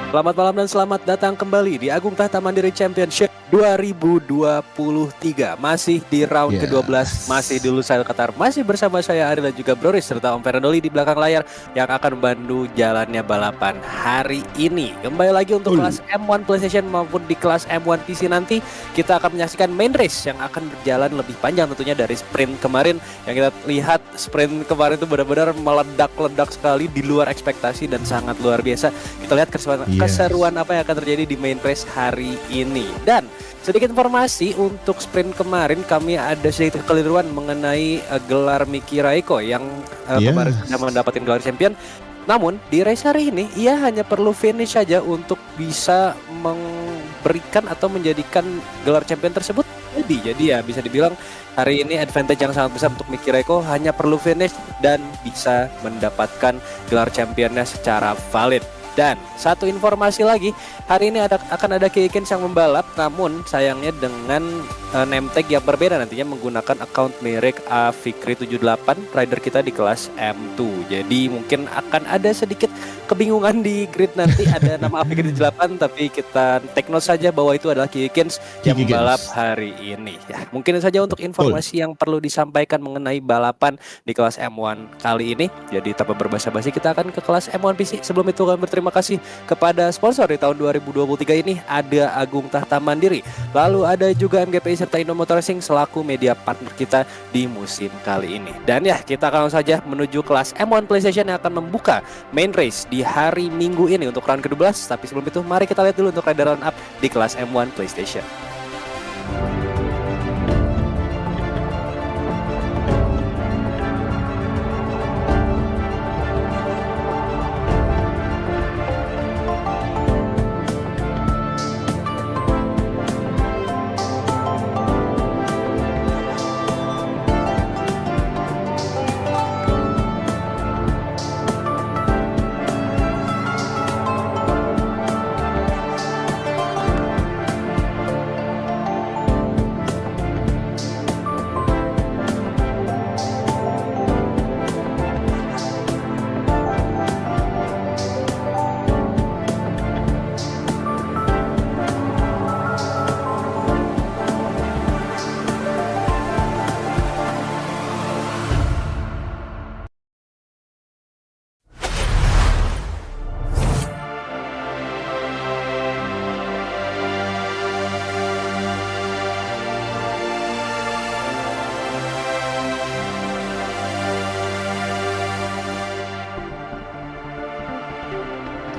Selamat malam dan selamat datang kembali di Agung Tahta Mandiri Championship 2023. Masih di round ke-12, masih di Lusail Qatar. Masih bersama saya Ari dan juga Broris serta Om Fernandoli di belakang layar yang akan membantu jalannya balapan hari ini. Kembali lagi untuk kelas M1 PlayStation maupun di kelas M1 PC nanti kita akan menyaksikan main race yang akan berjalan lebih panjang tentunya dari sprint kemarin. Yang kita lihat sprint kemarin itu benar-benar meledak-ledak sekali di luar ekspektasi dan sangat luar biasa. Kita lihat keseruan apa yang akan terjadi di main race hari ini. Dan sedikit informasi untuk sprint kemarin, kami ada sedikit kekeliruan mengenai gelar Miki Raiko yang kemarin sudah mendapatkan gelar champion. Namun di race hari ini ia hanya perlu finish saja untuk bisa memberikan atau menjadikan gelar champion tersebut jadi ya bisa dibilang hari ini advantage yang sangat besar untuk Miki Raiko, hanya perlu finish dan bisa mendapatkan gelar championnya secara valid. Dan satu informasi lagi, hari ini akan ada Kikins yang membalap, namun sayangnya dengan name tag yang berbeda, nantinya menggunakan account mirip Fikri78 rider kita di kelas M2. Jadi mungkin akan ada sedikit kebingungan di grid nanti, ada nama Fikri78 tapi kita take note saja bahwa itu adalah Kikins yang membalap hari ini. Ya, mungkin saja untuk informasi yang perlu disampaikan mengenai balapan di kelas M1 kali ini. Jadi tanpa berbasa-basi kita akan ke kelas M1 PC. Sebelum itu kami berterima kasih kepada sponsor di tahun 2023 ini, ada Agung Tahta Mandiri, lalu ada juga MGPI serta Indomotor Racing selaku media partner kita di musim kali ini. Dan ya, kita akan saja menuju kelas M1 PlayStation yang akan membuka main race di hari Minggu ini untuk round ke-12. Tapi sebelum itu mari kita lihat dulu untuk rider round up di kelas M1 PlayStation.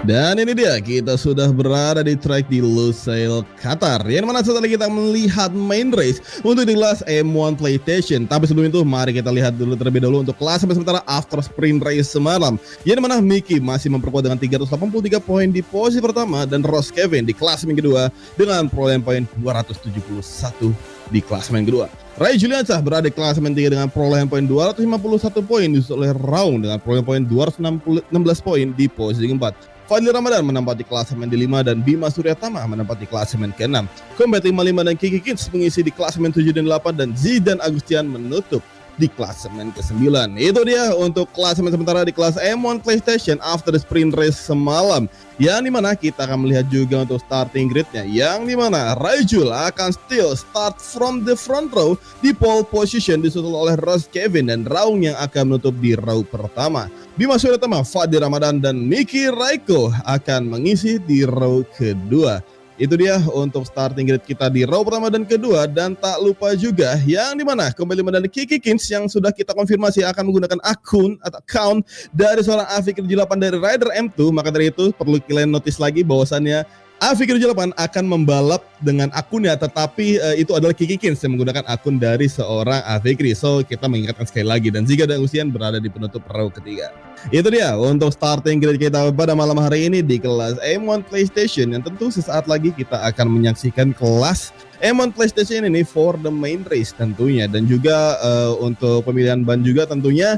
Dan ini dia, kita sudah berada di track di Lusail Qatar, yang mana setelah kita melihat main race untuk di kelas M1 PlayStation. Tapi sebelum itu mari kita lihat dulu terlebih dahulu untuk kelas sampai sementara after sprint race semalam, yang mana Miki masih memperkuat dengan 383 poin di posisi pertama, dan Ross Kevin di klasemen kedua dengan perolehan poin 271 di klasemen kedua. Ray Juliansyah berada di klasemen 3 dengan perolehan poin 251 poin, disusul oleh Raung dengan perolehan poin 216 poin di posisi keempat. Fadli Ramadan menempati klasemen di 5 dan Bima Suryatama menempati klasemen ke-6. Combat 55 dan Kiki Kids mengisi di klasemen 7 dan 8, dan Zidan Agustian menutup di klasemen ke-9. Itu dia untuk klasemen sementara di kelas M1 PlayStation after the sprint race semalam, yang dimana kita akan melihat juga untuk starting gridnya, yang dimana Raijul akan still start from the front row di pole position, disusul oleh Ross Kevin dan Raung yang akan menutup di row pertama. Bima Suryatama, Fadli Ramadan dan Miki Raiko akan mengisi di row kedua. Itu dia untuk starting grid kita di row pertama dan kedua. Dan tak lupa juga yang dimana kembali menandai Kiki Kins yang sudah kita konfirmasi akan menggunakan akun atau account dari seorang Afikri78 dari Rider M2. Maka dari itu perlu kalian notice lagi bahwasannya Afikri78 akan membalap dengan akunnya, tetapi itu adalah Kiki Kins yang menggunakan akun dari seorang Afikri. So kita mengingatkan sekali lagi, dan Ziga dan Usian berada di penutup row ketiga. Itu dia untuk starting grid kita pada malam hari ini di kelas M1 PlayStation, yang tentu sesaat lagi kita akan menyaksikan kelas M1 PlayStation ini for the main race tentunya, dan juga untuk pemilihan ban juga tentunya.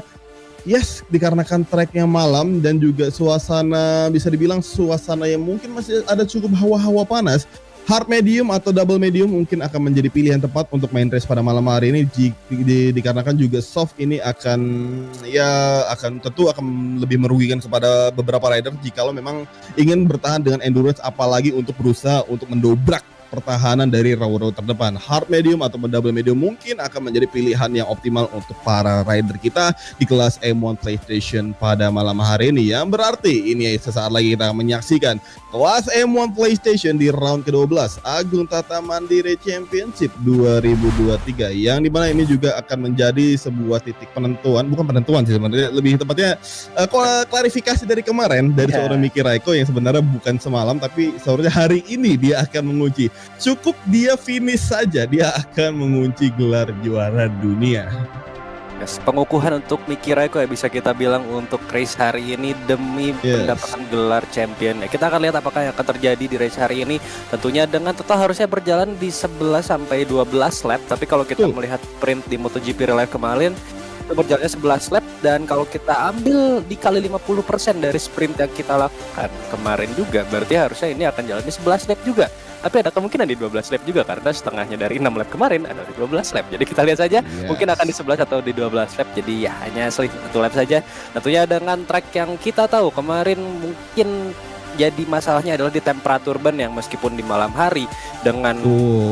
Yes, dikarenakan tracknya malam dan juga suasana, bisa dibilang suasana yang mungkin masih ada cukup hawa-hawa panas, Hard medium atau double medium mungkin akan menjadi pilihan tepat untuk main race pada malam hari ini dikarenakan juga soft ini tentu akan lebih merugikan kepada beberapa rider jikalau memang ingin bertahan dengan endurance, apalagi untuk berusaha untuk mendobrak pertahanan dari row terdepan. Hard medium atau double medium mungkin akan menjadi pilihan yang optimal untuk para rider kita di kelas M1 PlayStation pada malam hari ini, yang berarti ini sesaat lagi kita menyaksikan kelas M1 PlayStation di round ke-12 Agung Tata Mandiri Championship 2023, yang dimana ini juga akan menjadi sebuah titik penentuan, bukan penentuan sih sebenarnya, lebih tepatnya klarifikasi dari kemarin dari seorang Miki Raiko yang sebenarnya bukan semalam tapi sebenarnya hari ini dia akan mengunci. Cukup dia finish saja, dia akan mengunci gelar juara dunia. Yes, pengukuhan untuk Miki Raiko ya bisa kita bilang untuk race hari ini demi mendapatkan gelar champion. Ya, kita akan lihat apakah yang akan terjadi di race hari ini. Tentunya dengan total harusnya berjalan di 11 sampai 12 lap. Tapi kalau kita melihat sprint di MotoGP Real Life kemarin itu berjalannya 11 lap, dan kalau kita ambil dikali 50% dari sprint yang kita lakukan kemarin juga, berarti harusnya ini akan jalan di 11 lap juga. Tapi ada kemungkinan di 12 lap juga karena setengahnya dari 6 lap kemarin ada di 12 lap. Jadi kita lihat saja mungkin akan di 11 atau di 12 lap. Jadi ya hanya selisih 1 lap saja. Tentunya dengan track yang kita tahu kemarin mungkin jadi masalahnya adalah di temperatur ban yang meskipun di malam hari dengan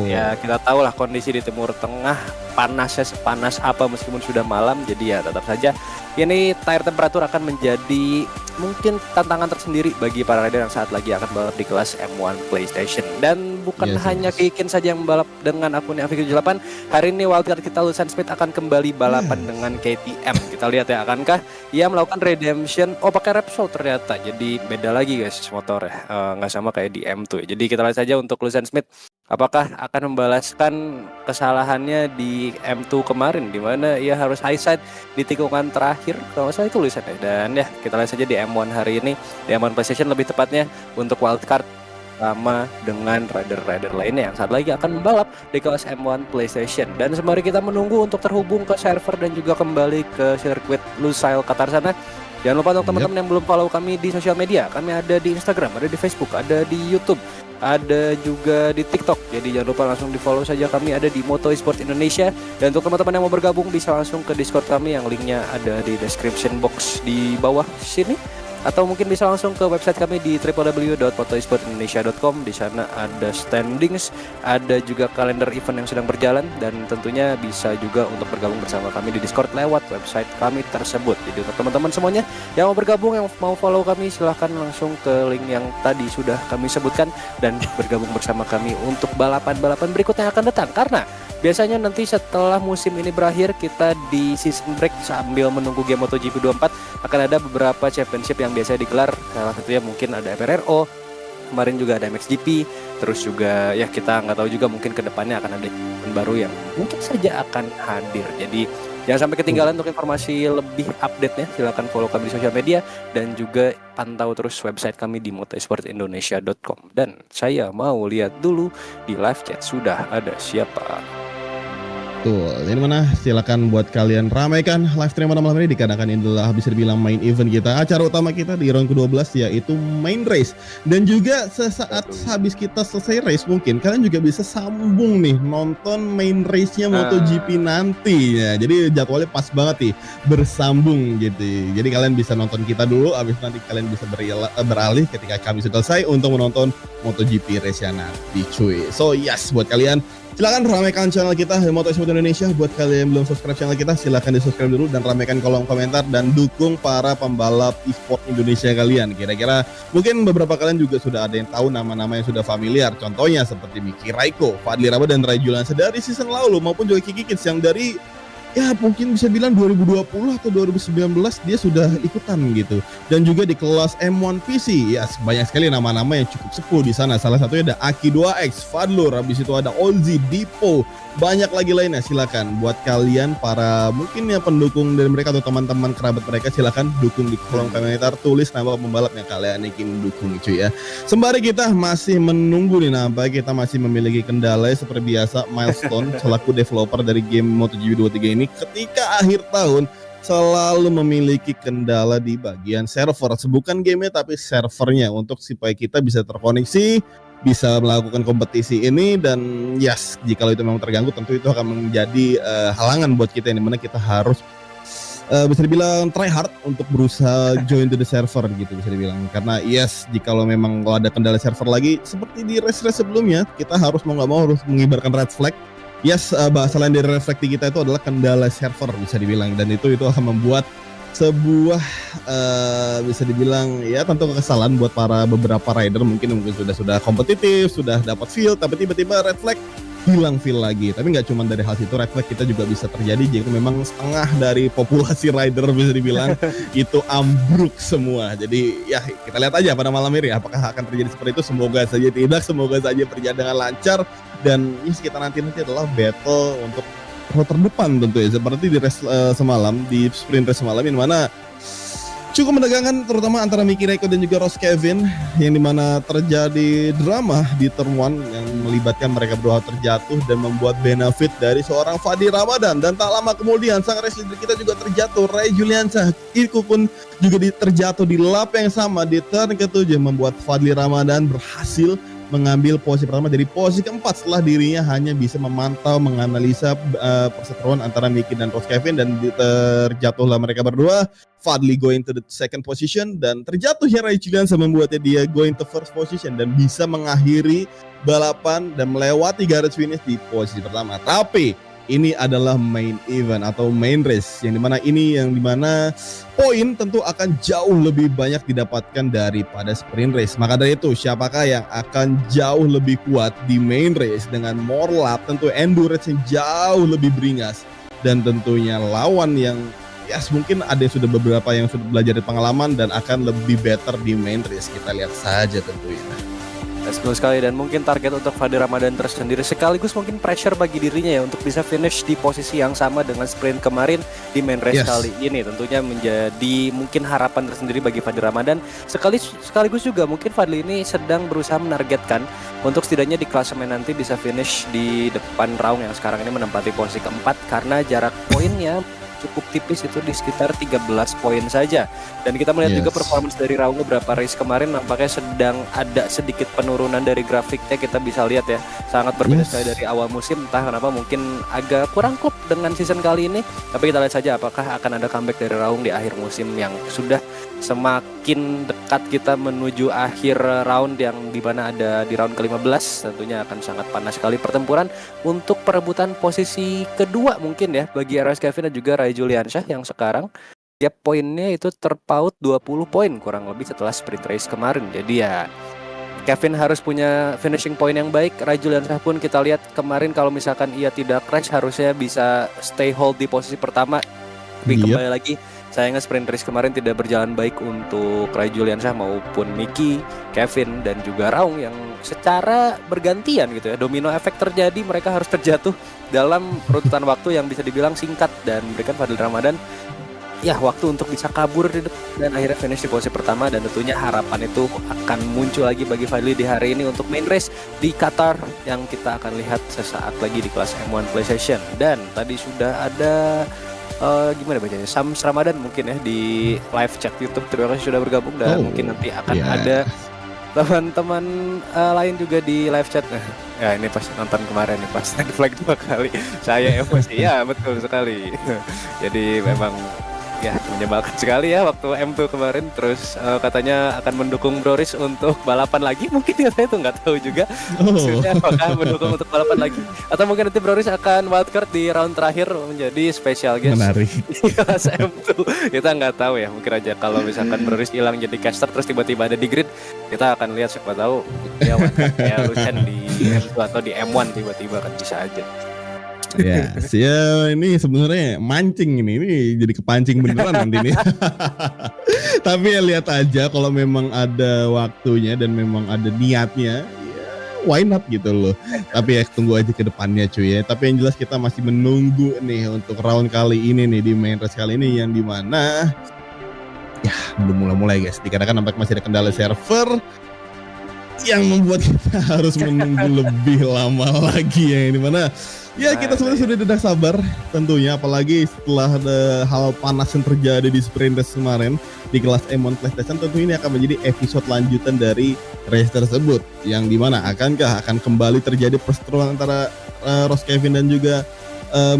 ya kita tahu lah kondisi di Timur Tengah panasnya sepanas apa meskipun sudah malam, jadi ya tetap saja ini tire temperatur akan menjadi mungkin tantangan tersendiri bagi para rider yang saat lagi akan balap di kelas M1 PlayStation. Dan bukan hanya Kikin saja yang membalap dengan akun Aviku78. Hari ini wildcard kita Lawson Smith akan kembali balapan dengan KTM. Kita lihat ya, akankah ia melakukan redemption? Oh, pakai Repsol ternyata. Jadi beda lagi guys motornya, nggak sama kayak di M2 ya. Jadi kita lihat saja untuk Lawson Smith apakah akan membalaskan kesalahannya di M2 kemarin, di mana ia harus high side di tikungan terakhir kalau salah itu tulisannya. Dan ya kita lihat saja di M1 hari ini, di M1 PlayStation lebih tepatnya untuk wildcard sama dengan rider-rider lainnya yang saat lagi akan membalap di kelas M1 PlayStation. Dan sembari kita menunggu untuk terhubung ke server dan juga kembali ke sirkuit Lusail Qatar sana, jangan lupa untuk teman-teman yang belum follow kami di sosial media, kami ada di Instagram, ada di Facebook, ada di YouTube, ada juga di TikTok. Jadi jangan lupa langsung di follow saja, kami ada di Moto Esport Indonesia. Dan untuk teman-teman yang mau bergabung bisa langsung ke Discord kami yang linknya ada di description box di bawah sini, atau mungkin bisa langsung ke website kami di www.motoesportindonesia.com. Di sana ada standings, ada juga kalender event yang sedang berjalan, dan tentunya bisa juga untuk bergabung bersama kami di Discord lewat website kami tersebut. Jadi untuk teman-teman semuanya yang mau bergabung, yang mau follow kami, silahkan langsung ke link yang tadi sudah kami sebutkan dan bergabung bersama kami untuk balapan-balapan berikutnya yang akan datang. Karena biasanya nanti setelah musim ini berakhir, kita di season break sambil menunggu game MotoGP 24 akan ada beberapa championship yang biasa digelar. Salah satunya mungkin ada FRRO, kemarin juga ada MXGP, terus juga ya kita nggak tahu juga mungkin kedepannya akan ada event baru yang mungkin saja akan hadir. Jadi jangan sampai ketinggalan. Untuk informasi lebih update-nya silahkan follow kami di sosial media dan juga pantau terus website kami di motosportindonesia.com. Dan saya mau lihat dulu di live chat sudah ada siapa. Tuh, ini mana? Silakan buat kalian ramaikan live stream pada malam ini, dikarenakan ini adalah bisa dibilang main event kita, acara utama kita di round ke-12 yaitu main race. Dan juga sesaat habis kita selesai race mungkin kalian juga bisa sambung nih nonton main race-nya MotoGP nanti ya. Jadi jadwalnya pas banget nih, bersambung gitu. Jadi kalian bisa nonton kita dulu, habis nanti kalian bisa beralih ketika kami sudah selesai untuk menonton MotoGP race-nya nanti cuy. So yes, buat kalian silakan ramaikan channel kita Moto Esport Indonesia. Buat kalian yang belum subscribe channel kita, silakan di subscribe dulu dan ramaikan kolom komentar dan dukung para pembalap e-sport Indonesia kalian. Kira-kira mungkin beberapa kalian juga sudah ada yang tahu nama-nama yang sudah familiar, contohnya seperti Miki Raiko, Fadli Raba dan Ray Juliansyah dari season lalu, maupun juga Kiki Kids yang dari ya mungkin bisa bilang 2020 atau 2019 dia sudah ikutan gitu. Dan juga di kelas M1 PC ya banyak sekali nama-nama yang cukup sepuh di sana. Salah satunya ada Aki 2X, Fadlur, habis itu ada Ozzy, Dipo, banyak lagi lainnya. Silakan buat kalian para mungkin ya pendukung dari mereka atau teman-teman kerabat mereka, silakan dukung di kolom komentar, tulis nama pembalap yang kalian ingin dukung cuy ya. Sembari kita masih menunggu nih, nampaknya kita masih memiliki kendala seperti biasa. Milestone selaku developer dari game MotoGP 23 ini ketika akhir tahun selalu memiliki kendala di bagian server, bukan gamenya tapi servernya, untuk supaya kita bisa terkoneksi bisa melakukan kompetisi ini. Dan yes, jika itu memang terganggu tentu itu akan menjadi halangan buat kita, yang dimana kita harus bisa dibilang try hard untuk berusaha join to the server gitu bisa dibilang. Karena yes, jika memang kalau ada kendala server lagi seperti di race-race sebelumnya, kita harus mau nggak mau harus mengibarkan red flag. Yes, bahasa lain dari red flag di kita itu adalah kendala server bisa dibilang, dan itu akan membuat sebuah bisa dibilang ya tentu kekesalan buat para beberapa rider. Mungkin sudah kompetitif, sudah dapat feel, tapi tiba-tiba red flag hilang feel lagi. Tapi nggak cuma dari hal itu, red flag kita juga bisa terjadi jika memang setengah dari populasi rider bisa dibilang itu ambruk semua. Jadi ya kita lihat aja pada malam ini apakah akan terjadi seperti itu. Semoga saja tidak, semoga saja berjalan dengan lancar. Dan yes, kita nanti adalah battle untuk row terdepan tentu ya, seperti di race semalam, di sprint race semalam, yang mana cukup menegangkan terutama antara Mickey Reiko dan juga Ross Kevin, yang dimana terjadi drama di turn 1 yang melibatkan mereka berdua terjatuh dan membuat benefit dari seorang Fadli Ramadan. Dan tak lama kemudian sang race leader kita juga terjatuh, Ray Juliansyah. Itu pun juga terjatuh di lap yang sama di turn ke-7, membuat Fadli Ramadan berhasil mengambil posisi pertama dari posisi keempat setelah dirinya hanya bisa memantau, menganalisa perseteruan antara Mickey dan Ross Kevin, dan terjatuhlah mereka berdua. Fadli going to the second position, dan terjatuhnya Ray Juliansyah membuatnya dia going to first position dan bisa mengakhiri balapan dan melewati garis finish di posisi pertama. Tapi ini adalah main event atau main race, yang dimana poin tentu akan jauh lebih banyak didapatkan daripada sprint race. Maka dari itu, siapakah yang akan jauh lebih kuat di main race dengan more lap, tentu endurance yang jauh lebih beringas, dan tentunya lawan yang yes, mungkin ada yang sudah beberapa yang sudah belajar dari pengalaman dan akan lebih better di main race. Kita lihat saja tentunya. Betul sekali, dan mungkin target untuk Fadli Ramadan tersendiri sekaligus mungkin pressure bagi dirinya ya untuk bisa finish di posisi yang sama dengan sprint kemarin di main race kali ini. Tentunya menjadi mungkin harapan tersendiri bagi Fadli Ramadan. Sekaligus juga mungkin Fadli ini sedang berusaha menargetkan untuk setidaknya di klasemen nanti bisa finish di depan Raung yang sekarang ini menempati posisi keempat, karena jarak poinnya cukup tipis, itu di sekitar 13 poin saja. Dan kita melihat juga performance dari Raung beberapa race kemarin nampaknya sedang ada sedikit penurunan dari grafiknya. Kita bisa lihat ya, sangat berbeda sekali dari awal musim. Entah kenapa mungkin agak kurang klop dengan season kali ini. Tapi kita lihat saja apakah akan ada comeback dari Raung di akhir musim yang sudah semakin dekat kita menuju akhir round, yang dimana ada di round ke-15. Tentunya akan sangat panas sekali pertempuran untuk perebutan posisi kedua mungkin ya bagi Ross Kevin dan juga Ray Juliansyah, yang sekarang tiap poinnya itu terpaut 20 poin kurang lebih setelah sprint race kemarin. Jadi ya Kevin harus punya finishing point yang baik. Ray Juliansyah pun kita lihat kemarin kalau misalkan ia tidak crash harusnya bisa stay hold di posisi pertama. Tapi kembali lagi, sayangnya sprint race kemarin tidak berjalan baik untuk Ray Juliansyah maupun Mickey, Kevin, dan juga Raung yang secara bergantian gitu ya. Domino efek terjadi, mereka harus terjatuh dalam runtutan waktu yang bisa dibilang singkat dan memberikan Fadli Ramadan ya waktu untuk bisa kabur dan akhirnya finish di posisi pertama. Dan tentunya harapan itu akan muncul lagi bagi Fadli di hari ini untuk main race di Qatar yang kita akan lihat sesaat lagi di kelas M1 PlayStation. Dan tadi sudah ada gimana bacanya, Sams Ramadan mungkin ya di live chat YouTube. Terima kasih sudah bergabung, dan mungkin nanti akan ada teman-teman lain juga di live chat. Ya ini pas nonton kemarin nih, pas red flag 2 kali saya emosi. Ya betul sekali. Jadi memang ya menyebalkan sekali ya waktu M2 kemarin. Terus katanya akan mendukung Broris untuk balapan lagi. Mungkin saya itu nggak tahu juga maksudnya apakah mendukung untuk balapan lagi, atau mungkin nanti Broris akan wildcard di round terakhir menjadi special guest di kelas M2. Kita nggak tahu ya, mungkin aja kalau misalkan Broris hilang jadi caster terus tiba-tiba ada di grid, kita akan lihat, siapa tahu dia wildcard Lucian di M2 atau di M1 tiba-tiba, kan bisa aja. Ya, ini sebenarnya mancing ini jadi kepancing beneran nanti nih. Tapi ya lihat aja, kalau memang ada waktunya dan memang ada niatnya, ya why not gitu loh. Tapi ya tunggu aja ke depannya cuy ya. Tapi yang jelas kita masih menunggu nih untuk round kali ini nih, di main race kali ini, yang dimana ya belum mulai-mulai guys. Dikarenakan nampaknya masih ada kendala server yang membuat kita harus menunggu lebih lama lagi, yang dimana Ya kita sebenarnya sudah tidak sabar tentunya, apalagi setelah ada hal panas yang terjadi di sprint race kemarin di kelas M1 PlayStation. Tentu ini akan menjadi episode lanjutan dari race tersebut, yang dimana akan kembali terjadi perseteruan antara Ross Kevin dan juga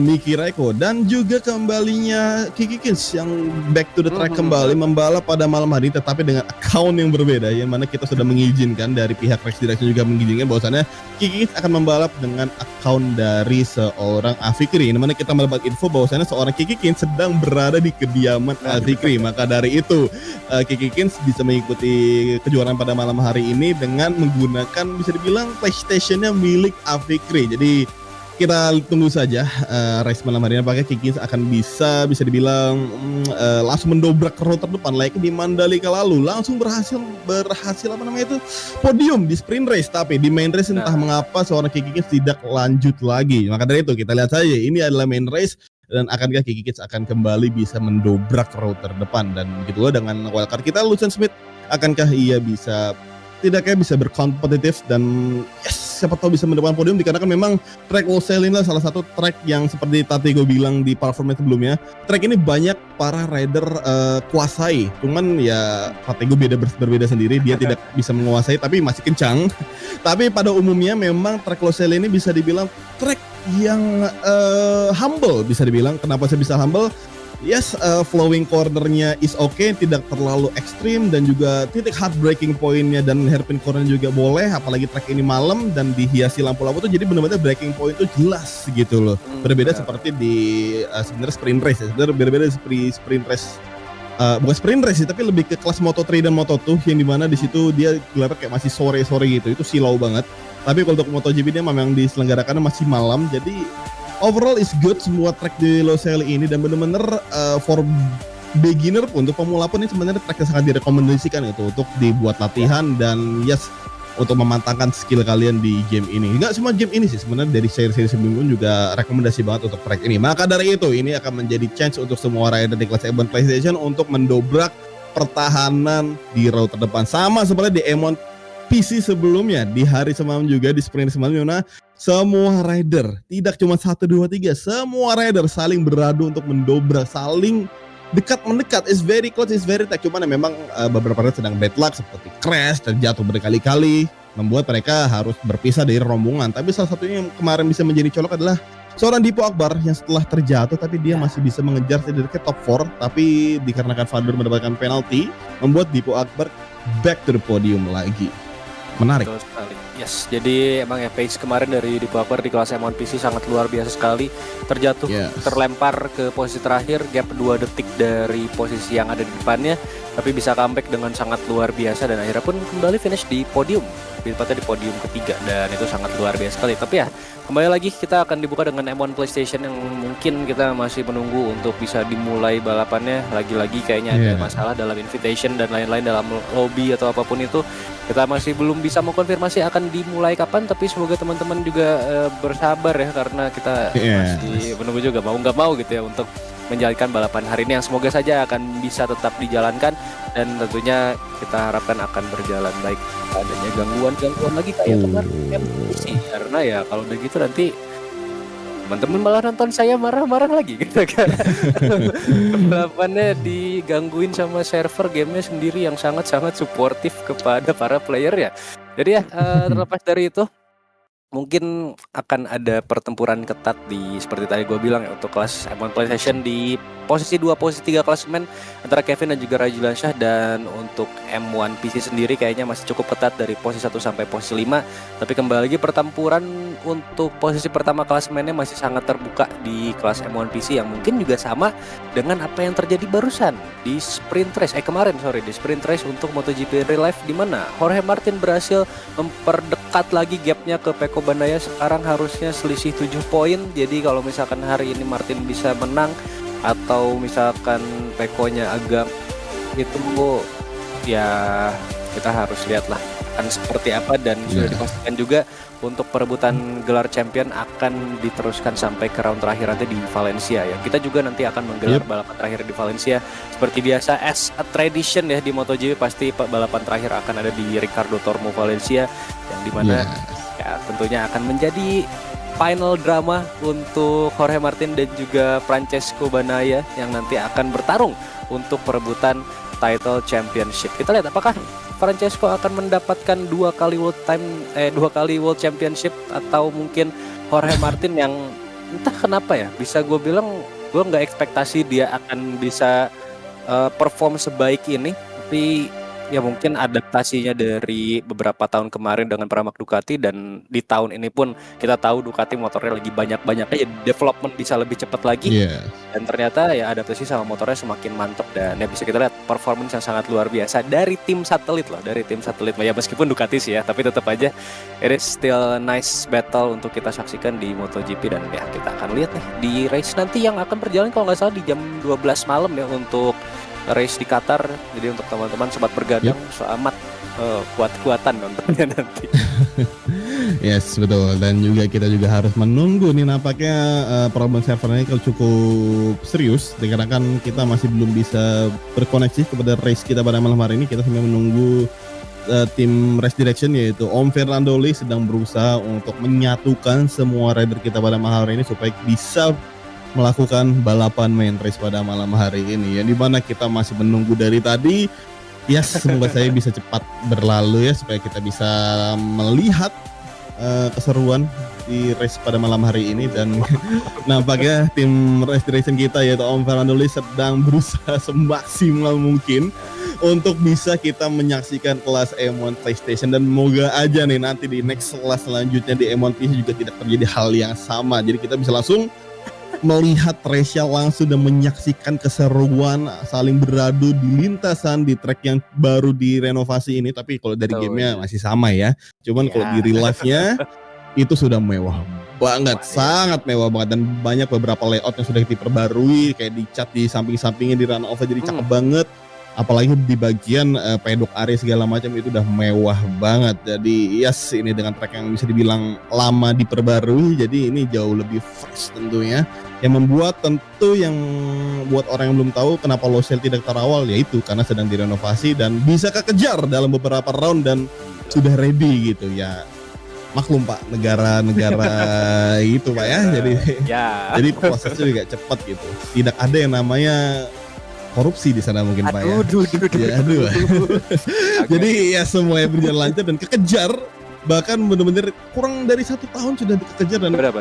Miki Raiko, dan juga kembalinya Kiki Kins yang back to the track kembali membalap pada malam hari, tetapi dengan account yang berbeda, yang mana kita sudah mengizinkan dari pihak Race Direction juga mengizinkan bahwasannya Kiki Kins akan membalap dengan account dari seorang Afikri, yang mana kita mendapat info bahwasannya seorang Kiki Kins sedang berada di kediaman Afikri. Maka dari itu Kiki Kins bisa mengikuti kejuaraan pada malam hari ini dengan menggunakan bisa dibilang PlayStation-nya milik Afikri. Jadi kita tunggu saja race malam hari ini apakah Kiki akan bisa dibilang langsung mendobrak ke road terdepan layaknya di Mandalika lalu, langsung berhasil apa namanya itu podium di sprint race, tapi di main race entah mengapa seorang Kiki tidak lanjut lagi. Maka dari itu kita lihat saja, ini adalah main race dan akankah Kiki akan kembali bisa mendobrak road terdepan, dan begitulah dengan wildcard kita Lucian Smith, akankah ia bisa berkompetitif dan siapa tahu bisa mendapatkan podium, dikarenakan memang track Losail ini salah satu track yang seperti tadi gue bilang di performance sebelumnya, track ini banyak para rider kuasai, cuman ya Patego berbeda sendiri, dia tidak bisa menguasai tapi masih kencang. Tapi pada umumnya memang track Losail ini bisa dibilang track yang humble, bisa dibilang. Kenapa saya bisa humble? Yes, flowing cornernya is okay, tidak terlalu ekstrim, dan juga titik heartbreaking pointnya dan hairpin corner juga boleh, apalagi track ini malam dan dihiasi lampu-lampu tuh, jadi benar-benar breaking point itu jelas gitu loh. Berbeda seperti di sebenarnya sprint race ya, sebenarnya berbeda sprint race. Bukan sprint race sih, tapi lebih ke kelas Moto3 dan Moto2, yang dimana di situ dia gelarnya kayak masih sore-sore gitu, itu silau banget. Tapi kalau untuk MotoGP dia memang diselenggarakannya masih malam, jadi overall is good semua track di Losail ini, dan bener-bener for beginner pun, untuk pemula pun ini sebenarnya track yang sangat direkomendasikan itu untuk dibuat latihan dan untuk memantangkan skill kalian di game ini. Enggak semua game ini sih sebenarnya, dari seri-seri sebelumnya pun juga rekomendasi banget untuk track ini. Maka dari itu ini akan menjadi chance untuk semua rider di kelas M1 PlayStation untuk mendobrak pertahanan di road terdepan, sama seperti di M1 PC sebelumnya di hari semalam juga, di sprint semalam, Yona. Semua rider, tidak cuma 1, 2, 3, semua rider saling beradu untuk mendobrak, saling dekat-mendekat, is very close, is very tight. Cuman memang beberapa rider sedang bad luck seperti crash, terjatuh berkali-kali, membuat mereka harus berpisah dari rombongan. Tapi salah satunya yang kemarin bisa menjadi colok adalah seorang Dipo Akbar yang setelah terjatuh tapi dia masih bisa mengejar dari ke top 4, tapi dikarenakan Vadur mendapatkan penalti, membuat Dipo Akbar back to the podium lagi. Menarik. Betul sekali. Yes, jadi emang ya pace kemarin dari Dipo Akbar di kelas M1 PC sangat luar biasa sekali. Terjatuh, terlempar ke posisi terakhir, gap 2 detik dari posisi yang ada di depannya, tapi bisa comeback dengan sangat luar biasa dan akhirnya pun kembali finish di podium. Tepatnya di podium ketiga, dan itu sangat luar biasa sekali. Tapi ya, kembali lagi kita akan dibuka dengan M1 PlayStation yang mungkin kita masih menunggu untuk bisa dimulai balapannya. Lagi-lagi kayaknya ada masalah dalam invitation dan lain-lain dalam lobby atau apapun itu. Kita masih belum bisa mengkonfirmasi akan dimulai kapan, tapi semoga teman-teman juga bersabar ya, karena kita masih menunggu juga, mau nggak mau gitu ya, untuk menjalankan balapan hari ini yang semoga saja akan bisa tetap dijalankan, dan tentunya kita harapkan akan berjalan baik. Adanya gangguan-gangguan lagi kayak kemarin sih, karena ya kalau udah gitu nanti teman-teman malah nonton saya marah-marah lagi gitu kan. Balapannya digangguin sama server gamenya sendiri yang sangat-sangat suportif kepada para player ya. Jadi ya terlepas dari itu, mungkin akan ada pertempuran ketat di seperti tadi gue bilang ya, untuk kelas M1 PlayStation di posisi 2, posisi 3 klasemen antara Kevin dan juga Rajulan Shah, dan untuk M1 PC sendiri kayaknya masih cukup ketat dari posisi 1 sampai posisi 5. Tapi kembali lagi pertempuran untuk posisi pertama klasemennya masih sangat terbuka di kelas M1 PC, yang mungkin juga sama dengan apa yang terjadi barusan di sprint race di sprint race untuk MotoGP Real Life, di mana Jorge Martin berhasil memperdekat lagi gapnya ke Pecco Bagnaia. Sekarang harusnya selisih 7 poin. Jadi kalau misalkan hari ini Martin bisa menang, atau misalkan Pecco-nya agak itu, ya kita harus lihatlah akan seperti apa. Dan sudah dipastikan juga untuk perebutan gelar champion akan diteruskan sampai ke round terakhir nanti di Valencia ya. Kita juga nanti akan menggelar balapan terakhir di Valencia seperti biasa, as a tradition ya di MotoGP. Pasti balapan terakhir akan ada di Ricardo Tormo Valencia, yang dimana ya tentunya akan menjadi final drama untuk Jorge Martin dan juga Francesco Bagnaia yang nanti akan bertarung untuk perebutan title championship. Kita lihat apakah Francesco akan mendapatkan dua kali World Championship atau mungkin Jorge Martin yang entah kenapa ya bisa gue bilang gue nggak ekspektasi dia akan bisa perform sebaik ini, tapi ya mungkin adaptasinya dari beberapa tahun kemarin dengan Pramac Ducati dan di tahun ini pun kita tahu Ducati motornya lagi banyak-banyaknya ya development bisa lebih cepat lagi. Dan ternyata ya adaptasi sama motornya semakin mantap dan ya bisa kita lihat performance yang sangat luar biasa dari tim satelit ya meskipun Ducati sih ya, tapi tetap aja it is still nice battle untuk kita saksikan di MotoGP dan ya kita akan lihat nih di race nanti yang akan berjalan kalau nggak salah di jam 12 malam ya untuk race di Qatar. Jadi untuk teman-teman sobat bergadang selamat kuat-kuatan nontonnya nanti. Yes, betul. Dan juga kita juga harus menunggu nih nampaknya problem servernya kalau cukup serius dikarenakan kita masih belum bisa berkoneksi kepada race kita pada malam hari ini. Kita sambil menunggu tim Race Direction yaitu Om Fernando Lee sedang berusaha untuk menyatukan semua rider kita pada malam hari ini supaya bisa melakukan balapan main race pada malam hari ini yang dimana kita masih menunggu dari tadi. Semoga saya bisa cepat berlalu ya supaya kita bisa melihat keseruan di race pada malam hari ini. Dan nampaknya tim Race Direction kita yaitu Om Fernando Lee sedang berusaha semaksimal mungkin untuk bisa kita menyaksikan kelas M1 PlayStation dan semoga aja nih nanti di next kelas selanjutnya di M1 PC juga tidak terjadi hal yang sama, jadi kita bisa langsung melihat race langsung dan menyaksikan keseruan saling beradu di lintasan di track yang baru direnovasi ini. Tapi kalau dari gamenya masih sama ya, cuman kalau di real life-nya itu sudah mewah banget, sangat mewah banget dan banyak beberapa layout yang sudah diperbarui kayak dicat di samping-sampingnya di run off jadi cakep banget. Apalagi di bagian pedok area segala macam itu udah mewah banget. Jadi ini dengan track yang bisa dibilang lama diperbarui, jadi ini jauh lebih fresh tentunya. Yang membuat tentu yang buat orang yang belum tahu kenapa Losail tidak terawal yaitu karena sedang direnovasi dan bisa kekejar dalam beberapa round dan sudah ready gitu ya. Maklum Pak, negara-negara itu Pak ya. Jadi prosesnya juga cepat gitu. Tidak ada yang namanya korupsi di sana mungkin Pak ya. Jadi ya semuanya berjalan lancar dan kekejar, bahkan benar-benar kurang dari 1 tahun sudah dikejar dan benar.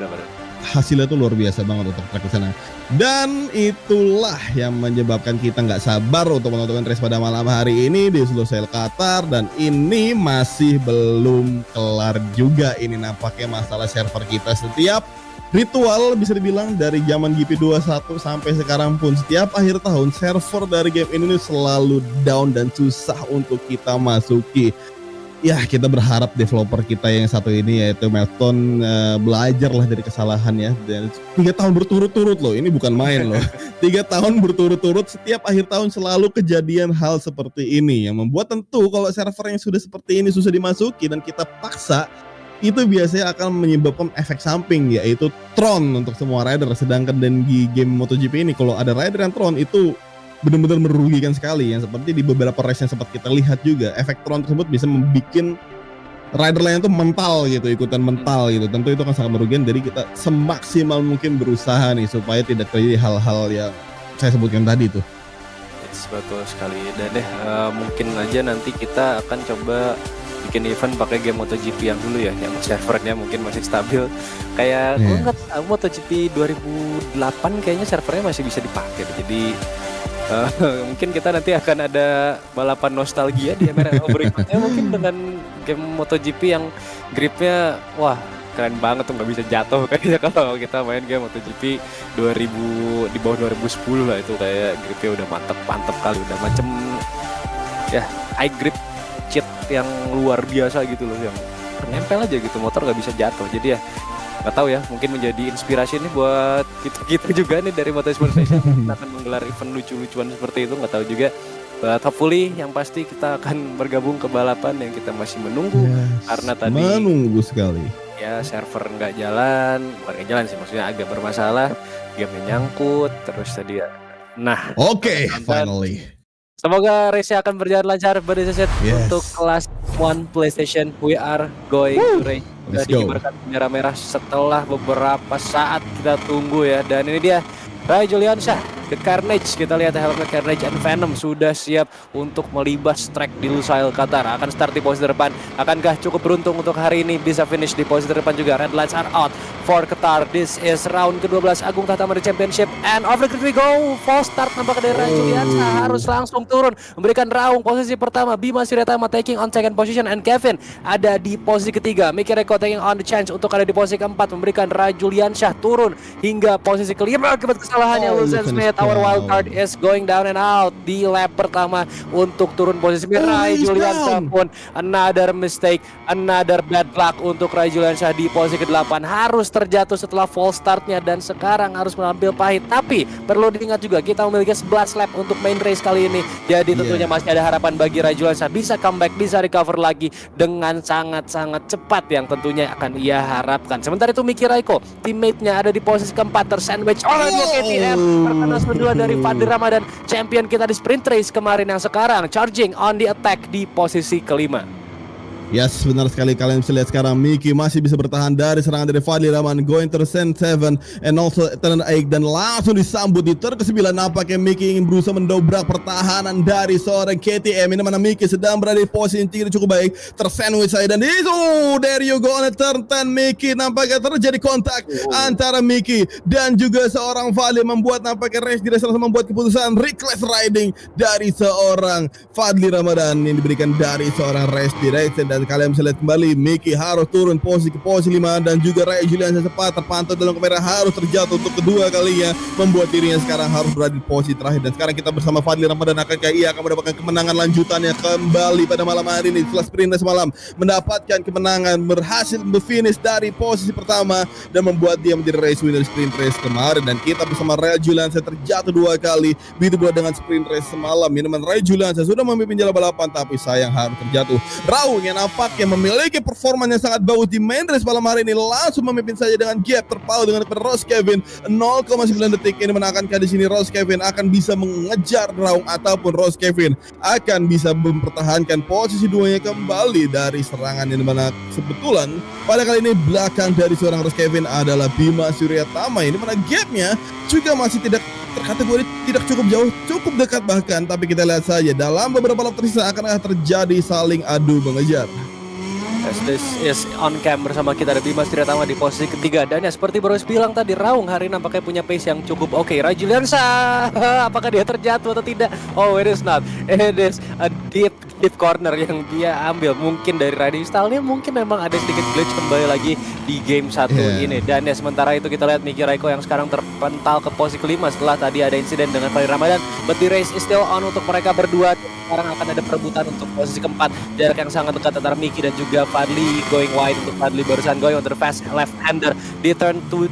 Hasilnya tuh luar biasa banget untuk track di sana. Dan itulah yang menyebabkan kita nggak sabar untuk menonton race pada malam hari ini di Losail Qatar dan ini masih belum kelar juga. Ini nampaknya masalah server kita setiap ritual bisa dibilang dari zaman GP21 sampai sekarang pun setiap akhir tahun server dari game ini selalu down dan susah untuk kita masuki. Ya kita berharap developer kita yang satu ini yaitu Melton belajarlah dari kesalahan ya. Dan 3 tahun berturut-turut loh, ini bukan main loh. 3 tahun berturut-turut setiap akhir tahun selalu kejadian hal seperti ini yang membuat tentu kalau server yang sudah seperti ini susah dimasuki dan kita paksa, itu biasanya akan menyebabkan efek samping yaitu Tron untuk semua rider. Sedangkan dan di game MotoGP ini kalau ada rider yang Tron itu benar-benar merugikan sekali, yang seperti di beberapa race yang sempat kita lihat juga efek Tron tersebut bisa membuat rider lain tuh mental gitu, ikutan mental gitu. Tentu itu akan sangat merugikan, jadi kita semaksimal mungkin berusaha nih supaya tidak terjadi hal-hal yang saya sebutkan tadi tuh. Betul sekali. Dan mungkin aja nanti kita akan coba bikin event pakai game MotoGP yang dulu ya, yang servernya mungkin masih stabil. Kayak gue ingat MotoGP 2008 kayaknya servernya masih bisa dipakai. Jadi mungkin kita nanti akan ada balapan nostalgia di MRL berikutnya mungkin dengan game MotoGP yang gripnya wah keren banget tuh, nggak bisa jatuh kayaknya kalau kita main game MotoGP 2000 di bawah 2010 lah, itu kayak gripnya udah mantep kali, udah macem ya high grip cheat yang luar biasa gitu loh, yang nempel aja gitu, motor nggak bisa jatuh. Jadi ya nggak tahu ya, mungkin menjadi inspirasi nih buat kita juga nih dari Motorsport Station. Kita akan menggelar event lucu-lucuan seperti itu, nggak tahu juga. But hopefully yang pasti kita akan bergabung ke balapan yang kita masih menunggu, karena tadi menunggu sekali ya server nggak jalan, bukan nggak jalan sih, maksudnya agak bermasalah, game nyangkut terus tadi ya. Nah finally semoga race akan berjalan lancar pada session untuk kelas 1 PlayStation. We are going to race Sudah dikibarkan bendera merah setelah beberapa saat kita tunggu ya. Dan ini dia Rai Juliansyah, The Carnage. Kita lihat helmet Carnage and Venom sudah siap untuk melibas track di Lusail Qatar. Akan start di posisi depan. Akankah cukup beruntung untuk hari ini bisa finish di posisi depan juga? Red lights are out for Qatar. This is round ke-12 Agung Tahta Mari Championship. And over the grid we go. False start nampak dari Rai Juliansyah. Harus langsung turun. Memberikan Raung posisi pertama. Bima Suryatama taking on second position. And Kevin ada di posisi ketiga. Miki Reiko taking on the chance untuk ada di posisi keempat. Memberikan Rai Juliansyah turun hingga posisi kelima. Akibat kesalahannya Lucian Smith, our wild card is going down and out di lap pertama untuk turun posisi. Rai Juliansyah pun another mistake, another bad luck untuk Rai Juliansyah di posisi ke-8. Harus terjatuh setelah false startnya dan sekarang harus menampil pahit. Tapi perlu diingat juga kita memiliki 11 lap untuk main race kali ini. Jadi tentunya masih ada harapan bagi Rai Juliansyah bisa comeback, bisa recover lagi dengan sangat-sangat cepat yang tentunya akan ia harapkan. Sementara itu Miki Raiko, teammate-nya ada di posisi keempat, tersandwich oleh KTM. Terkena kedua dari Fadli Ramadan, champion kita di sprint race kemarin, yang sekarang charging on the attack di posisi kelima. Yes, benar sekali. Kalian bisa lihat sekarang Miki masih bisa bertahan dari serangan dari Fadli Rahman, going to the turn 7 and also turn 8, dan langsung disambut di turn ke-9. Nampaknya Miki ingin berusaha mendobrak pertahanan dari seorang KTM. Ini mana Miki sedang berada di posisi yang tidak cukup baik, tersandwich saya, dan there you go on the turn 10. Miki nampaknya terjadi kontak antara Miki dan juga seorang Fadli, membuat nampaknya race di race membuat keputusan reckless riding dari seorang Fadli Ramadan yang diberikan dari seorang race direction. Dan kalian bisa lihat kembali Miki harus turun posisi ke posisi 5, dan juga Rai Juliansyah sempat terpantau dalam kamera harus terjatuh untuk kedua kalinya, membuat dirinya sekarang harus berada di posisi terakhir. Dan sekarang kita bersama Fadli Ramadan, akankah ia akan mendapatkan kemenangan lanjutannya kembali pada malam hari ini setelah sprint race malam mendapatkan kemenangan, berhasil finish dari posisi pertama dan membuat dia menjadi race winner sprint race kemarin. Dan kita bersama Rai Juliansyah terjatuh 2 kali, begitu pula dengan sprint race semalam. Ini Rai Juliansyah sudah memimpin jala balapan, tapi sayang harus terjatuh. Raung yang nampaknya memiliki performa yang sangat bagus di main race malam hari ini langsung memimpin saja dengan gap terpaut dengan Ross Kevin 0,9 detik. Ini menakankah di sini Ross Kevin akan bisa mengejar Raung ataupun Ross Kevin akan bisa mempertahankan posisi 2-nya kembali dari serangan, yang mana kebetulan pada kali ini belakang dari seorang Ross Kevin adalah Bima Suryatama. Ini mana gapnya juga masih tidak terkategori tidak cukup jauh, cukup dekat bahkan. Tapi kita lihat saja dalam beberapa lap tersisa akan terjadi saling adu mengejar. As this is on cam bersama kita ada Bima Suryatama di posisi ketiga. Dan ya seperti Bros bilang tadi, Raung hari ini nampaknya punya pace yang cukup oke. Rai Juliansyah, apakah dia terjatuh atau tidak? Oh, it is not. It is a deep corner yang dia ambil. Mungkin dari riding style-nya mungkin memang ada sedikit glitch kembali lagi di game 1 ini. Dan ya sementara itu kita lihat Miki Raiko yang sekarang terpental ke posisi kelima setelah tadi ada insiden dengan Fadli Ramadan. But the race is still on untuk mereka berdua. Sekarang akan ada perebutan untuk posisi keempat, jarak yang sangat dekat antara Miki dan juga Fadli. Going wide untuk Fadli, barusan going on the fast left-hander di turn 10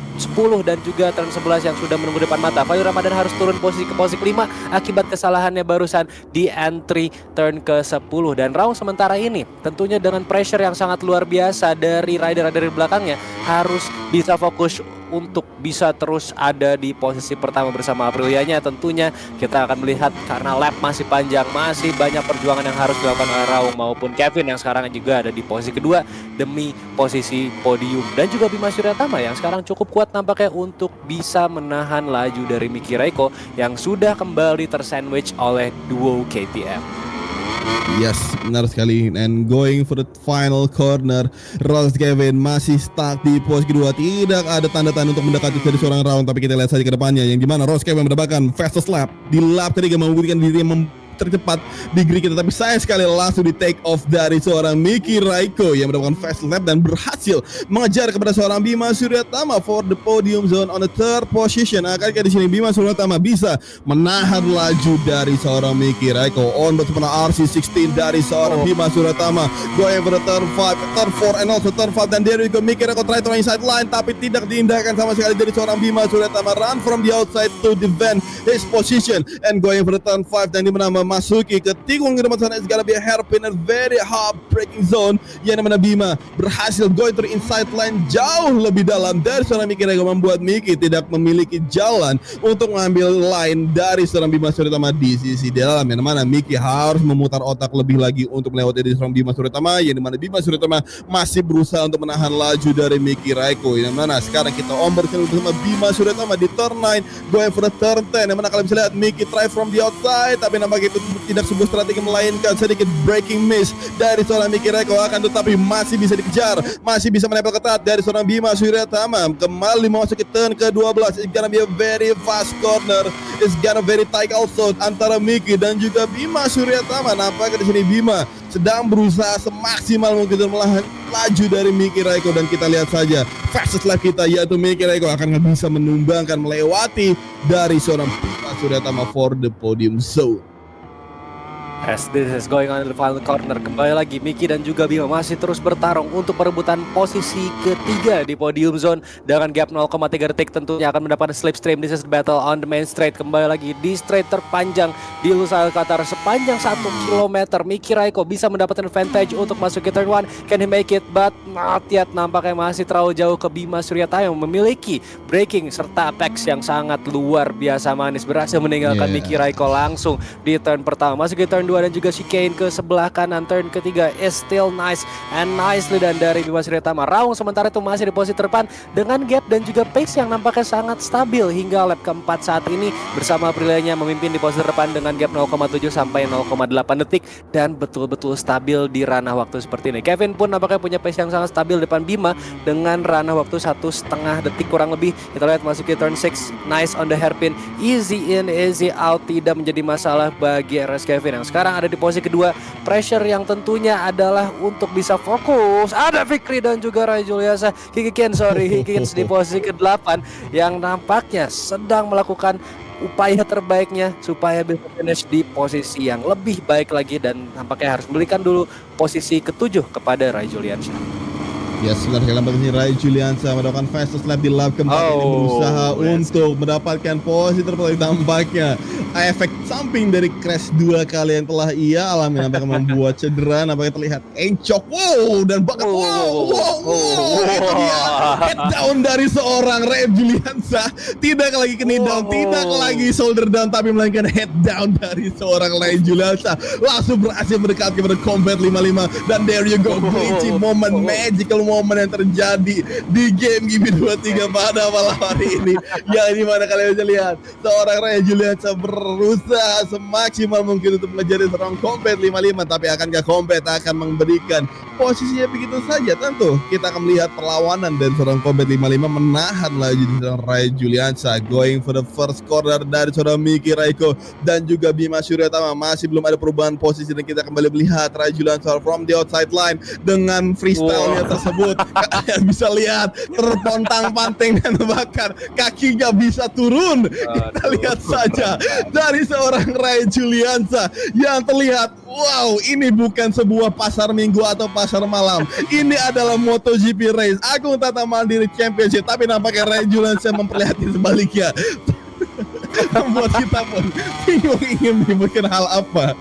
dan juga turn 11 yang sudah menunggu depan mata. Fadli Ramadan harus turun posisi ke posisi kelima akibat kesalahannya barusan di entry turn ke-10. Dan Raung sementara ini tentunya dengan pressure yang sangat luar biasa dari rider-rider di belakangnya harus bisa fokus untuk bisa terus ada di posisi pertama bersama Aprilianya. Tentunya kita akan melihat karena lap masih panjang, masih banyak perjuangan yang harus dilakukan oleh Raung maupun Kevin yang sekarang juga ada di posisi kedua demi posisi podium. Dan juga Bima Suryatama yang sekarang cukup kuat nampaknya untuk bisa menahan laju dari Miki Raiko yang sudah kembali tersandwich oleh duo KTM. Yes, benar sekali. And going for the final corner, Ross Kevin masih stuck di posisi kedua. Tidak ada tanda-tanda untuk mendekati dari seorang Raung. Tapi kita lihat saja ke depannya, yang dimana Ross Kevin mendapatkan fastest lap di lap ketiga, membuktikan dirinya tercepat di grid kita. Tapi sayang sekali langsung di take off dari seorang Miki Raiko yang mendapatkan fast lap dan berhasil mengejar kepada seorang Bima Suryatama for the podium zone on the third position. Akankah di sini Bima Suryatama bisa menahan laju dari seorang Miki Raiko? On bersama RC16 dari seorang Bima Suryatama, going for the turn 5, turn 4 and also turn 5, dan there we go. Miki Raiko try to inside line tapi tidak diindahkan sama sekali dari seorang Bima Suryatama. Run from the outside to defend his position and going for the turn 5, dan di mana memasuki ke tikung di depan sana. It's gonna be a hairpin and very hard breaking zone yang mana Bima berhasil going to the inside line jauh lebih dalam dari seorang Miki Raiko, membuat Miki tidak memiliki jalan untuk mengambil line dari seorang Bima Suryatama di sisi dalam, yang mana Miki harus memutar otak lebih lagi untuk melewati dari seorang Bima Suryatama, yang dimana Bima Suryatama masih berusaha untuk menahan laju dari Miki Raiko, yang mana sekarang kita bersama Bima Suryatama di turn 9 going for the turn 10, yang mana kalian bisa lihat Miki try from the outside, tapi nampaknya itu tidak sebuah strategi, melainkan sedikit breaking miss dari seorang Miki Raiko, akan tetapi masih bisa dikejar, masih bisa menempel ketat dari seorang Bima Suryatama. Kembali memasuki turn ke-12, it's gonna be a very fast corner, it's gonna very tight also antara Miki dan juga Bima Suryatama. Nampaknya di sini Bima sedang berusaha semaksimal mungkin untuk melawan laju dari Miki Raiko, dan kita lihat saja fastest lap kita yaitu Miki Raiko akan bisa menumbangkan melewati dari seorang Bima Suryatama for the podium zone. As this is going on in the final corner, kembali lagi Miki dan juga Bima masih terus bertarung untuk perebutan posisi ketiga di podium zone dengan gap 0,3 detik. Tentunya akan mendapatkan slipstream. This is the battle on the main straight. Kembali lagi di straight terpanjang di Lusail Qatar sepanjang 1 km. Miki Raiko bisa mendapatkan advantage untuk masuk ke turn 1. Can he make it? But not yet. Nampaknya masih terlalu jauh ke Bima Suryatama yang memiliki braking serta apex yang sangat luar biasa manis. Berhasil meninggalkan Miki Raiko langsung di turn pertama. Masuk ke turn 2 dan juga chicane ke sebelah kanan. Turn ketiga is still nice and nicely dan dari Bima Suryatama. Raung sementara itu masih di posisi terdepan dengan gap dan juga pace yang nampaknya sangat stabil hingga lap keempat saat ini, bersama Aprilianya memimpin di posisi terdepan dengan gap 0,7 sampai 0,8 detik dan betul-betul stabil di ranah waktu seperti ini. Kevin pun nampaknya punya pace yang sangat stabil depan Bima dengan ranah waktu 1,5 detik kurang lebih. Kita lihat masuk ke turn 6, nice on the hairpin, easy in easy out, tidak menjadi masalah bagi RS Kevin yang sekarang ada di posisi kedua. Pressure yang tentunya adalah untuk bisa fokus. Ada Fikri dan juga Rai Juliansyah, Kiki Kens di posisi ke-8 yang nampaknya sedang melakukan upaya terbaiknya supaya bisa finish di posisi yang lebih baik lagi, dan nampaknya harus memberikan dulu posisi ke-7 kepada Rai Juliansyah. Ya, sebentar sekali nampaknya Rai Juliansyah melakukan fastest lap di lap keempat ini, berusaha untuk mendapatkan posisi terbaik. Tampaknya efek samping dari crash 2 kali yang telah ia alami nampaknya membuat cedera, nampaknya terlihat encok, dan banget, itu dia head down dari seorang Rai Juliansyah, tidak lagi knee down, tidak lagi shoulder down, tapi melainkan head down dari seorang Rai Juliansyah, langsung berhasil mendekat kepada combat 55, dan there you go, glitchy moment, magical momen yang terjadi di game GB23 pada malam hari ini, yang dimana kalian bisa lihat seorang Rai Juliansyah berusaha semaksimal mungkin untuk mengejar seorang Combat 55, tapi akankah Combat akan memberikan posisinya begitu saja? Tentu kita akan melihat perlawanan dari seorang Combat 55 menahan laju di seorang Rai Juliansyah, going for the first corner dari seorang Miki Raiko dan juga Bima Suryatama. Masih belum ada perubahan posisi dan kita kembali melihat Rai Juliansyah from the outside line dengan freestyle-nya tersebut. Kalian bisa lihat terpontang-panting dan bahkan kakinya bisa turun. Kita lihat saja dari seorang Rai Juliansyah yang terlihat, wow, ini bukan sebuah pasar minggu atau pasar malam. Ini adalah MotoGP race, Agung Tata Mandiri Championship, tapi nampaknya Rai Juliansyah memperlihatkan sebaliknya. Membuat kita pun bingung ingin menyebutkan hal apa.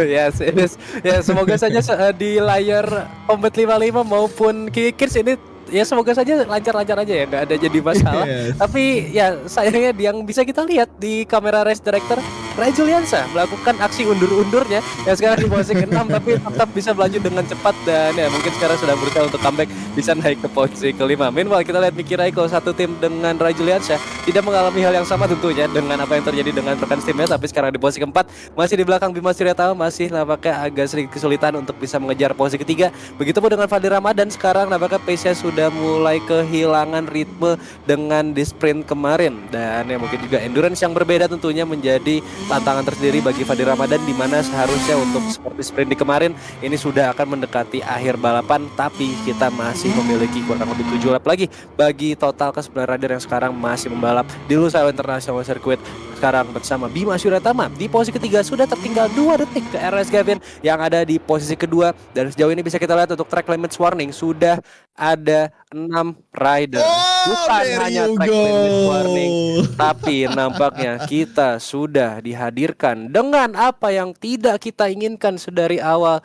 Yes, it is. Ya, semoga saja di layar Combat 55 maupun Kickers ini ya semoga saja lancar-lancar aja ya, nggak ada jadi masalah. Tapi ya sayangnya yang bisa kita lihat di kamera race director, Rai Juliansyah melakukan aksi undur-undurnya yang sekarang di posisi ke-6 tapi tetap bisa berlanjut dengan cepat, dan ya mungkin sekarang sudah berusaha untuk comeback bisa naik ke posisi ke-5. Meanwhile kita lihat Miki Raiko satu tim dengan Rai Juliansyah tidak mengalami hal yang sama tentunya dengan apa yang terjadi dengan rekan timnya, tapi sekarang di posisi ke-4 masih di belakang Bima Suryatama, masih nampaknya agak sedikit kesulitan untuk bisa mengejar posisi ketiga. Begitupun dengan Fadli Ramadan, sekarang nampaknya pace-nya sudah mulai kehilangan ritme dengan di sprint kemarin, dan ya mungkin juga endurance yang berbeda tentunya menjadi tantangan tersendiri bagi Fadli Ramadan, di mana seharusnya untuk seperti sprint di kemarin ini sudah akan mendekati akhir balapan, tapi kita masih memiliki kurang lebih 7 lap lagi bagi total ke-9 rider yang sekarang masih membalap di Lusail International Circuit sekarang bersama Bima Syuratama. Di posisi ketiga sudah tertinggal 2 detik ke RS Gavin yang ada di posisi kedua. Dan sejauh ini bisa kita lihat untuk track limits warning sudah ada 6 rider. Bukan hanya track limits warning, tapi nampaknya kita sudah dihadirkan dengan apa yang tidak kita inginkan sedari awal.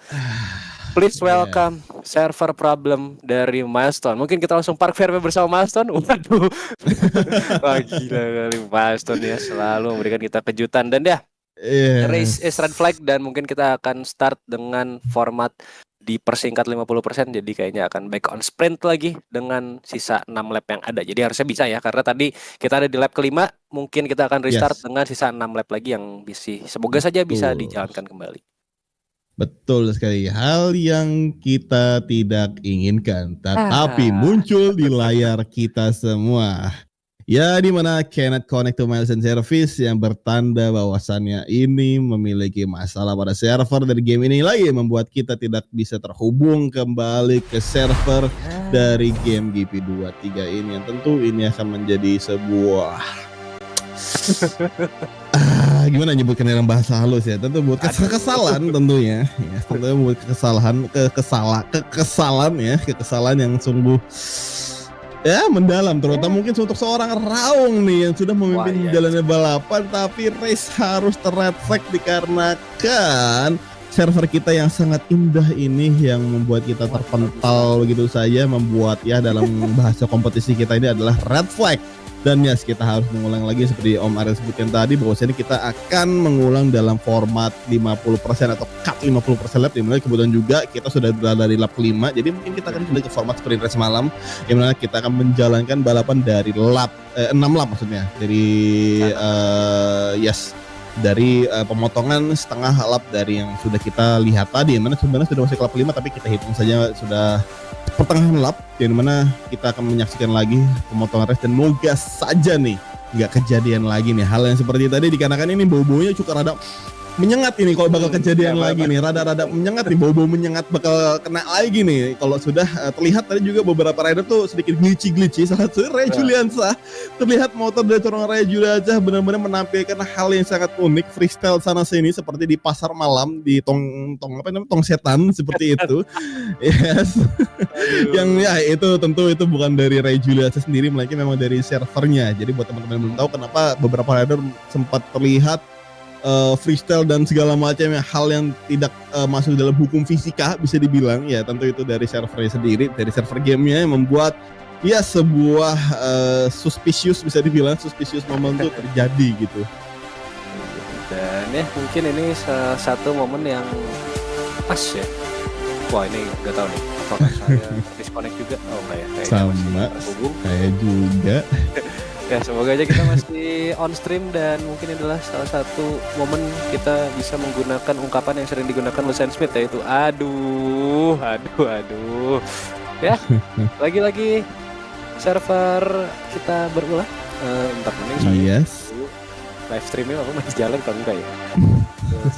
Please welcome server problem dari Milestone. Mungkin kita langsung park fair bersama Milestone. Waduh. Wah gila kali Milestone ya, selalu memberikan kita kejutan. Dan ya, race is red flag dan mungkin kita akan start dengan format dipersingkat 50%. Jadi kayaknya akan back on sprint lagi dengan sisa 6 lap yang ada. Jadi harusnya bisa ya, karena tadi kita ada di lap kelima. Mungkin kita akan restart dengan sisa 6 lap lagi yang semoga saja bisa dijalankan kembali. Betul sekali, hal yang kita tidak inginkan tetapi muncul di layar kita semua. Ya, di mana cannot connect to Milestone service yang bertanda bahwasannya ini memiliki masalah pada server dari game ini lagi, membuat kita tidak bisa terhubung kembali ke server dari game GP23 ini, yang tentu ini akan menjadi sebuah gimana nyebutkan dalam bahasa halus ya, tentu buat kekesalan tentunya ya, tentunya buat kekesalan yang sungguh ya mendalam, terutama mungkin untuk seorang Raung nih yang sudah memimpin jalannya balapan, tapi race harus ter-red flag dikarenakan server kita yang sangat indah ini yang membuat kita terpental begitu saja, membuat ya dalam bahasa kompetisi kita ini adalah red flag. Dan yes, kita harus mengulang lagi seperti Om Ariel sebutkan tadi, bahwasanya kita akan mengulang dalam format 50% atau cut 50% lap, dimana kebetulan juga kita sudah berada di lap 5, jadi mungkin kita akan kembali ke format sprint race malam, dimana kita akan menjalankan balapan dari lap 6 lap maksudnya, dari dari pemotongan setengah lap dari yang sudah kita lihat tadi, yang mana sebenarnya sudah masuk lap 5 tapi kita hitung saja sudah pertengahan lap, yang mana kita akan menyaksikan lagi pemotongan race, dan moga saja nih nggak kejadian lagi nih hal yang seperti tadi, dikarenakan ini bau-baunya cukup rada menyengat ini kalau bakal kejadian lagi nih, rada-rada menyengat nih, bau-bau menyengat bakal kena lagi nih. Kalau sudah terlihat tadi juga beberapa rider tuh sedikit glitchy, salah satu Ray Juliansa terlihat motor dari seorang Ray Juliansa benar-benar menampilkan hal yang sangat unik, freestyle sana sini seperti di pasar malam di tong setan seperti itu. Yes. Yang ya itu tentu itu bukan dari Ray Juliansa sendiri, melainkan memang dari servernya. Jadi buat teman-teman yang belum tahu kenapa beberapa rider sempat terlihat freestyle dan segala macam hal yang tidak masuk dalam hukum fisika bisa dibilang, ya tentu itu dari servernya sendiri, dari server gamenya yang membuat ya sebuah suspicious momen itu terjadi gitu. Dan ya mungkin ini salah satu momen yang pas ya. Wah ini gak tahu nih apakah saya disconnect juga. Oh enggak ya, sama kayak juga. Ya semoga aja kita masih on stream, dan mungkin adalah salah satu momen kita bisa menggunakan ungkapan yang sering digunakan Lucian Smith, yaitu aduh. Ya, lagi-lagi server kita berulah. Bentar mending saya live streamnya aku masih jalan kalau enggak ya. Terus,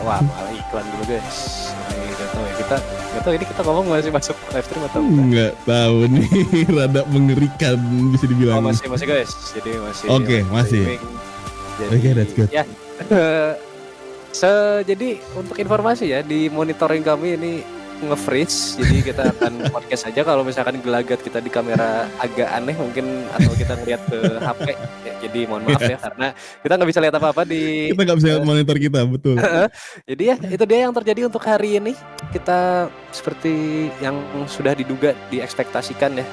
wah malah iklan dulu guys. Ini gak tahu ya, ini kita ngomong masih masuk live stream atau enggak tahu nih. Rada mengerikan bisa dibilang. Masih guys, jadi masih. Oke, masih. Oke, that's good. Ya. Jadi untuk informasi ya, di monitoring kami ini nge-freeze, jadi kita akan podcast aja kalau misalkan gelagat kita di kamera agak aneh mungkin, atau kita ngeliat ke HP ya, jadi mohon maaf ya karena kita nggak bisa lihat apa-apa kita nggak bisa monitor kita, betul. Jadi ya itu dia yang terjadi untuk hari ini. Kita seperti yang sudah diduga, diekspektasikan ya,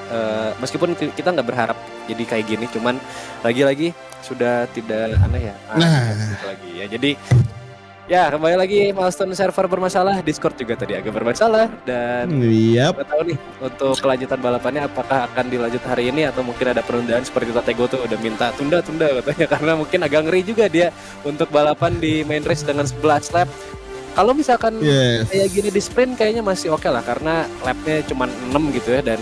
meskipun kita nggak berharap jadi kayak gini, cuman lagi-lagi sudah tidak aneh ya. Lagi ya, jadi ya kembali lagi Milestone server bermasalah, Discord juga tadi agak bermasalah, dan nggak tahu nih untuk kelanjutan balapannya apakah akan dilanjut hari ini atau mungkin ada penundaan seperti Tatego tuh udah minta tunda katanya, karena mungkin agak ngeri juga dia untuk balapan di main race dengan 11 lap. Kalau misalkan kayak gini di sprint kayaknya masih oke lah, karena lapnya cuma 6 gitu ya, dan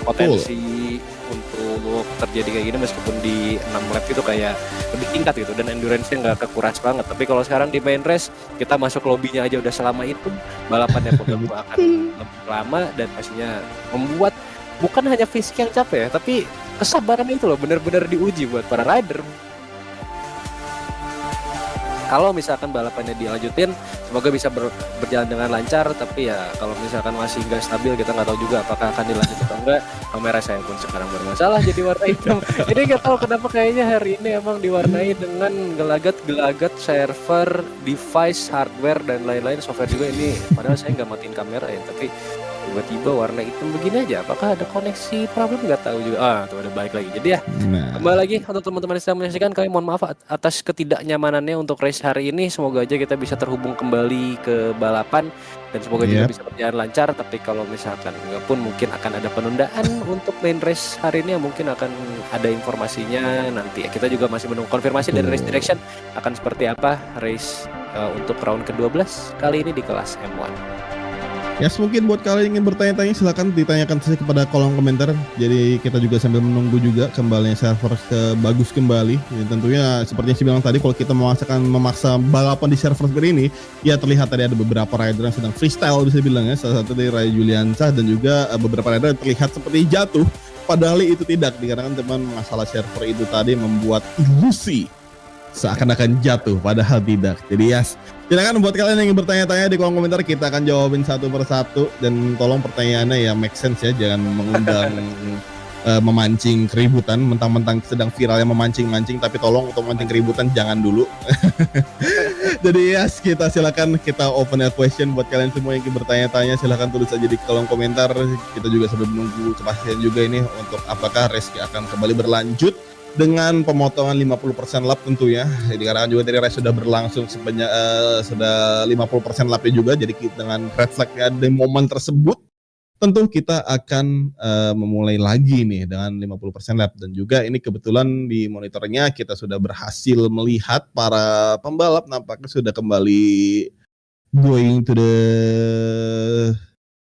potensi untuk terjadi kayak gini meskipun di 6 lap itu kayak lebih tingkat gitu, dan endurance-nya nggak kekuras banget. Tapi kalau sekarang di main race kita masuk lobbynya aja udah selama itu, balapannya pun tentu akan lebih lama, dan pastinya membuat bukan hanya fisik yang capek ya, tapi kesabaran itu loh benar-benar diuji buat para rider. kalau misalkan balapannya dilanjutin, semoga bisa berjalan dengan lancar. Tapi ya kalau misalkan masih nggak stabil, kita nggak tahu juga apakah akan dilanjut atau enggak. Kamera saya pun sekarang bermasalah jadi warna hitam. Ini nggak tahu kenapa kayaknya hari ini emang diwarnai dengan gelagat server, device, hardware dan lain-lain, software juga ini. Padahal saya nggak matiin kamera ya, tapi tiba-tiba warna hitam begini aja. Apakah ada koneksi problem, nggak tahu juga. Tuh ada balik lagi. Jadi ya kembali lagi untuk teman-teman yang sedang menyaksikan, kami mohon maaf atas ketidaknyamanannya untuk race hari ini. Semoga aja kita bisa terhubung kembali ke balapan dan semoga juga bisa berjalan lancar. Tapi kalau misalkan enggak pun mungkin akan ada penundaan untuk main race hari ini, mungkin akan ada informasinya nanti. Kita juga masih menunggu konfirmasi dari Race Direction akan seperti apa race untuk round ke-12 kali ini di kelas M1. Ya, mungkin buat kalian yang ingin bertanya-tanya silahkan ditanyakan saja kepada kolom komentar. Jadi kita juga sambil menunggu juga kembalinya server ke bagus kembali. Ya, tentunya seperti yang saya bilang tadi, kalau kita memaksa balapan di server seperti ini, ya terlihat tadi ada beberapa rider yang sedang freestyle bisa dibilang ya. Salah satu dari Ray Juliansah dan juga beberapa rider yang terlihat seperti jatuh. Padahal itu tidak, dikarenakan teman masalah server itu tadi membuat ilusi seakan-akan jatuh, padahal tidak. Jadi ya, silakan buat kalian yang ingin bertanya-tanya di kolom komentar, kita akan jawabin satu persatu. Dan tolong pertanyaannya ya make sense ya, jangan mengundang memancing keributan, mentang-mentang sedang viral yang memancing-mancing, tapi tolong untuk memancing keributan jangan dulu. Jadi ya, kita open air question buat kalian semua yang ingin bertanya-tanya, silahkan tulis aja di kolom komentar. Kita juga sambil menunggu kepastian juga ini untuk apakah race akan kembali berlanjut dengan pemotongan 50% lap tentunya. Jadi karena juga dari race sudah berlangsung sebanyak sudah 50% lapnya juga. Jadi dengan red flag di momen tersebut, tentu kita akan memulai lagi nih dengan 50% lap. Dan juga ini kebetulan di monitornya kita sudah berhasil melihat para pembalap nampaknya sudah kembali going to the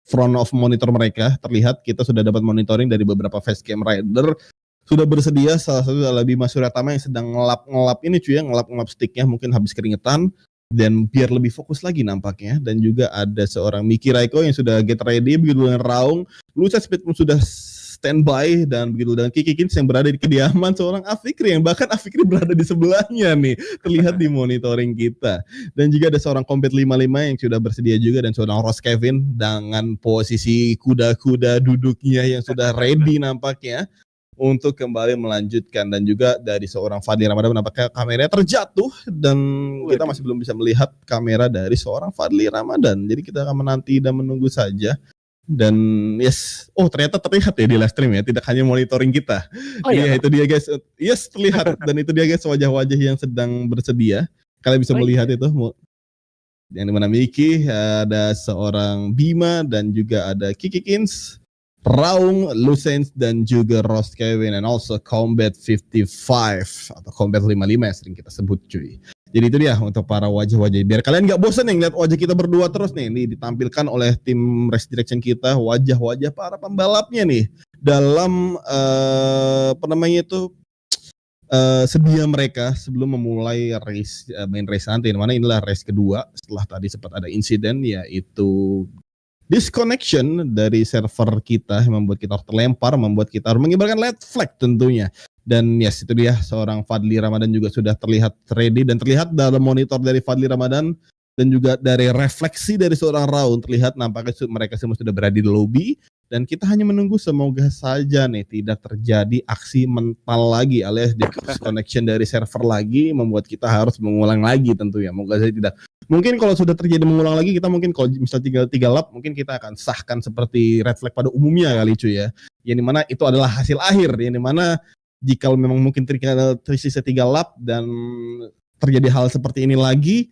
front of monitor mereka. Terlihat kita sudah dapat monitoring dari beberapa facecam rider sudah bersedia. Salah satu adalah Bima Suryatama yang sedang ngelap ini cuy ya, ngelap sticknya, mungkin habis keringetan dan biar lebih fokus lagi nampaknya. Dan juga ada seorang Miki Raiko yang sudah get ready, begitu dengan Raung. Lucia Speed pun sudah standby, dan begitu dengan Kiki Kins yang berada di kediaman seorang Afikri, yang bahkan Afikri berada di sebelahnya nih, terlihat di monitoring kita. Dan juga ada seorang Combat 55 yang sudah bersedia juga, dan seorang Ross Kevin dengan posisi kuda-kuda duduknya yang sudah ready nampaknya untuk kembali melanjutkan. Dan juga dari seorang Fadli Ramadan nampaknya kameranya terjatuh dan kita masih belum bisa melihat kamera dari seorang Fadli Ramadan. Jadi kita akan menanti dan menunggu saja. Dan ternyata terlihat ya di live stream ya, tidak hanya monitoring kita. Iya, itu dia guys. Yes, terlihat. Dan itu dia guys, wajah-wajah yang sedang bersedia. Kalian bisa melihat itu. Yang dimana Miki, ada seorang Bima, dan juga ada Kiki Kins, Raung, Lucens, dan juga Ross Kevin, and also Combat 55 atau Combat 55 yang sering kita sebut cuy. Jadi itu dia untuk para wajah-wajah, biar kalian gak bosan nih ngeliat wajah kita berdua terus nih. Ini ditampilkan oleh tim Race Direction kita, wajah-wajah para pembalapnya nih dalam sedia mereka sebelum memulai race, main race nanti. Dimana inilah race kedua setelah tadi sempat ada insiden, yaitu disconnection dari server kita yang membuat kita terlempar, membuat kita harus mengibarkan red flag tentunya. Dan itu dia, seorang Fadli Ramadan juga sudah terlihat ready, dan terlihat dalam monitor dari Fadli Ramadan dan juga dari refleksi dari seorang Raun, terlihat nampaknya mereka semua sudah berada di lobby. Dan kita hanya menunggu, semoga saja nih tidak terjadi aksi mental lagi, alias disconnection dari server lagi, membuat kita harus mengulang lagi tentunya. Moga saja tidak. Mungkin kalau sudah terjadi mengulang lagi, kita mungkin kalau misalnya tinggal 3 lap, mungkin kita akan sahkan seperti red flag pada umumnya kali cuy ya. Yang dimana itu adalah hasil akhir, yang dimana jika memang mungkin tersisa 3 lap dan terjadi hal seperti ini lagi,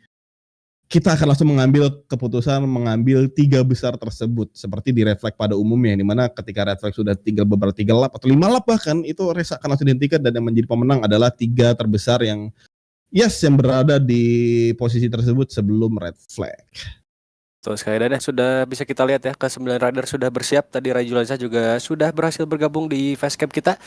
kita akan langsung mengambil keputusan mengambil 3 besar tersebut seperti di red flag pada umumnya, di mana ketika red flag sudah tinggal beberapa 3 lap atau 5 lap bahkan, itu race akan langsung dihentikan, dan yang menjadi pemenang adalah 3 terbesar yang berada di posisi tersebut sebelum red flag. Tuh sekali dan sudah bisa kita lihat ya, ke 9 rider sudah bersiap. Tadi Ray Juliansah juga sudah berhasil bergabung di facecam kita.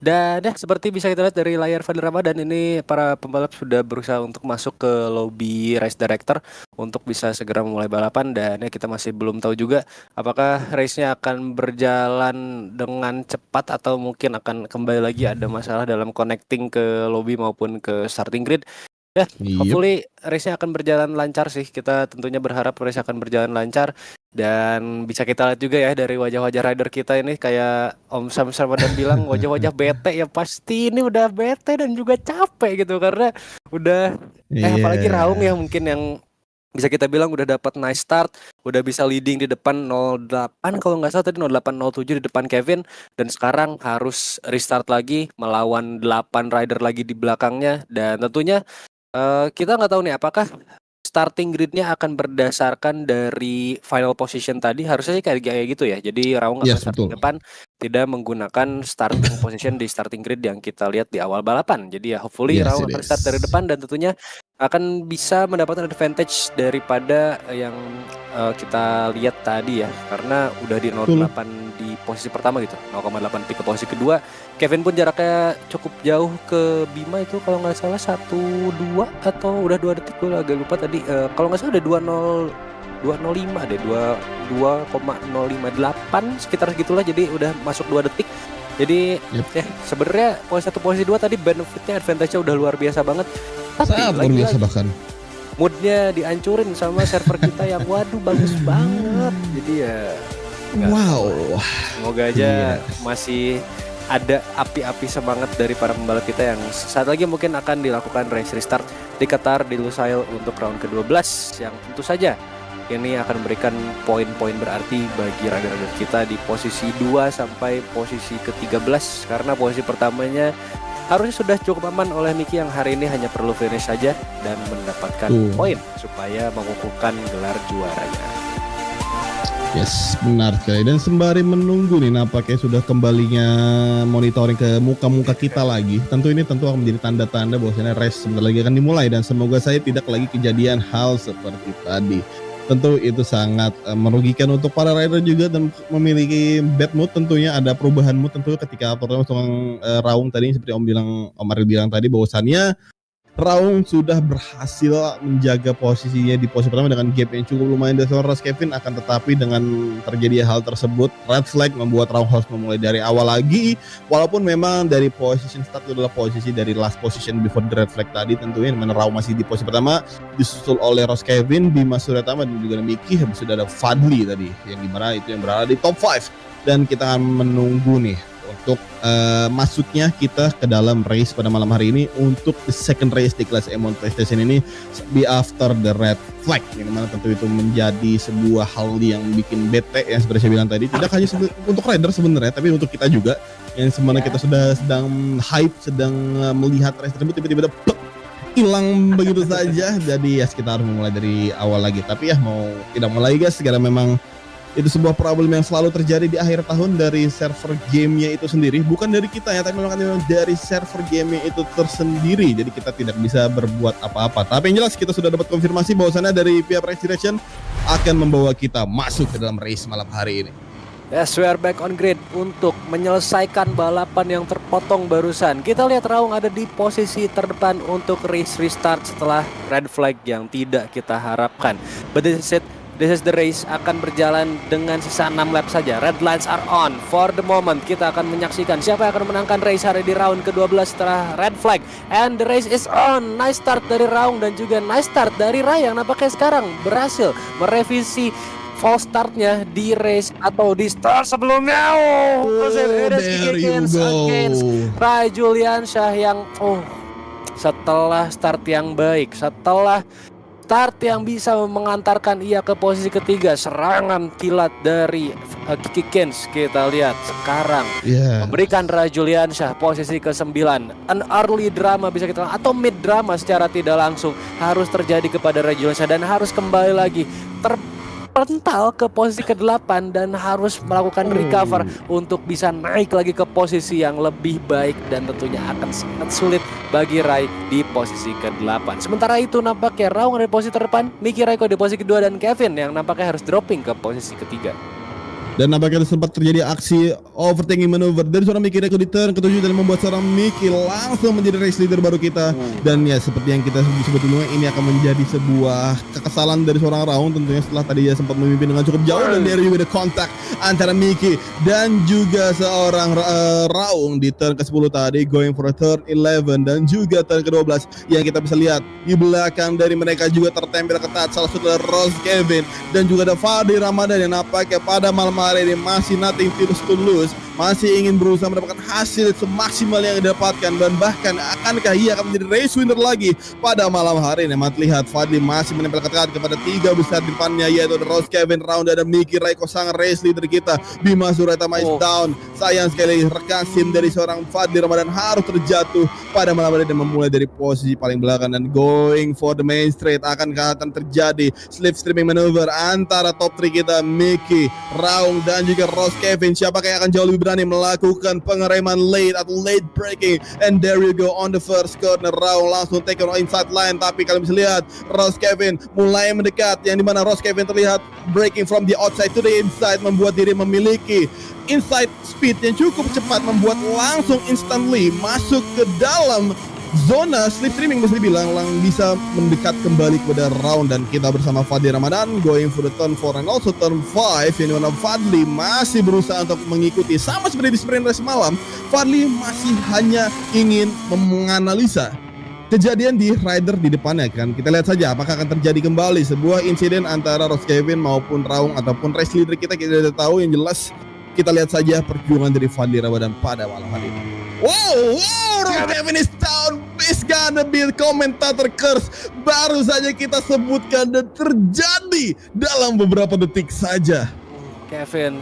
Dan seperti bisa kita lihat dari layar Fadli Ramadan, ini para pembalap sudah berusaha untuk masuk ke lobby race director untuk bisa segera memulai balapan. Dan kita masih belum tahu juga apakah race-nya akan berjalan dengan cepat atau mungkin akan kembali lagi ada masalah dalam connecting ke lobby maupun ke starting grid. Ya, Yep. hopefully race-nya akan berjalan lancar sih. Kita tentunya berharap race akan berjalan lancar. Dan bisa kita lihat juga ya dari wajah-wajah rider kita ini, kayak Om Sam Ramadan bilang wajah-wajah bete, ya pasti ini udah bete dan juga capek gitu. Karena udah apalagi Raung ya mungkin yang bisa kita bilang udah dapat nice start, udah bisa leading di depan 08 kalau nggak salah tadi 0807 di depan Kevin, dan sekarang harus restart lagi melawan 8 rider lagi di belakangnya. Dan tentunya kita nggak tahu nih apakah starting gridnya akan berdasarkan dari final position tadi. Harusnya sih kayak gitu ya. Jadi Raung akan Yes, starting betul. depan, tidak menggunakan starting position di starting grid yang kita lihat di awal balapan. Jadi ya hopefully Yes, Raung it akan start dari is. depan dan tentunya akan bisa mendapatkan advantage daripada yang kita lihat tadi ya. Karena udah di 08 di posisi pertama gitu, 0,8 pick ke posisi kedua. Kevin pun jaraknya cukup jauh ke Bima itu kalau nggak salah 1-2 atau udah 2 detik, gue agak lupa tadi. Kalau nggak salah udah 205 deh, 2,058 sekitar segitulah, jadi udah masuk 2 detik. Jadi sebenarnya posisi 1 posisi 2 tadi benefitnya, advantage-nya udah luar biasa banget. Tapi Sangat luar biasa bahkan. Moodnya dihancurin sama server kita yang waduh bagus banget. Jadi ya wow. Semoga aja masih ada api-api semangat dari para pembalap kita yang saat lagi mungkin akan dilakukan race restart di Qatar di Lusail untuk round ke-12, yang tentu saja ini akan memberikan poin-poin berarti bagi rider-rider kita di posisi 2 sampai posisi ke-13, karena posisi pertamanya harusnya sudah cukup aman oleh Miki yang hari ini hanya perlu finish saja dan mendapatkan poin supaya mengukuhkan gelar juaranya. Yes, benar sekali. Dan sembari menunggu nih nampaknya sudah kembalinya monitoring ke muka-muka kita lagi. Tentu akan menjadi tanda-tanda bahwasanya race sebentar lagi akan dimulai, dan semoga saya tidak lagi kejadian hal seperti tadi. Tentu itu sangat merugikan untuk para rider juga dan memiliki bad mood. Tentunya ada perubahan mood tentu ketika terutama Raung tadi seperti Om Aril bilang tadi, bahwasannya Raung sudah berhasil menjaga posisinya di posisi pertama dengan gap yang cukup lumayan dari seorang Kevin. Akan tetapi dengan terjadi hal tersebut, red flag membuat Raung harus memulai dari awal lagi. Walaupun memang dari position start itu adalah posisi dari last position before the red flag tadi, tentunya dimana Raung masih di posisi pertama, disusul oleh Kevin, Bima Suryatama dan juga Miki. Habis sudah ada Fadli tadi, yang dimana itu yang berada di top 5. Dan kita akan menunggu nih untuk masuknya kita ke dalam race pada malam hari ini untuk the second race di kelas M1 PlayStation ini, be after the red flag, yang mana tentu itu menjadi sebuah hal yang bikin bete yang seperti saya bilang tadi, tidak hanya untuk rider sebenarnya, tapi untuk kita juga yang sebenarnya kita sedang hype, sedang melihat race tersebut tiba-tiba hilang begitu saja. Jadi ya kita harus memulai dari awal lagi. Tapi ya mau tidak mulai guys, karena memang itu sebuah problem yang selalu terjadi di akhir tahun dari server gamenya itu sendiri, bukan dari kita ya, tapi memang dari server gamenya itu tersendiri. Jadi kita tidak bisa berbuat apa-apa. Tapi yang jelas kita sudah dapat konfirmasi bahwasannya dari pihak Race Direction akan membawa kita masuk ke dalam race malam hari ini. Yes, we are back on grid untuk menyelesaikan balapan yang terpotong barusan. Kita lihat Raung ada di posisi terdepan untuk race restart setelah red flag yang tidak kita harapkan. But this is the race akan berjalan dengan sisa 6 lap saja. Red lights are on. For the moment kita akan menyaksikan siapa yang akan menangkan race hari di round ke-12 setelah red flag. And the race is on. Nice start dari Raung dan juga nice start dari Rai yang nampaknya sekarang berhasil merevisi false startnya di race atau di start sebelumnya. There you go. Against Rai Juliansyah yang setelah start yang baik, setelah start yang bisa mengantarkan ia ke posisi ketiga, serangan kilat dari Kiki Kens kita lihat sekarang memberikan Rai Juliansyah posisi ke-9. An early drama bisa kita atau mid drama secara tidak langsung harus terjadi kepada Rai Juliansyah dan harus kembali lagi terpental ke posisi ke-8 dan harus melakukan recover untuk bisa naik lagi ke posisi yang lebih baik, dan tentunya akan sangat sulit bagi Rai di posisi ke-8. Sementara itu nampaknya Raung ada di posisi terdepan, Miki Raiko di posisi kedua, dan Kevin yang nampaknya harus dropping ke posisi ketiga. Dan nampaknya sempat terjadi aksi overtaking maneuver dari seorang Mickey Reiko di turn ke-7 dan membuat seorang Mickey langsung menjadi race leader baru kita. Dan ya seperti yang kita sebut dulu, ini akan menjadi sebuah kekesalan dari seorang Raung tentunya setelah tadi dia sempat memimpin dengan cukup jauh. Dan dari juga ada kontak antara Mickey dan juga seorang Raung di turn ke-10 tadi, going for a turn 11 dan juga turn ke-12 yang kita bisa lihat di belakang dari mereka juga tertempel ketat salah satu Rose Kevin dan juga ada Fadli Ramadan yang nampaknya pada malam hari ini masih nothing to lose, masih ingin berusaha mendapatkan hasil semaksimal yang didapatkan dan bahkan akankah ia akan menjadi race winner lagi pada malam hari ini. Mata lihat Fadli masih menempel ketat kepada 3 besar di depannya, yaitu Rose Kevin, Raung dan Mickey Reiko, sang race leader kita. Bima Suretama is down. Sayang sekali rekan sim dari seorang Fadli Ramadan harus terjatuh pada malam hari dan memulai dari posisi paling belakang dan going for the main straight. Akankah akan terjadi slipstreaming maneuver antara top 3 kita, Mickey, Raung dan juga Rose Kevin? Siapakah yang akan jauh lebih berani melakukan pengereman late atau late braking? And there you go on the first corner. Raung langsung take on inside line, tapi kalian bisa lihat Rose Kevin mulai mendekat, yang dimana Rose Kevin terlihat breaking from the outside to the inside, membuat diri memiliki inside speed yang cukup cepat, membuat langsung instantly masuk ke dalam zona slipstreaming, bisa dibilang bisa mendekat kembali kepada Raung. Dan kita bersama Fadli Ramadan going for the turn 4 and also turn 5, yang dimana Fadli masih berusaha untuk mengikuti sama seperti di sprint race malam. Fadli masih hanya ingin menganalisa kejadian di rider di depannya kan. Kita lihat saja apakah akan terjadi kembali sebuah insiden antara Rose Kevin maupun Raung ataupun race leader kita tidak tahu. Yang jelas kita lihat saja perjuangan dari Fadli Ramadan pada malam hari ini. Wow, Rose Kevin is down. It's gonna be komentator curse baru saja kita sebutkan dan terjadi dalam beberapa detik saja. Kevin,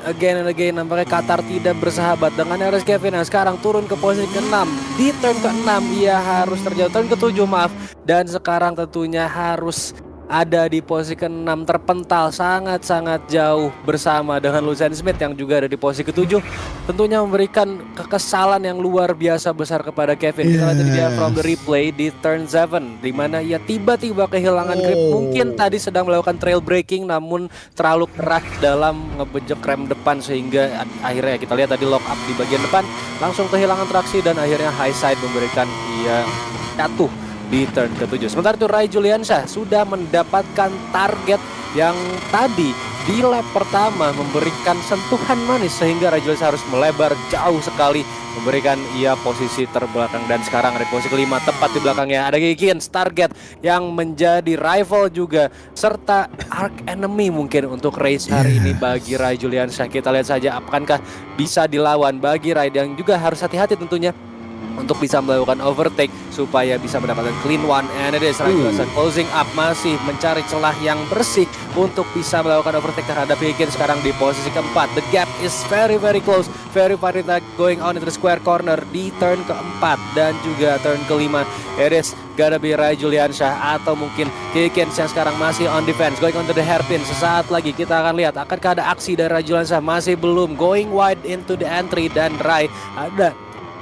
again and again nampaknya Qatar tidak bersahabat dengan Rose Kevin yang sekarang turun ke posisi ke-6. Di turn ke-6 ia harus terjatuh, turn ke-7 maaf, dan sekarang tentunya harus ada di posisi ke-6, terpental sangat-sangat jauh bersama dengan Lucien Smith yang juga ada di posisi ke-7. Tentunya memberikan kekesalan yang luar biasa besar kepada Kevin. Kita lihat dia from the replay di turn 7 di mana ia tiba-tiba kehilangan grip. Mungkin tadi sedang melakukan trail braking namun terlalu keras dalam ngebejek rem depan sehingga akhirnya kita lihat tadi lock up di bagian depan, langsung kehilangan traksi dan akhirnya high side memberikan ia jatuh di turn ke-7. Sementara itu Rai Juliansyah sudah mendapatkan target yang tadi di lap pertama memberikan sentuhan manis sehingga Rai Juliansyah harus melebar jauh sekali, memberikan ia posisi terbelakang dan sekarang ada posisi ke-5 tepat di belakangnya ada Kikins, target yang menjadi rival juga serta arch enemy mungkin untuk race hari ini bagi Rai Juliansyah. Kita lihat saja apakah bisa dilawan bagi Rai yang juga harus hati-hati tentunya untuk bisa melakukan overtake supaya bisa mendapatkan clean one. And it is Rai Juliansyah closing up, masih mencari celah yang bersih untuk bisa melakukan overtake terhadap Higgins sekarang di posisi ke-4. The gap is very close, very going on into the square corner di turn ke-4 dan juga turn ke-5. It is gotta be Rai Juliansyah atau mungkin Higgins yang sekarang masih on defense, going on to the hairpin. Sesaat lagi kita akan lihat akankah ada aksi dari Rai Juliansyah. Masih belum, going wide into the entry dan Rai ada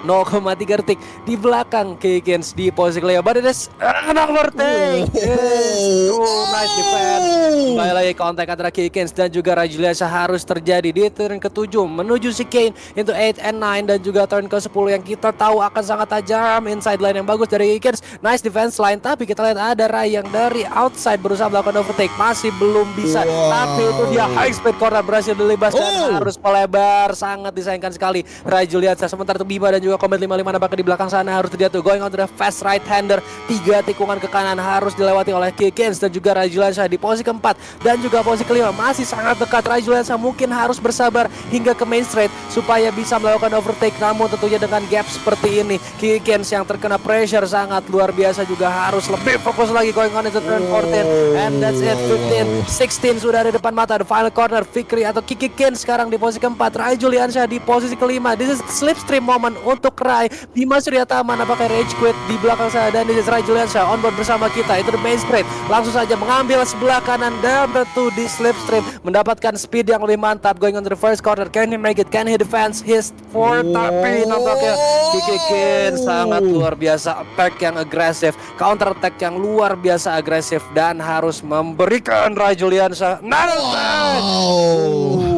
0,3 detik di belakang Higgins di posisi kelima. But it is an overtake. Nice defense. Kembali lagi kontak antara Higgins dan juga Rai Juliansyah harus terjadi di turn ke-7 menuju si Kane into 8 and 9 dan juga turn ke-10 yang kita tahu akan sangat tajam. Inside line yang bagus dari Higgins, nice defense line, tapi kita lihat ada Rai yang dari outside berusaha melakukan overtake, masih belum bisa. Tapi itu dia high speed corner berhasil dilibas dan harus melebar, sangat disayangkan sekali Rai Juliansyah. Sementara itu Bima dan juga Komet 55 nampaknya di belakang sana harus terjatuh, going on to the fast right hander. 3 tikungan ke kanan harus dilewati oleh Higgins dan juga Rai Juliansyah di posisi ke-4 dan juga posisi ke-5 masih sangat dekat. Rai Juliansyah mungkin harus bersabar hingga ke main straight supaya bisa melakukan overtake, namun tentunya dengan gap seperti ini Higgins yang terkena pressure sangat luar biasa juga harus lebih fokus lagi, going on into turn 14 and that's it. 15, 16 sudah ada depan mata. The final corner, Fikri atau Higgins sekarang di posisi ke-4, Rai Juliansyah di posisi ke-5. This is slipstream moment untuk Rai. Bima Suryatama nampaknya rage quit di belakang saya dan this is Rai Juliansyah on board bersama kita. Itu the main straight, langsung saja mengambil sebelah kanan dan tentu di slipstream mendapatkan speed yang lebih mantap, going on to the first corner. Can he make it? Can he defense his fourth? Tapi nampaknya Higgins sangat luar biasa, attack yang agresif, counter attack yang luar biasa agresif dan harus memberikan Rai Juliansyah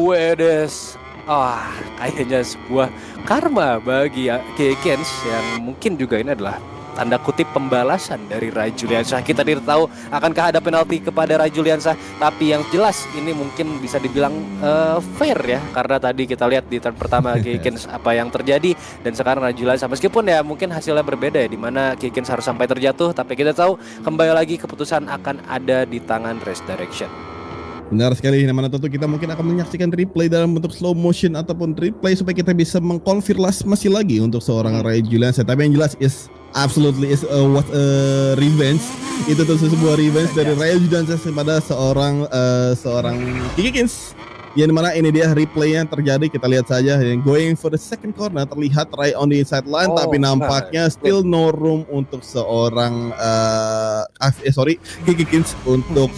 Wedes. Kayaknya sebuah karma bagi Gekens yang mungkin juga ini adalah tanda kutip pembalasan dari Rai Juliansyah. Kita tidak tahu akankah ada penalti kepada Rai Juliansyah, tapi yang jelas ini mungkin bisa dibilang fair ya, karena tadi kita lihat di turn pertama Gekens apa yang terjadi, dan sekarang Rai Juliansyah meskipun ya mungkin hasilnya berbeda ya, di mana Gekens harus sampai terjatuh, tapi kita tahu kembali lagi keputusan akan ada di tangan Race Direction. Benar sekali, namanya tentu kita mungkin akan menyaksikan replay dalam bentuk slow motion ataupun replay supaya kita bisa mengkonfirmasi lagi untuk seorang Rai Juliansyah. Tapi yang jelas absolutely what a revenge. Itu tuh sebuah revenge dari Rai Juliansyah kepada seorang Gekens. Yang dimana ini dia replay yang terjadi, kita lihat saja yang going for the second corner, terlihat Rai on the inside line, tapi nampaknya still no room untuk seorang Gekens untuk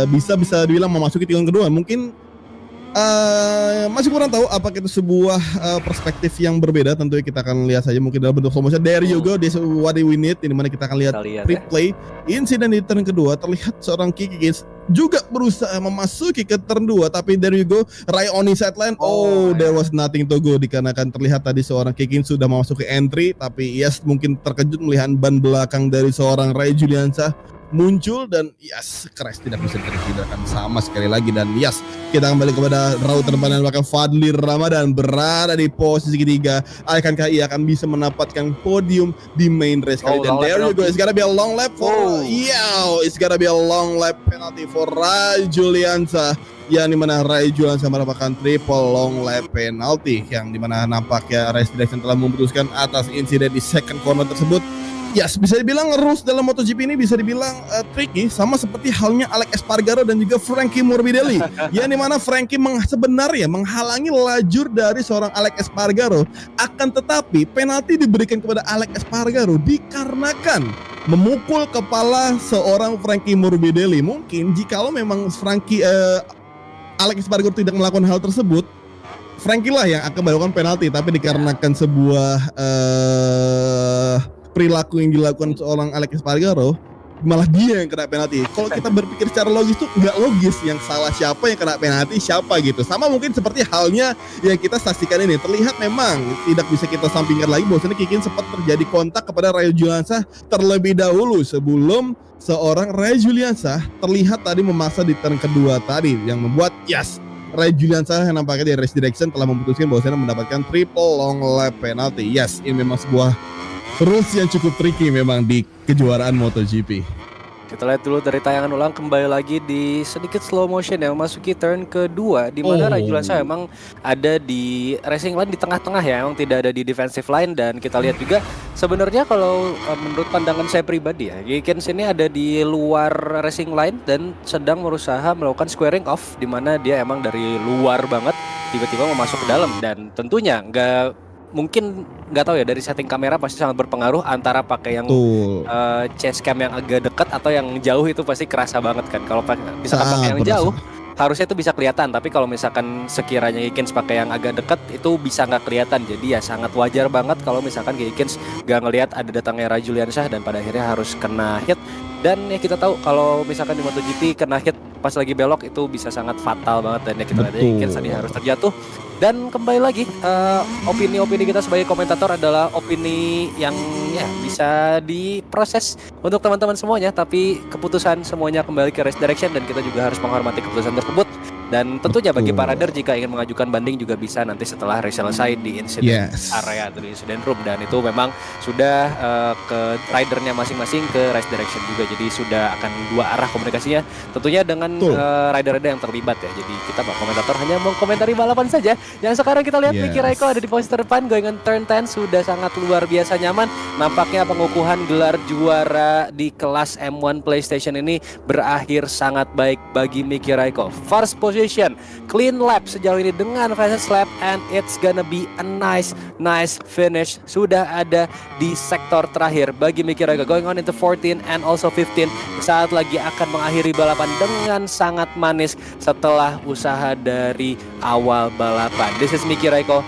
bisa dibilang memasuki tikungan kedua. Mungkin masih kurang tahu apakah itu sebuah perspektif yang berbeda. Tentunya kita akan lihat saja mungkin dalam bentuk slow motion. There you go, this is what we need. Ini mana kita akan lihat replay insiden di turn kedua, terlihat seorang Gekens juga berusaha memasuki ke turn 2, tapi there you go, Rai on inside line. There was nothing to go, dikarenakan terlihat tadi seorang Gekens sudah memasuki entry, tapi mungkin terkejut melihat ban belakang dari seorang Rai Juliansyah muncul, dan crash tidak bisa dihindarkan sama sekali lagi. Dan kita kembali kepada route terdepan belakang. Fadli Ramadan berada di posisi ketiga. Akankah ia akan bisa mendapatkan podium di main race kali? Dan there you go, it's gonna be a long lap for it's gonna be a long lap penalty for Rai Juliansyah, yang dimana Rai Juliansyah mendapatkan triple long lap penalty, yang dimana nampaknya Race Direction telah memutuskan atas insiden di second corner tersebut. Bisa dibilang rules dalam MotoGP ini bisa dibilang tricky, sama seperti halnya Alex Espargaro dan juga Frankie Morbidelli. Yang dimana Frankie sebenarnya menghalangi lajur dari seorang Alex Espargaro, akan tetapi penalti diberikan kepada Alex Espargaro dikarenakan memukul kepala seorang Frankie Morbidelli. Mungkin jikalau memang Alex Espargaro tidak melakukan hal tersebut, Frankie lah yang akan melakukan penalti, tapi dikarenakan sebuah perilaku yang dilakukan seorang Alex Espargaro, malah dia yang kena penalti. Kalau kita berpikir secara logis tuh nggak logis, yang salah siapa, yang kena penalti siapa gitu. Sama mungkin seperti halnya yang kita saksikan ini, terlihat memang tidak bisa kita sampingkan lagi bahwasanya Gekens sempat terjadi kontak kepada Rai Juliansyah terlebih dahulu sebelum seorang Rai Juliansyah terlihat tadi memaksa di turn kedua tadi, yang membuat Rai Juliansyah yang nampaknya di Race Direction telah memutuskan bahwasanya mendapatkan triple long lap penalty. Ini memang sebuah rules yang cukup tricky memang di kejuaraan MotoGP. Kita lihat dulu dari tayangan ulang kembali lagi di sedikit slow motion yang memasuki turn kedua, di mana Rai Juliansyah emang ada di racing line di tengah-tengah ya, emang tidak ada di defensive line. Dan kita lihat juga sebenarnya kalau menurut pandangan saya pribadi ya, Gekens ini ada di luar racing line dan sedang berusaha melakukan squaring off, di mana dia emang dari luar banget tiba-tiba mau masuk ke dalam. Dan tentunya nggak tahu ya, dari setting kamera pasti sangat berpengaruh antara pakai yang chase cam yang agak dekat atau yang jauh, itu pasti kerasa banget kan. Kalau misalkan pakai yang jauh harusnya itu bisa kelihatan, tapi kalau misalkan sekiranya Gekens pakai yang agak dekat itu bisa nggak kelihatan. Jadi ya sangat wajar banget kalau misalkan Gekens nggak ngelihat ada datangnya Rai Juliansyah dan pada akhirnya harus kena hit. Dan ya kita tahu kalau misalkan di MotoGP kena hit pas lagi belok itu bisa sangat fatal banget, dan ya kita lihat Gekens tadi harus terjatuh. Dan kembali lagi, opini-opini kita sebagai komentator adalah opini yang ya bisa diproses untuk teman-teman semuanya, tapi keputusan semuanya kembali ke Race Direction dan kita juga harus menghormati keputusan tersebut. Dan tentunya bagi para rider jika ingin mengajukan banding juga bisa nanti setelah race selesai di insiden area atau di insiden room, dan itu memang sudah ke ridernya masing-masing, ke Race Direction juga, jadi sudah akan dua arah komunikasinya tentunya dengan rider-rider yang terlibat ya. Jadi kita komentator hanya mengkomentari balapan saja. Yang sekarang kita lihat Miki Raikkonen ada di posisi terdepan, going on turn 10 sudah sangat luar biasa nyaman. Nampaknya pengukuhan gelar juara di kelas M1 PlayStation ini berakhir sangat baik bagi Miki Raikkonen. First position, clean lap sejauh ini dengan fastest lap, and it's gonna be a nice finish. Sudah ada di sektor terakhir bagi Miki Raikkonen, going on into 14 and also 15. Saat lagi akan mengakhiri balapan dengan sangat manis setelah usaha dari awal balapan. This is Miki Raikkonen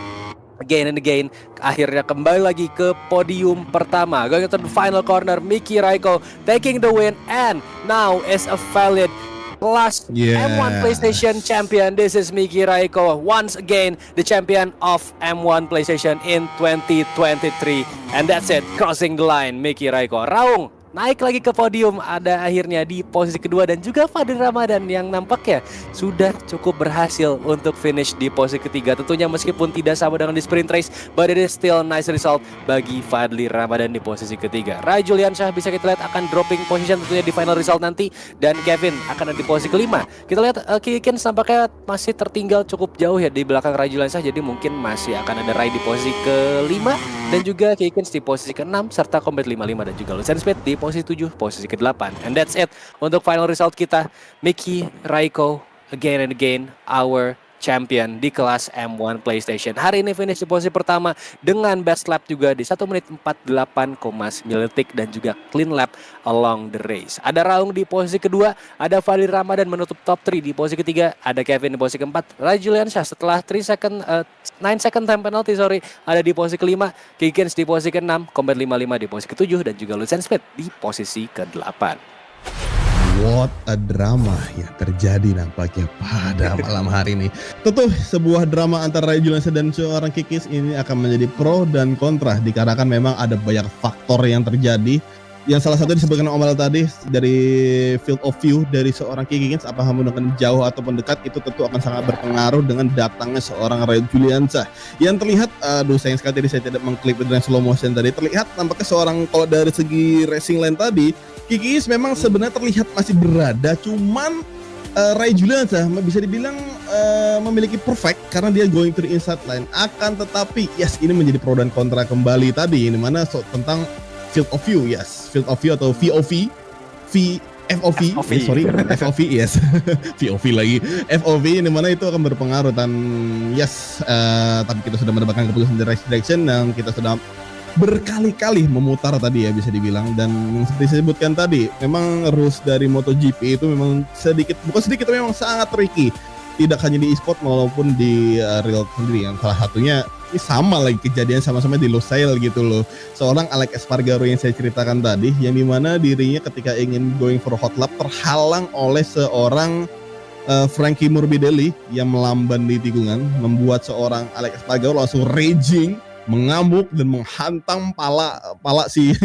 again and again, akhirnya kembali lagi ke podium pertama. Going to the final corner, Miki Raikkonen taking the win, and now is a valid kelas M1 PlayStation Champion. This is Miki Raiko, once again the champion of M1 PlayStation in 2023. And that's it, crossing the line, Miki Raiko. Raung naik lagi ke podium, ada akhirnya di posisi kedua, dan juga Fadli Ramadan yang nampaknya sudah cukup berhasil untuk finish di posisi ketiga. Tentunya meskipun tidak sama dengan di sprint race, but it is still nice result bagi Fadli Ramadan di posisi ketiga. Rai Juliansyah bisa kita lihat akan dropping position tentunya di final result nanti, dan Kevin akan ada di posisi kelima. Kita lihat Kikins nampaknya masih tertinggal cukup jauh ya di belakang Rai Juliansyah, jadi mungkin masih akan ada Rai di posisi kelima, dan juga Kikins di posisi ke-6, serta Combat 55 dan juga Lucien Smith di posisi 7, posisi ke-8. And that's it untuk final result kita. Miki Raiko again and again our champion di kelas M1 PlayStation. Hari ini finish di posisi pertama dengan best lap juga di 1 menit 48,9 detik dan juga clean lap along the race. Ada Raung di posisi kedua, ada Fadli Ramadan menutup top 3 di posisi ketiga, ada Kevin di posisi keempat, Rai Juliansyah setelah 9 second time penalty ada di posisi kelima, Kikins di posisi ke-6, Combat 55 di posisi ke-7 dan juga Lucien Smith di posisi ke-8. What a drama yang terjadi nampaknya pada malam hari ini. Tentu sebuah drama antara Rai Juliansyah dan seorang Kikis ini akan menjadi pro dan kontra, dikarenakan memang ada banyak faktor yang terjadi. Yang salah satu disebutkan Omal tadi dari field of view dari seorang Kikis, apakah menggunakan jauh ataupun dekat, itu tentu akan sangat berpengaruh dengan datangnya seorang Rai Juliansyah. Yang terlihat, sayang sekali tadi saya tidak mengklip dengan slow motion tadi, terlihat nampaknya seorang, kalau dari segi racing line tadi, Kikis memang sebenarnya terlihat masih berada, cuman Rai Juliansyah bisa dibilang memiliki perfect karena dia going to the inside line. Akan tetapi yes, ini menjadi pro dan kontra kembali tadi, ini mana tentang field of view, yes, field of view atau VOV, FOV, yes, VOV lagi, FOV, ini mana itu akan berpengaruh, dan yes, tapi kita sudah mendapatkan keputusan dari race direction yang kita sudah berkali-kali memutar tadi ya bisa dibilang, dan seperti saya sebutkan tadi, memang rules dari MotoGP itu memang bukan sedikit, memang sangat tricky, tidak hanya di e-sport maupun di real sendiri. Yang salah satunya ini sama lagi kejadian sama-sama di Lusail gitu loh, seorang Alex Espargaro yang saya ceritakan tadi, yang dimana dirinya ketika ingin going for hot lap terhalang oleh seorang Frankie Morbidelli yang melamban di tikungan, membuat seorang Alex Espargaro langsung raging, mengamuk dan menghantam pala si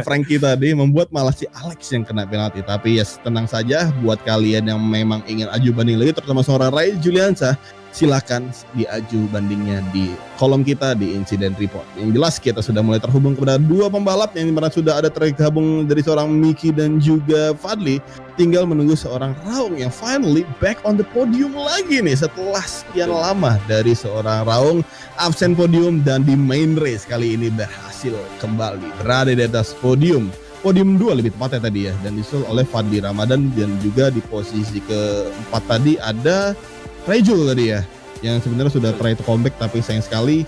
Frankie tadi, membuat malah si Alex yang kena penalti. Tapi ya tenang saja, buat kalian yang memang ingin aju banding lagi terutama seorang Rai Juliansyah, silakan diaju bandingnya di kolom kita di Incident Report. Yang jelas kita sudah mulai terhubung kepada dua pembalap yang dimana sudah ada tergabung dari seorang Miki dan juga Fadli. Tinggal menunggu seorang Raung yang finally back on the podium lagi nih setelah sekian lama dari seorang Raung absen podium, dan di main race kali ini berhasil kembali berada di atas podium 2 lebih tepatnya tadi ya, dan disusul oleh Fadli Ramadan, dan juga di posisi keempat tadi ada Rejul tadi ya, yang sebenarnya sudah try to comeback tapi sayang sekali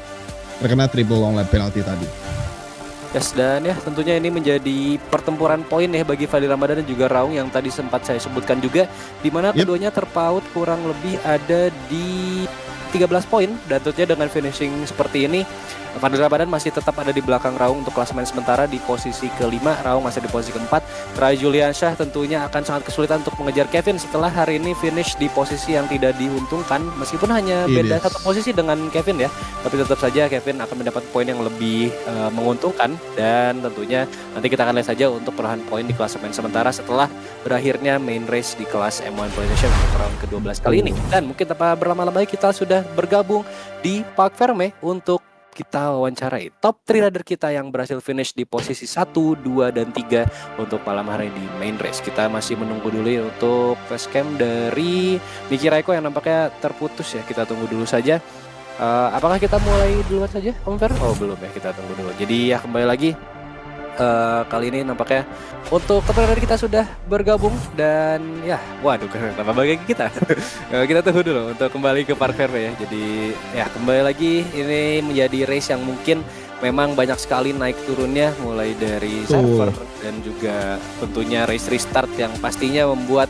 terkena triple long lap penalty tadi. Yes, dan ya tentunya ini menjadi pertempuran poin ya bagi Fadli Ramadan dan juga Raung yang tadi sempat saya sebutkan juga, di mana keduanya terpaut kurang lebih ada di 13 poin, dan tentunya dengan finishing seperti ini Fadli Ramadan masih tetap ada di belakang Raung untuk klasemen sementara di posisi kelima, Raung masih di posisi keempat. Rai Juliansyah tentunya akan sangat kesulitan untuk mengejar Kevin setelah hari ini finish di posisi yang tidak diuntungkan, meskipun hanya beda satu posisi dengan Kevin ya, tapi tetap saja Kevin akan mendapat poin yang lebih menguntungkan, dan tentunya nanti kita akan lihat saja untuk perolehan poin di klasemen sementara setelah berakhirnya main race di kelas M1 PlayStation untuk round ke-12 kali ini. Dan mungkin tanpa berlama-lama kita sudah bergabung di Park Ferme untuk kita wawancarai top 3 rider kita yang berhasil finish di posisi 1, 2, dan 3 untuk malam hari di main race. Kita masih menunggu dulu ya untuk facecam dari Miki Raiko yang nampaknya terputus ya, kita tunggu dulu saja. Apakah kita mulai duluan saja, Om Fer? Oh belum ya, kita tunggu dulu. Jadi ya kembali lagi, kali ini nampaknya untuk kepada kita sudah bergabung, dan ya waduh kenapa bagi kita kita tunggu dulu untuk kembali ke Park Ferme ya. Jadi ya kembali lagi, ini menjadi race yang mungkin memang banyak sekali naik turunnya, mulai dari server dan juga tentunya race restart yang pastinya membuat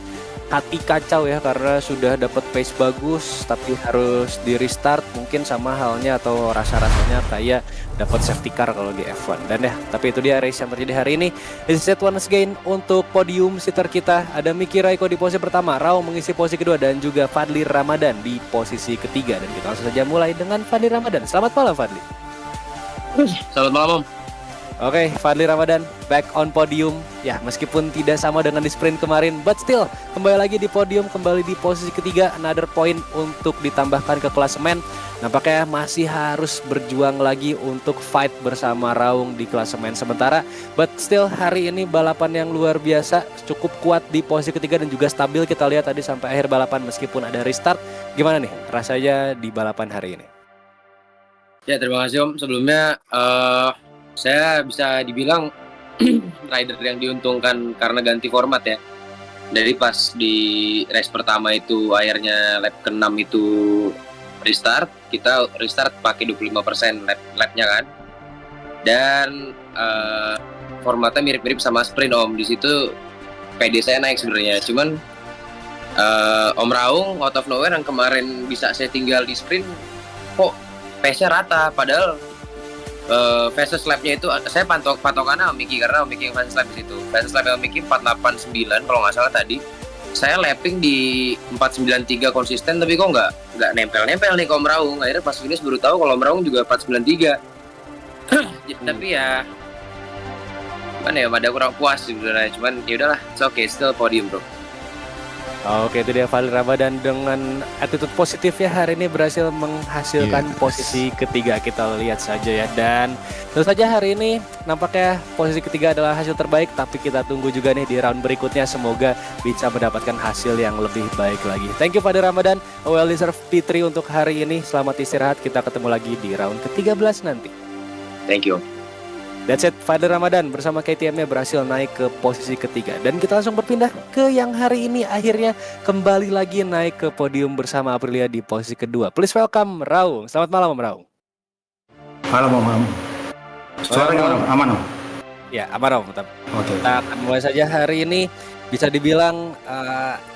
hati kacau ya karena sudah dapat pace bagus tapi harus di restart, mungkin sama halnya atau rasa-rasanya kayak dapat safety car kalau di F1. Dan ya, tapi itu dia race yang terjadi hari ini. This is it once again untuk podium sitter kita. Ada Miki Raiko di posisi pertama, Raung mengisi posisi kedua, dan juga Fadli Ramadan di posisi ketiga. Dan kita langsung saja mulai dengan Fadli Ramadan. Selamat malam Fadli. Selamat malam Om. Oke, Fadli Ramadan back on podium. Ya, meskipun tidak sama dengan di sprint kemarin, but still kembali lagi di podium, kembali di posisi ketiga, another point untuk ditambahkan ke klasemen. Nampaknya masih harus berjuang lagi untuk fight bersama Raung di klasemen sementara, but still hari ini balapan yang luar biasa, cukup kuat di posisi ketiga dan juga stabil kita lihat tadi sampai akhir balapan meskipun ada restart. Gimana nih rasanya di balapan hari ini? Ya, terima kasih Om. Sebelumnya saya bisa dibilang rider yang diuntungkan karena ganti format ya. Dari pas di race pertama itu akhirnya lap ke-6 itu restart, kita restart pakai 25% lapnya kan. Dan formatnya mirip-mirip sama sprint Om. Di situ PD saya naik sebenarnya. Cuman Om Raung out of nowhere yang kemarin bisa saya tinggal di sprint, kok pace-nya rata, padahal fastest lap-nya itu saya patokannya Om Miki, karena Om Miki yang fastest lap di situ. Fastest lap Om Miki 489 kalau nggak salah tadi. Saya lapping di 493 konsisten, tapi kok nggak nempel-nempel nih ke Om Raung. Akhirnya pas finish baru tahu kalau Om Raung juga 493. Tapi ya mana ya, pada kurang puas sebenarnya. Cuman ya udahlah, it's okay, still podium bro. Oke, itu dia Fadli Ramadan dengan attitude positif ya hari ini berhasil menghasilkan posisi ketiga. Kita lihat saja ya, dan tentu saja hari ini nampaknya posisi ketiga adalah hasil terbaik, tapi kita tunggu juga nih di round berikutnya, semoga bisa mendapatkan hasil yang lebih baik lagi. Thank you Fadli Ramadan, well deserved P3 untuk hari ini. Selamat istirahat, kita ketemu lagi di round ke-13 nanti. Thank you. That's it, Fadli Ramadan bersama KTM-nya berhasil naik ke posisi ketiga. Dan kita langsung berpindah ke yang hari ini akhirnya kembali lagi naik ke podium bersama Aprilia di posisi kedua. Please welcome Raung. Selamat malam Om Raung. Malam Om. Suara gimana? Aman Om? Ya, aman Om. Oke. Kita akan mulai saja hari ini. Bisa dibilang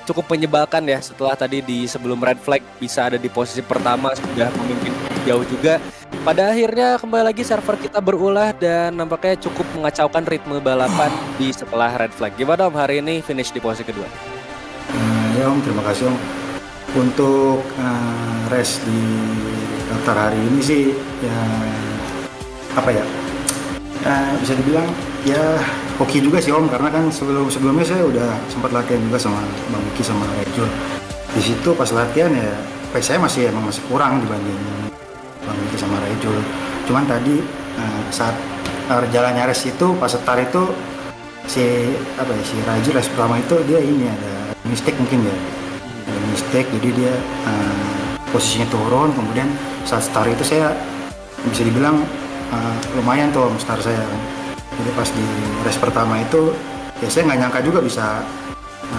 cukup menyebalkan ya, setelah tadi di sebelum red flag bisa ada di posisi pertama, sudah memimpin jauh juga. Pada akhirnya kembali lagi server kita berulah dan nampaknya cukup mengacaukan ritme balapan di setelah red flag. Gimana Om hari ini finish di posisi kedua? Ya Om, terima kasih Om. Untuk race di Qatar hari ini sih ya apa ya? Bisa dibilang ya hoki juga sih Om, karena kan sebelumnya saya udah sempat latihan juga sama Bang Miki sama Rejul. Di situ pas latihan ya pace saya masih kurang dibanding Bang Miki sama Rejul. Cuman tadi saat jalannya race itu pas start itu si Rejul race pertama itu dia ini ada mistake mungkin ya. Ada mistake, jadi dia posisinya turun, kemudian saat start itu saya bisa dibilang lumayan tuh start saya kan. Jadi pas di race pertama itu ya saya nggak nyangka juga bisa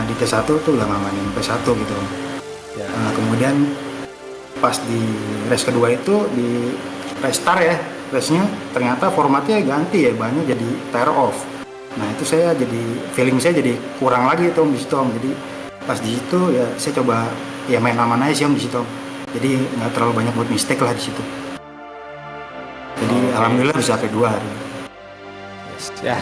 di T1 tuh udah ngamanin P1 gitu. Ya. Kemudian pas di race kedua itu di restart ya, race-nya ternyata formatnya ganti ya, banyak jadi tire off. Nah itu saya jadi feeling saya jadi kurang lagi tuh di situ Om. Jadi pas di situ ya saya coba ya main aman aja sih Om di situ. Jadi nggak terlalu banyak buat mistake lah di situ. Jadi alhamdulillah bisa P2 hari ini. Ya,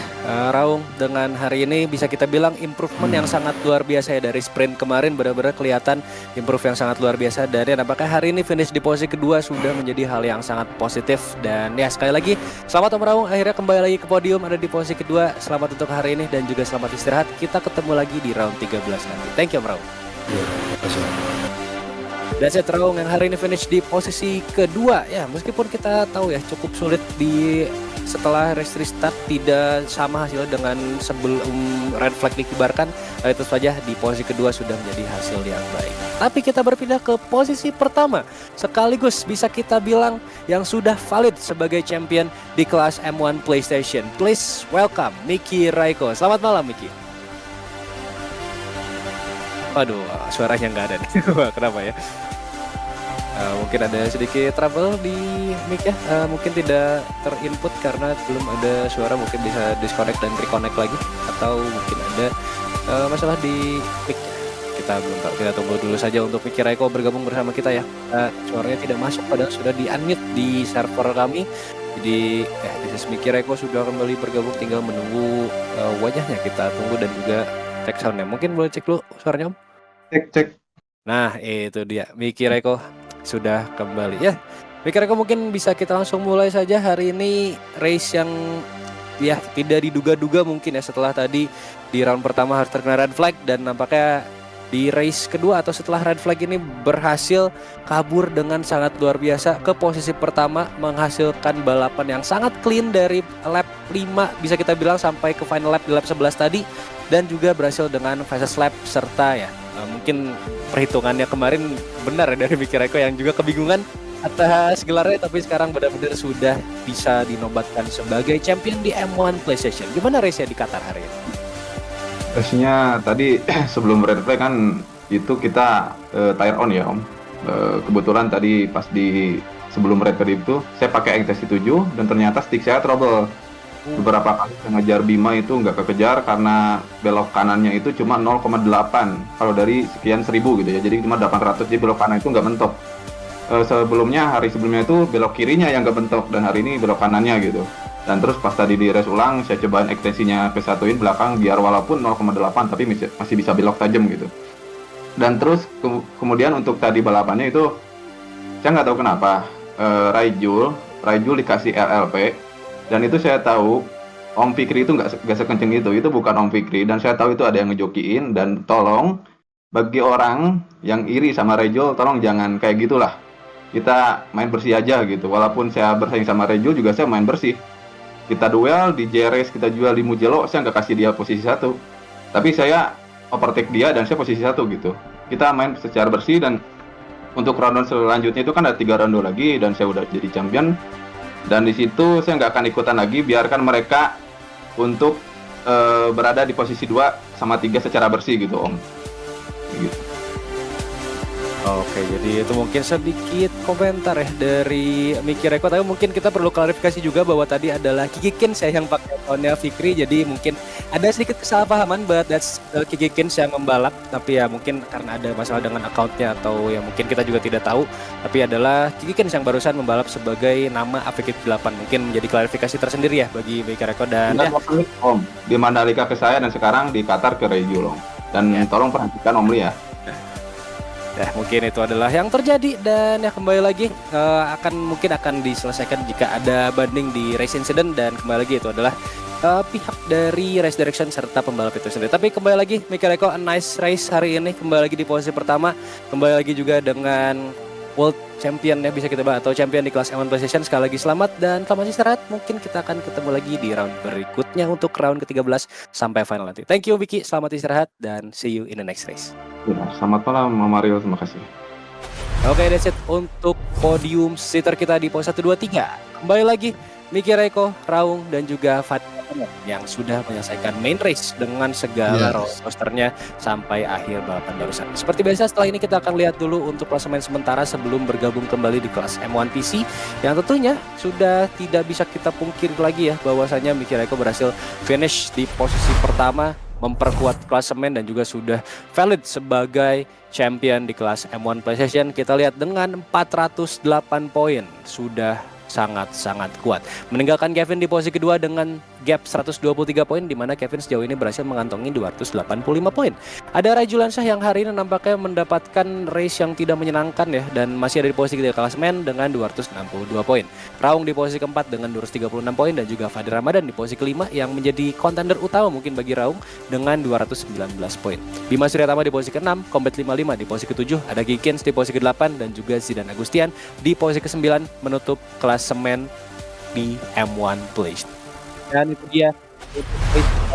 Raung dengan hari ini bisa kita bilang improvement yang sangat luar biasa ya, dari sprint kemarin benar-benar kelihatan improve yang sangat luar biasa, dan ya nampaknya hari ini finish di posisi kedua sudah menjadi hal yang sangat positif. Dan ya sekali lagi selamat Om Raung, akhirnya kembali lagi ke podium, ada di posisi kedua. Selamat untuk hari ini dan juga selamat istirahat. Kita ketemu lagi di round 13 nanti. Thank you Om Raung. Iya, terima kasih. Dan saya Raung yang hari ini finish di posisi kedua ya, meskipun kita tahu ya cukup sulit di setelah race restart, tidak sama hasilnya dengan sebelum red flag dikibarkan. Itu saja di posisi kedua sudah menjadi hasil yang baik. Tapi kita berpindah ke posisi pertama, sekaligus bisa kita bilang yang sudah valid sebagai champion di kelas M1 PlayStation. Please welcome Miki Raiko. Selamat malam Miki. Waduh, suaranya nggak ada nih. Kenapa ya? Mungkin ada sedikit trouble di mic ya, mungkin tidak terinput karena belum ada suara, mungkin bisa disconnect dan reconnect lagi, atau mungkin ada masalah di mic ya. Kita kita belum tahu. Kita tunggu dulu saja untuk Miki Raiko bergabung bersama kita ya. Suaranya tidak masuk padahal sudah di-unmute di server kami. Jadi this is Miki Raiko sudah kembali bergabung, tinggal menunggu wajahnya. Kita tunggu dan juga cek soundnya. Mungkin boleh cek dulu suaranya Om? Cek. Nah itu dia, Miki Raiko sudah kembali ya. Miki Raiko mungkin bisa kita langsung mulai saja hari ini race yang ya tidak diduga-duga mungkin ya, setelah tadi di round pertama harus terkena red flag dan nampaknya di race kedua atau setelah red flag ini berhasil kabur dengan sangat luar biasa ke posisi pertama, menghasilkan balapan yang sangat clean dari lap 5 bisa kita bilang sampai ke final lap di lap 11 tadi, dan juga berhasil dengan fastest lap serta ya mungkin perhitungannya kemarin benar ya dari Miki Raiko yang juga kebingungan atas gelarnya, tapi sekarang benar-benar sudah bisa dinobatkan sebagai champion di M1 PlayStation. Gimana race-nya di Qatar hari ini? Race-nya tadi sebelum red flag kan itu kita tire on ya Om. Kebetulan tadi pas di sebelum red flag itu saya pakai Extasi 7 dan ternyata stick saya trouble. Beberapa kali saya ngejar Bima itu nggak kekejar karena belok kanannya itu cuma 0,8 kalau dari sekian 1000 gitu ya, jadi cuma 800, jadi belok kanan itu nggak mentok. Hari sebelumnya itu belok kirinya yang gak bentok dan hari ini belok kanannya gitu. Dan terus pas tadi di race ulang saya cobain ekstensinya ke-1in belakang biar walaupun 0,8 tapi masih bisa belok tajam gitu. Dan terus kemudian untuk tadi balapannya itu saya nggak tahu kenapa Raijul dikasih LLP dan itu saya tahu Om Fikri itu nggak sekenceng itu bukan Om Fikri, dan saya tahu itu ada yang ngejokiin. Dan tolong bagi orang yang iri sama Raijul tolong jangan kayak gitulah. Kita main bersih aja gitu. Walaupun saya bersaing sama Rejul juga saya main bersih. Kita duel di JRS, kita jual di Mugello, saya nggak kasih dia posisi 1. Tapi saya overtake dia dan saya posisi 1 gitu. Kita main secara bersih dan untuk round selanjutnya itu kan ada 3 round lagi dan saya udah jadi champion. Dan di situ saya nggak akan ikutan lagi, biarkan mereka untuk berada di posisi 2 sama 3 secara bersih gitu Om. Gitu. Oke, jadi itu mungkin sedikit komentar ya dari Miki Raiko. Tapi mungkin kita perlu klarifikasi juga bahwa tadi adalah Kiki Kins ya yang pakai akunnya Fikri. Jadi mungkin ada sedikit kesalahpahaman, but that's Kiki Kins yang membalap. Tapi ya mungkin karena ada masalah dengan accountnya atau ya mungkin kita juga tidak tahu. Tapi adalah Kiki Kins yang barusan membalap sebagai nama AVK 8. Mungkin menjadi klarifikasi tersendiri ya bagi Miki Raiko. Dan ya. Om, di Mandalika ke saya dan sekarang di Qatar ke Rejul Om. Dan ya, tolong perhatikan Om Li ya. Ya mungkin itu adalah yang terjadi dan ya kembali lagi mungkin akan diselesaikan jika ada banding di race incident, dan kembali lagi itu adalah pihak dari race direction serta pembalap itu sendiri. Tapi kembali lagi Miki Raiko, a nice race hari ini, kembali lagi di posisi pertama, kembali lagi juga dengan World Champion ya bisa kita bahas, atau champion di kelas M1 PlayStation. Sekali lagi selamat dan selamat istirahat. Mungkin kita akan ketemu lagi di round berikutnya untuk round ke-13 sampai final nanti. Thank you Miki, selamat istirahat dan see you in the next race. Ya, selamat malam Mario, terima kasih. Oke, that's it untuk podium seater kita di pos 1, 2, 3. Kembali lagi Miki Raiko, Raung dan juga Fadil yang sudah menyelesaikan main race dengan segala roller coasternya sampai akhir balapan barusan. Seperti biasa setelah ini kita akan lihat dulu untuk klasemen sementara sebelum bergabung kembali di kelas M1 PC, yang tentunya sudah tidak bisa kita pungkiri lagi ya bahwasanya Miki Raiko berhasil finish di posisi pertama, memperkuat klasemen dan juga sudah valid sebagai champion di kelas M1 PlayStation. Kita lihat dengan 408 poin sudah sangat-sangat kuat, meninggalkan Kevin di posisi kedua dengan gap 123 poin, di mana Kevin sejauh ini berhasil mengantongi 285 poin. Ada Rajulan Syah yang hari ini nampaknya mendapatkan race yang tidak menyenangkan ya, dan masih ada di posisi ketiga klasemen dengan 262 poin. Raung di posisi keempat dengan 236 poin, dan juga Fadil Ramadan di posisi kelima yang menjadi kontender utama mungkin bagi Raung dengan 219 poin. Bima Suryatama di posisi ke-6, Combat 55 di posisi ke-7, ada Gikins di posisi ke-8 dan juga Zidan Agustian di posisi ke-9 menutup klasemen di M1 PlayStation. Dan itu dia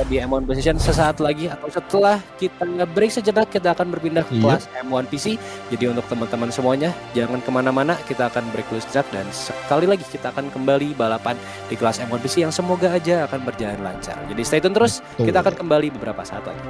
di M1 PlayStation. Sesaat lagi atau setelah kita break sejenak kita akan berpindah ke kelas M1 PC. Jadi untuk teman-teman semuanya jangan kemana-mana, kita akan break dulu sejenak dan sekali lagi kita akan kembali balapan di kelas M1 PC yang semoga aja akan berjalan lancar. Jadi stay tune terus, kita akan kembali beberapa saat lagi.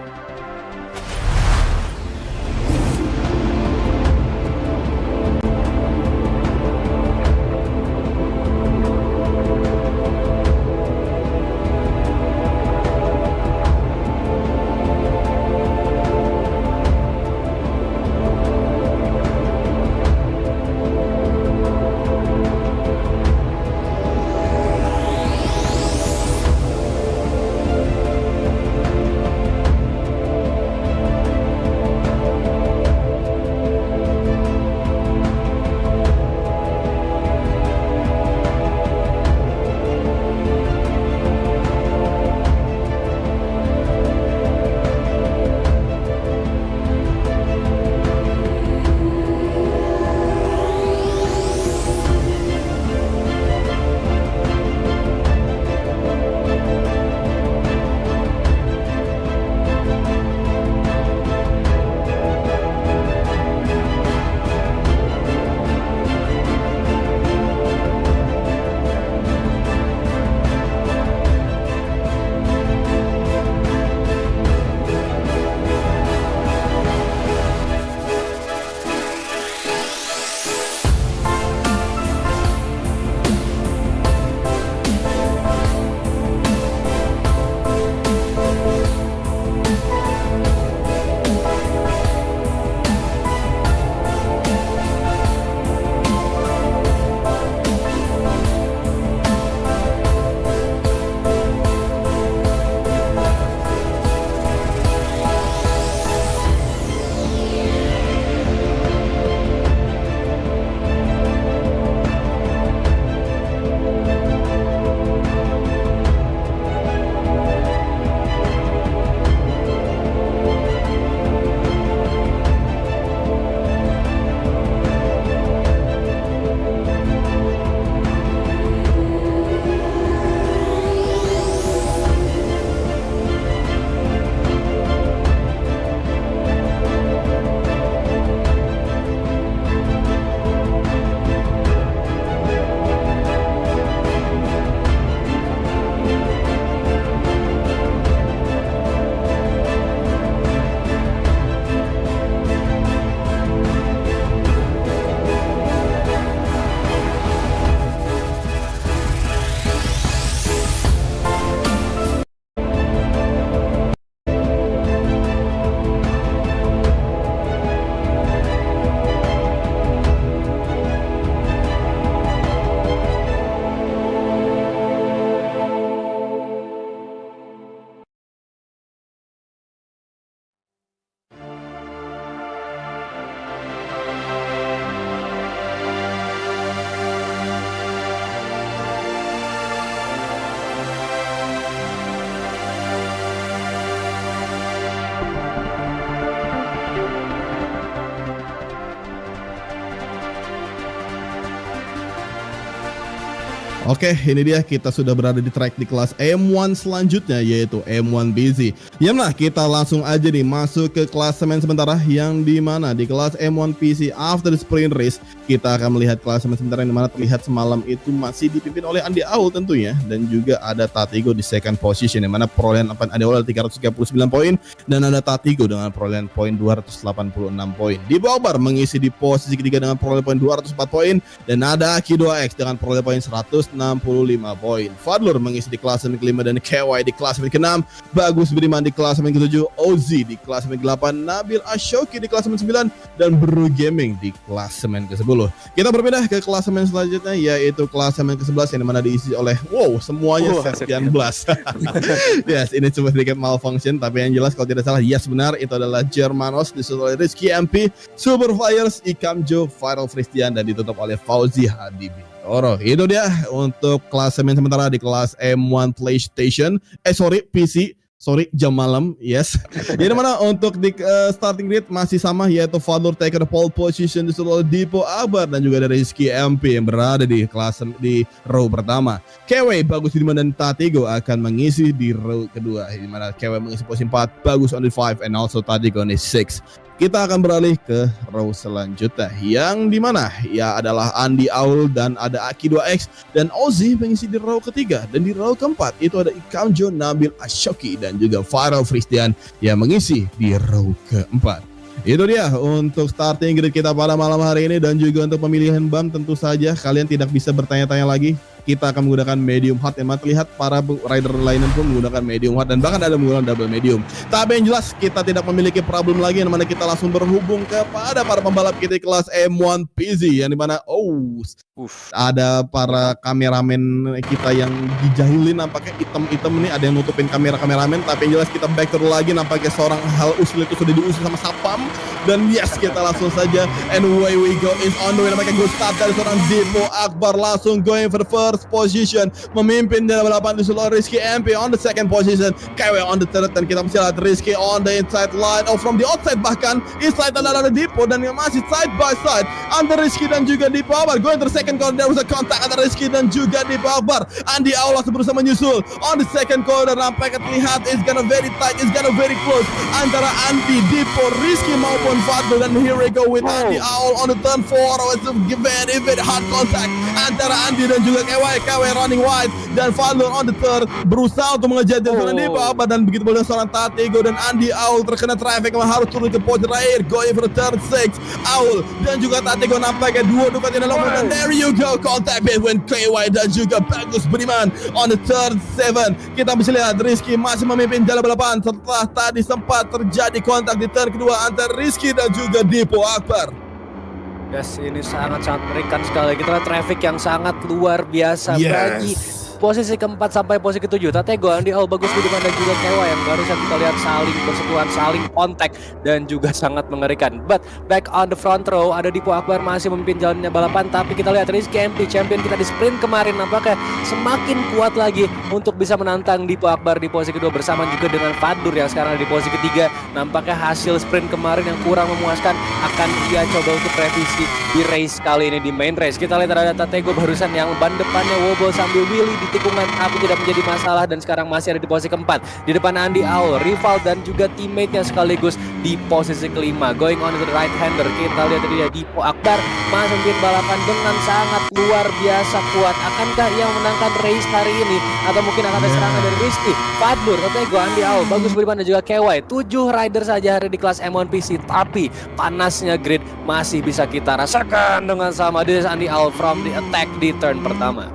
Oke, ini dia kita sudah berada di track di kelas M1 selanjutnya yaitu M1 BZ. Ya nah, kita langsung aja nih masuk ke klasemen sementara yang di mana di kelas M1 PC after the sprint race kita akan melihat klasemen sementara yang dimana terlihat semalam itu masih dipimpin oleh Andy Aul tentunya, dan juga ada Tatigo di second position yang mana perolehan Andy Aul ada 339 poin dan ada Tatigo dengan perolehan poin 286 poin. Di Akbar mengisi di posisi ketiga dengan perolehan poin 204 poin dan ada Aki2X dengan perolehan poin 165 poin. Fadlur mengisi di klasemen kelima dan KY di klasemen ke-6, Bagus Budiman di klasemen ke-7, Ozi di klasemen ke-8, Nabil Ashoki di klasemen 9 dan Bro Gaming di klasemen ke-10. Kita berpindah ke klasemen selanjutnya yaitu klasemen ke-11 yang dimana diisi oleh semuanya sekian belas. Yes, ini cuma sedikit malfunction tapi yang jelas kalau tidak salah yes benar itu adalah Germanos disusul oleh Rizky MP, Super Flyers, Ikamjo, Viral Christian dan ditutup oleh Fauzi Hadibi. Itu dia untuk klasemen sementara di kelas M1 PlayStation. PC. Jam malam, yes. Jadi mana untuk di starting grid masih sama yaitu Fadlur take the pole position disusul oleh Dipo Akbar dan juga dari Rizky MP yang berada di kelas di row pertama. KW, Bagus Budiman dan Tatigo akan mengisi di row kedua. Di mana KW mengisi posisi 4, Bagus on the 5 and also Tatigo on the 6. Kita akan beralih ke row selanjutnya yang dimana ya adalah Andy Aul dan ada Aki2X dan Ozi mengisi di row ketiga, dan di row keempat itu ada Ikamjo, Nabil Ashoki dan juga Viral Christian yang mengisi di row keempat. Itu dia untuk starting grid kita pada malam hari ini, dan juga untuk pemilihan BAM tentu saja kalian tidak bisa bertanya-tanya lagi. Kita akan menggunakan medium hard yang terlihat para rider lainnya pun menggunakan medium hard dan bahkan ada menggunakan double medium. Tapi yang jelas kita tidak memiliki problem lagi yang mana kita langsung berhubung kepada para pembalap kita di kelas M1 PZ yang dimana ada para kameramen kita yang dijahilin, nampaknya item-item ini ada yang nutupin kameramen, tapi yang jelas kita back to lagi, nampaknya seorang Hal Usul itu sudah diusir sama Sapam, dan yes kita langsung saja and away we go is on the way, nampaknya good start dari seorang Dipo Akbar langsung going for the first position, memimpin dalam balapan disusul oleh Rizky MP on the second position, KW on the third, dan kita masih lihat Rizky on the inside line, from the outside bahkan inside adalah Dipo dan yang masih side by side antara Rizky dan juga Dipo Akbar going to the second corner. There was a contact antara Rizky dan juga Dipo Akbar. Andy Aul langsung berusaha menyusul on the second corner, nampaknya terlihat is gonna very tight, is gonna very close antara Andy, Dipo, Rizky maupun Fadlur, dan here we go with Andy Aul on the turn 4. It's a very hard contact antara Andy dan juga KW running wide, dan Fadlur on the third berusaha untuk mengejar seorang Dipo Akbar, dan begitu pula seorang Tatigo dan Andy Aul terkena traffic yang harus turun ke pojok terakhir going for the third 6. Aul dan juga Tatigo nampaknya dua Ducati dalam, dan there you go contact between KY dan juga Bagus Budiman on the third 7. Kita bisa lihat Rizky masih memimpin jalan balapan setelah tadi sempat terjadi kontak di turn kedua antara Rizky dan juga Dipo Akbar. Yes, ini sangat mengerikan sekali. Kita lihat traffic yang sangat luar biasa bagi posisi keempat sampai posisi ke-7. Tatigo, Andy Aul, Bagus Budiman dan juga KY yang barusan kita lihat saling bersentuhan, saling kontak dan juga sangat mengerikan. But back on the front row ada Dipo Akbar masih memimpin jalannya balapan, tapi kita lihat Rizky MP, champion kita di sprint kemarin, nampaknya semakin kuat lagi untuk bisa menantang Dipo Akbar di posisi kedua bersama juga dengan Fadlur yang sekarang di posisi ketiga. Nampaknya hasil sprint kemarin yang kurang memuaskan akan dia coba untuk revisi di race kali ini di main race. Kita lihat ada Tatigo barusan yang ban depannya wobble sambil wheelie di tikungan tapi tidak menjadi masalah, dan sekarang masih ada di posisi keempat di depan Andy Aul, rival dan juga teammate-nya sekaligus di posisi kelima. Going on to the right hander, kita lihat tadi ya Dipo Akbar masih memimpin balapan dengan sangat luar biasa kuat. Akankah ia memenangkan race hari ini atau mungkin akan ada serangan dari Rizky, Fadlur, Tatigo, Andy Aul, Bagus Budiman dan juga KY. 7 rider saja hari di kelas M1 PC, tapi panasnya grid masih bisa kita rasakan dengan sama. This is Andy Aul from the attack di turn pertama.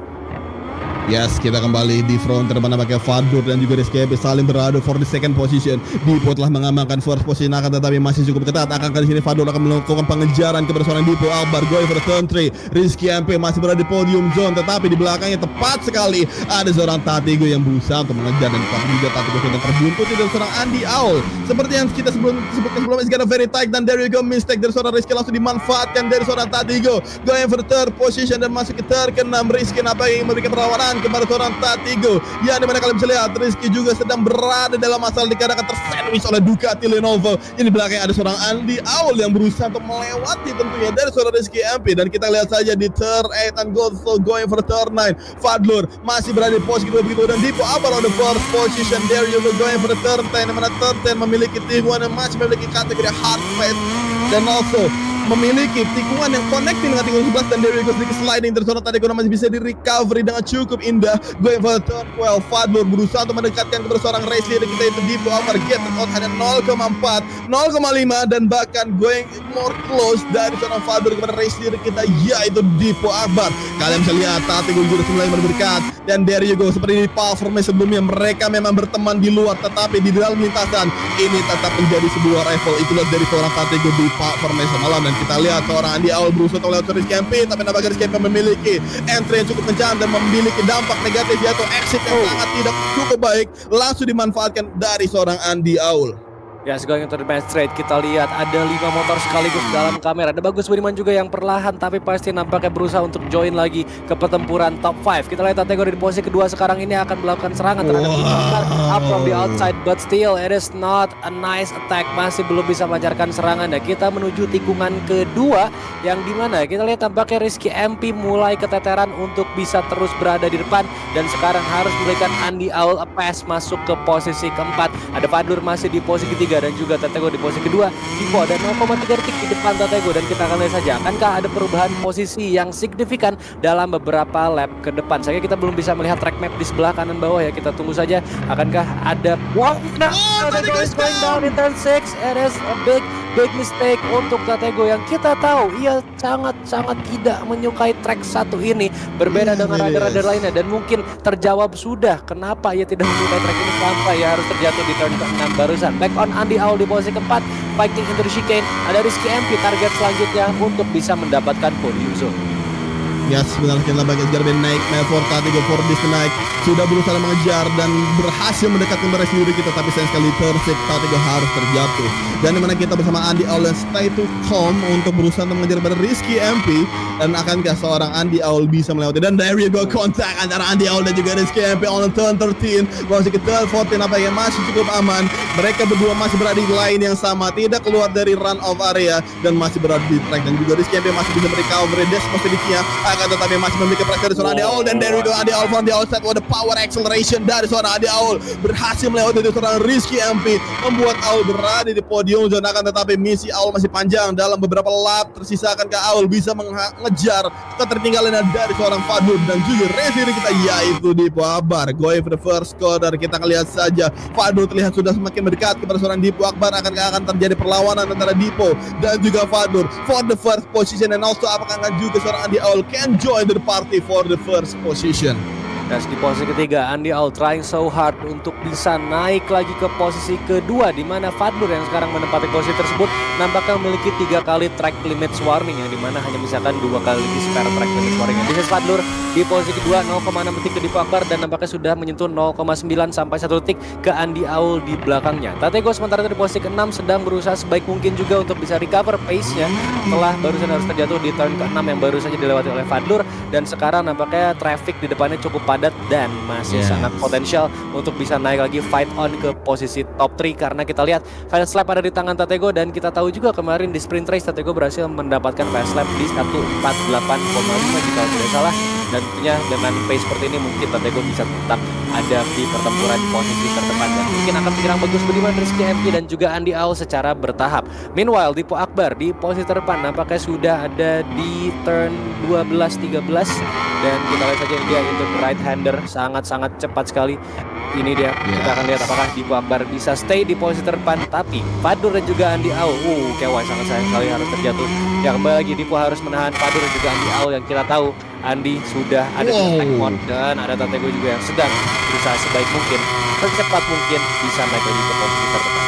Yes, kita kembali di front terdepan pakai Fadlur dan juga Rizky MP saling beradu for the second position. Dipo telah mengamankan first position akan tetapi masih cukup ketat. Akankah di sini Fadlur akan melakukan pengejaran kepada seorang Dipo Akbar going for the turn 3. Rizky MP masih berada di podium zone, tetapi di belakangnya tepat sekali ada seorang Tatigo yang berusaha untuk mengejar, dan juga Tatigo sudah terbuntu dari seorang Andy Aul. Seperti yang kita sebutkan sebelumnya, it's gonna very tight, dan there you go mistake dari seorang Rizky langsung dimanfaatkan dari seorang Tatigo going for the third position dan masuk ke turn ke-6. Rizky nampaknya memberikan perlawanan dan kepada seorang Tatigo. Ya, dimana kalian bisa lihat Rizky juga sedang berada dalam masalah dikarenakan tersandwich oleh Ducati Lenovo. Ini belakang ada seorang Andy Owl yang berusaha untuk melewati tentunya dari seorang Rizky MP. Dan kita lihat saja di turn 8 and going for turn 9. Fadlur masih berada di posisi begitu dan Dipo Akbar on the first position. There you go going for the turn 10. Dimana turn 10 memiliki tikungan yang masih memiliki kategori hard face dan also memiliki tikungan yang connecting dengan tikungan 11 dan there you go sedikit sliding dari seorang Tatigo masih bisa di recovery dengan cukup indah. Going for the turn 12. Fadlur berusaha untuk mendekatkan kepada seorang race leader kita itu Dipo Akbar. Get out hanya 0,4 0,5 dan bahkan going more close dari seorang Fadlur kepada race leader kita yaitu Dipo Akbar. Kalian bisa lihat Tatigo juga mulai berdekat dan there you go seperti di performance sebelumnya mereka memang berteman di luar tetapi di dalam lintasan ini tetap menjadi sebuah rival. Itulah dari seorang Tatigo di performance malam dan kita lihat seorang Andy Owl berusaha untuk lewat Rizky MP tapi nampaknya Rizky MP memiliki entry yang cukup kencang dan memiliki dampak negatif yaitu exit yang sangat tidak cukup baik langsung dimanfaatkan dari seorang Andy Owl. Yes, going into the match straight, kita lihat ada 5 motor sekaligus dalam kamera. Ada Bagus Budiman juga yang perlahan tapi pasti nampaknya berusaha untuk join lagi ke pertempuran top 5. Kita lihat Tatigo di posisi kedua sekarang ini akan melakukan serangan terhadap up from the outside, but still it is not a nice attack. Masih belum bisa melancarkan serangan. Dan kita menuju tikungan kedua yang dimana kita lihat tampaknya Rizky MP mulai keteteran untuk bisa terus berada di depan dan sekarang harus memberikan Andy Owl a pass masuk ke posisi keempat. Ada Fadlur masih di posisi ketiga dan juga Tatigo di posisi kedua. Dipo ada 0,3 detik di depan Tatigo dan kita akan lihat saja akankah ada perubahan posisi yang signifikan dalam beberapa lap ke depan. Saya kita belum bisa melihat track map di sebelah kanan bawah ya, kita tunggu saja akankah ada Tatigo is going down in turn 6. It is a big mistake untuk Tatigo yang kita tahu ia sangat tidak menyukai track satu ini, berbeda dengan rider-rider lainnya dan mungkin terjawab sudah kenapa ia tidak menyukai track ini sampai ia harus terjatuh di turn ke-6 barusan. Back on Andy Owl di posisi keempat, fighting into the chicane. Ada Rizky MP target selanjutnya untuk bisa mendapatkan podium zone. Ya sebenarnya kita bagian sejarah naik for Tatigo for this naik sudah berusaha mengejar dan berhasil mendekatkan race leader kita tapi sayang sekali tersik Tatigo harus terjatuh dan dimana kita bersama Andy Owl stay to calm untuk berusaha untuk mengejar pada Rizky MP dan akankah seorang Andy Owl bisa melewati dan there you go kontak antara Andy Owl dan juga Rizky MP on turn 13 masih ke turn 14 apa yang masih cukup aman. Mereka berdua masih berada di line yang sama, tidak keluar dari run off area dan masih berada di track dan juga Rizky MP masih bisa merecover des posisinya akan tetapi masih memiliki pressure dari seorang Andy Owl dan there we go Andy Owl from the outside. What the power acceleration dari seorang Andy Owl berhasil melewati dari seorang Rizky MP membuat Owl berada di podium zone. Akan tetapi misi Owl masih panjang dalam beberapa lap tersisa. Akankah Owl bisa mengejar ketertinggalan dari seorang Fadlur dan juga race leader kita yaitu Dipo Akbar going for the first quarter. Kita lihat saja Fadlur terlihat sudah semakin mendekat kepada seorang Dipo Akbar. Akankah akan terjadi perlawanan antara Dipo dan juga Fadlur for the first position and also apakah akan juga seorang Andy Owl can join the party for the first position. Dan di posisi ketiga Andy Owl trying so hard untuk bisa naik lagi ke posisi kedua di mana Fadlur yang sekarang menempati posisi tersebut nampaknya memiliki 3 kali track limits warning yang dimana hanya misalkan 2 kali spare track limits warning. This is Fadlur di posisi kedua 0,6 detik ke Dipo Akbar dan nampaknya sudah menyentuh 0,9 sampai 1 detik ke Andy Owl di belakangnya. Tatigo sementara itu di posisi ke-6 sedang berusaha sebaik mungkin juga untuk bisa recover pace-nya setelah barusan harus terjatuh di turn ke-6 yang baru saja dilewati oleh Fadlur dan sekarang nampaknya traffic di depannya cukup padat dan masih sangat potensial untuk bisa naik lagi fight on ke posisi top 3 karena kita lihat fast lap ada di tangan Tatigo dan kita tahu juga kemarin di sprint race Tatigo berhasil mendapatkan fast lap di 1:48,5 jika tidak salah dan tentunya dengan pace seperti ini mungkin Tatigo bisa tetap ada di pertempuran posisi terdepan dan mungkin akan menyerang Bagus Budiman, Rizky MP dan juga Andy Owl secara bertahap. Meanwhile Dipo Akbar di posisi terdepan nampaknya sudah ada di turn 12-13 dan kita lihat saja dia itu right hander sangat-sangat cepat sekali. Ini dia, kita akan lihat apakah Dipo Akbar bisa stay di posisi terdepan. Tapi Fadlur dan juga Andy Owl kewai sangat sayang sekali harus terjatuh. Ya kembali lagi Dipo harus menahan Fadlur dan juga Andy Owl yang kita tahu Andy sudah ada di attack mode dan ada Tatigo juga yang sedang berusaha sebaik mungkin secepat mungkin bisa naik lagi ke posisi terdepan.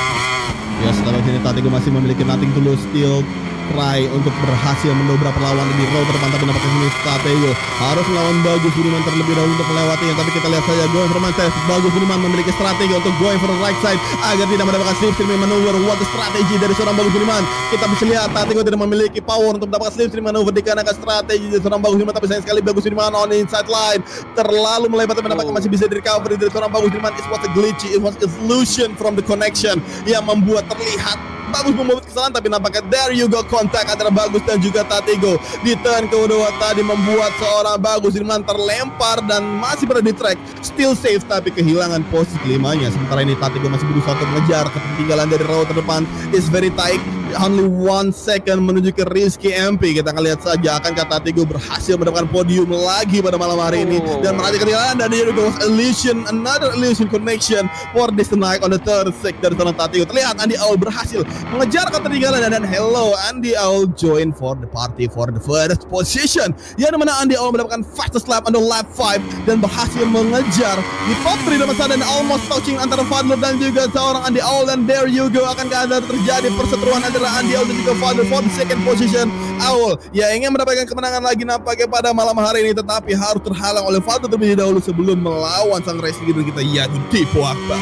Ya setelah sini Tatigo masih memiliki nothing to lose, still try untuk berhasil mendobrak perlawanan di row terdepan, tapi nampaknya ini Stratego harus melawan Bagus Budiman terlebih dahulu untuk melewatinya. Tapi kita lihat saja going for Mantes, Bagus Budiman memiliki strategi untuk going for the right side agar tidak mendapatkan slipstream maneuver. What the strategi dari seorang Bagus Budiman? Kita bisa lihat Stratego tidak memiliki power untuk mendapatkan slipstream maneuver dikarenakan strategi dari seorang Bagus Budiman. Tapi sayang sekali Bagus Budiman on the inside line terlalu melebar, tapi nampaknya masih bisa di recovery dari seorang Bagus Budiman. It was a glitchy, it was illusion from the connection yang membuat terlihat Bagus membuat kesalahan, tapi nampaknya there you go kontak antara Bagus dan juga Stratego di turn kedua tadi membuat seorang Bagus Budiman terlempar dan masih berada di track, still safe tapi kehilangan posisi kelimanya. Sementara ini Stratego masih berusaha untuk mengejar ketertinggalan dari row terdepan. Is very tight, only 1 second menuju ke Rizky MP. Kita akan lihat saja akankah Stratego berhasil mendapatkan podium lagi pada malam hari ini dan meraih ketinggalan. Dan there you go illusion, another illusion connection for this night on the third sec dari seorang Stratego. Terlihat Andy Owl berhasil mengejar ketertinggalan dan hello Andy Owl join for the party for the first position, yang dimana Andy Owl mendapatkan fastest lap on the lap 5 dan berhasil mengejar di top 3 dalam masa dan almost touching antara Fadler dan juga seorang Andy Owl. Dan there you go akankah ada terjadi perseteruan antara Andy Owl dan juga Fadler for the second position. Owl ya ingin mendapatkan kemenangan lagi nampaknya pada malam hari ini, tetapi harus terhalang oleh Fadler terlebih dahulu sebelum melawan sang race leader kita yaitu Dipo Akbar.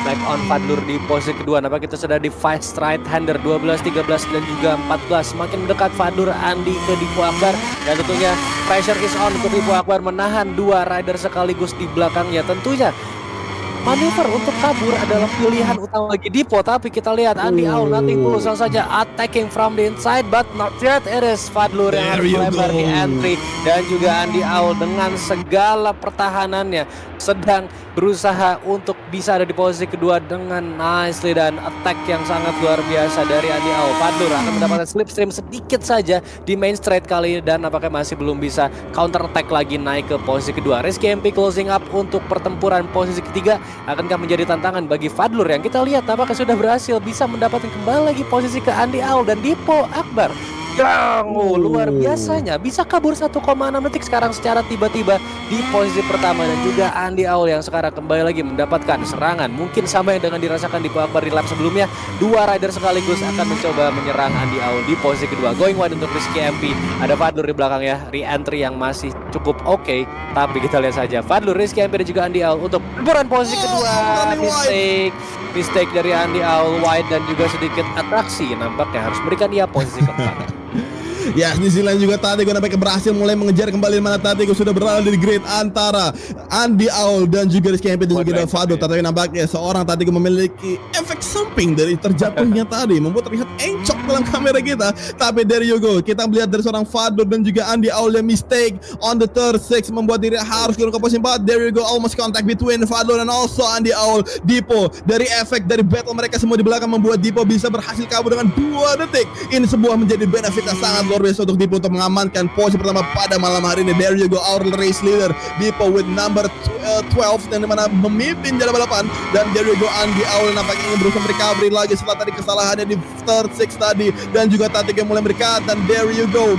Back on Fadlur di posisi kedua. Nampak kita sudah di fight right hander 12, 13 dan juga 14. Semakin mendekat Fadlur Andi ke Dipo Akbar dan tentunya pressure is on untuk Dipo Akbar menahan 2 rider sekaligus di belakangnya. Tentunya manuver untuk kabur adalah pilihan utama bagi Dipo, tapi kita lihat Andy Owl nanti langsung saja attacking from the inside, but not yet. It is Fadlur yang harus melempar di entry dan juga Andy Owl dengan segala pertahanannya sedang berusaha untuk bisa ada di posisi kedua dengan nicely dan attack yang sangat luar biasa dari Andy Owl. Fadlur akan mendapatkan slipstream sedikit saja di main straight kali ini dan nampaknya masih belum bisa counter attack lagi naik ke posisi kedua. Rizky MP closing up untuk pertempuran posisi ketiga akankah menjadi tantangan bagi Fadlur yang kita lihat nampaknya sudah berhasil bisa mendapatkan kembali lagi posisi ke Andy Owl dan Dipo Akbar yang luar biasanya bisa kabur 1,6 detik sekarang secara tiba-tiba di posisi pertama. Dan juga Andy Owl yang sekarang kembali lagi mendapatkan serangan mungkin sama yang dengan dirasakan Dipo Akbar di lap sebelumnya. 2 rider sekaligus akan mencoba menyerang Andy Owl di posisi kedua. Going wide untuk Rizky MP, ada Fadlur di belakang ya, re-entry yang masih cukup oke, tapi kita lihat saja Fadlur, Rizky MP dan juga Andy Owl untuk pertempuran posisi kedua. Mistake dari Andy Owl wide dan juga sedikit atraksi nampaknya harus berikan dia posisi keempat. Ya, di sisi lain juga Stratego nampaknya berhasil mulai mengejar kembali, mana Stratego sudah berada di grid antara Andy Owl dan juga Rizky MP dan juga Fadlur. Tapi nampaknya seorang Stratego memiliki efek samping dari terjatuhnya tadi, membuat terlihat encok dalam kamera kita. Tapi there you go, kita melihat dari seorang Fadlur dan juga Andy Owl yang mistake on the third six membuat diri harus turun ke posisi 4. There you go, almost contact between Fadlur and also Andy Owl. Dipo dari efek dari battle mereka semua di belakang membuat Dipo bisa berhasil kabur dengan 2 detik. Ini sebuah menjadi benefit yang sangat luar biasa untuk Dipo untuk mengamankan posisi pertama pada malam hari ini. There you go, our race leader Dipo with number 12 yang dimana memimpin jalan balapan. Dan there you go, Andy Owl nampaknya ingin berusaha recovery lagi setelah tadi kesalahannya di third six tadi, dan juga Stratego mulai mendekat. Dan there you go,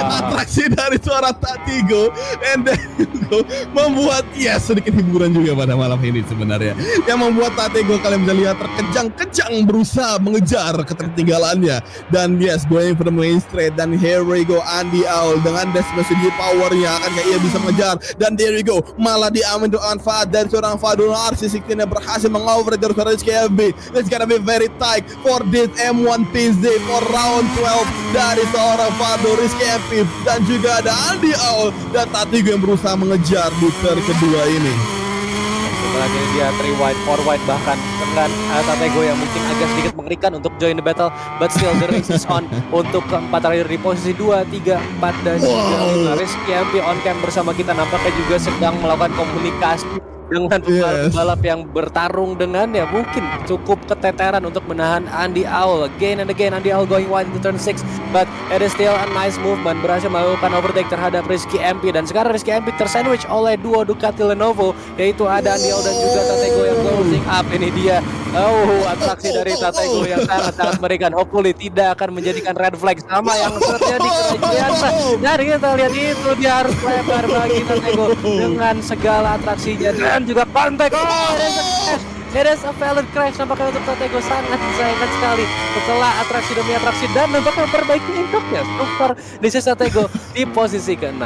atraksi dari suara Stratego and there you go membuat sedikit hiburan juga pada malam ini sebenarnya, yang membuat Stratego kalian bisa lihat terkejang-kejang berusaha mengejar ketertinggalannya. Dan going for the main straight. Dan here we go, Andy Owl dengan destinasi powernya akankah ia bisa mengejar. Dan there you go, malah diambil manfaat dari seorang Fadlur. RC16 yang berhasil mengoverage dari seorang Rizky FB. It's gonna be very tight for this M1 PZ for round 12 dari seorang Fadlur, Rizky FB dan juga ada Andy Owl dan Stratego yang berusaha mengejar di turn kedua ini. Lagi dia 3 wide, 4 wide bahkan dengan Stratego yang mungkin agak sedikit mengerikan untuk join the battle, but still the race is on untuk keempat rider di posisi 2, 3, 4 dan juga 5. Rizky MP on cam bersama kita nampaknya juga sedang melakukan komunikasi dengan pembalap yang bertarung dengannya. Mungkin cukup keteteran untuk menahan Andy Owl. Again and again Andy Owl going wide into turn 6, but it is still a nice movement, berhasil melakukan overtake terhadap Rizky MP. Dan sekarang Rizky MP tersandwich oleh duo Ducati Lenovo, yaitu ada Andy Owl dan juga Stratego yang closing up. Ini dia atraksi dari Stratego yang sangat-sangat mengerikan. Hopefully tidak akan menjadikan red flag sama yang terjadi biasa. Dan kita lihat itu dia harus lebar bagi Stratego dengan segala atraksinya dan juga kontak. It is a valid crash nampaknya untuk Tatego, sangat disayangkan sekali setelah atraksi demi atraksi dan nampaknya memperbaiki impactnya. So far this is Tatego di posisi ke-6.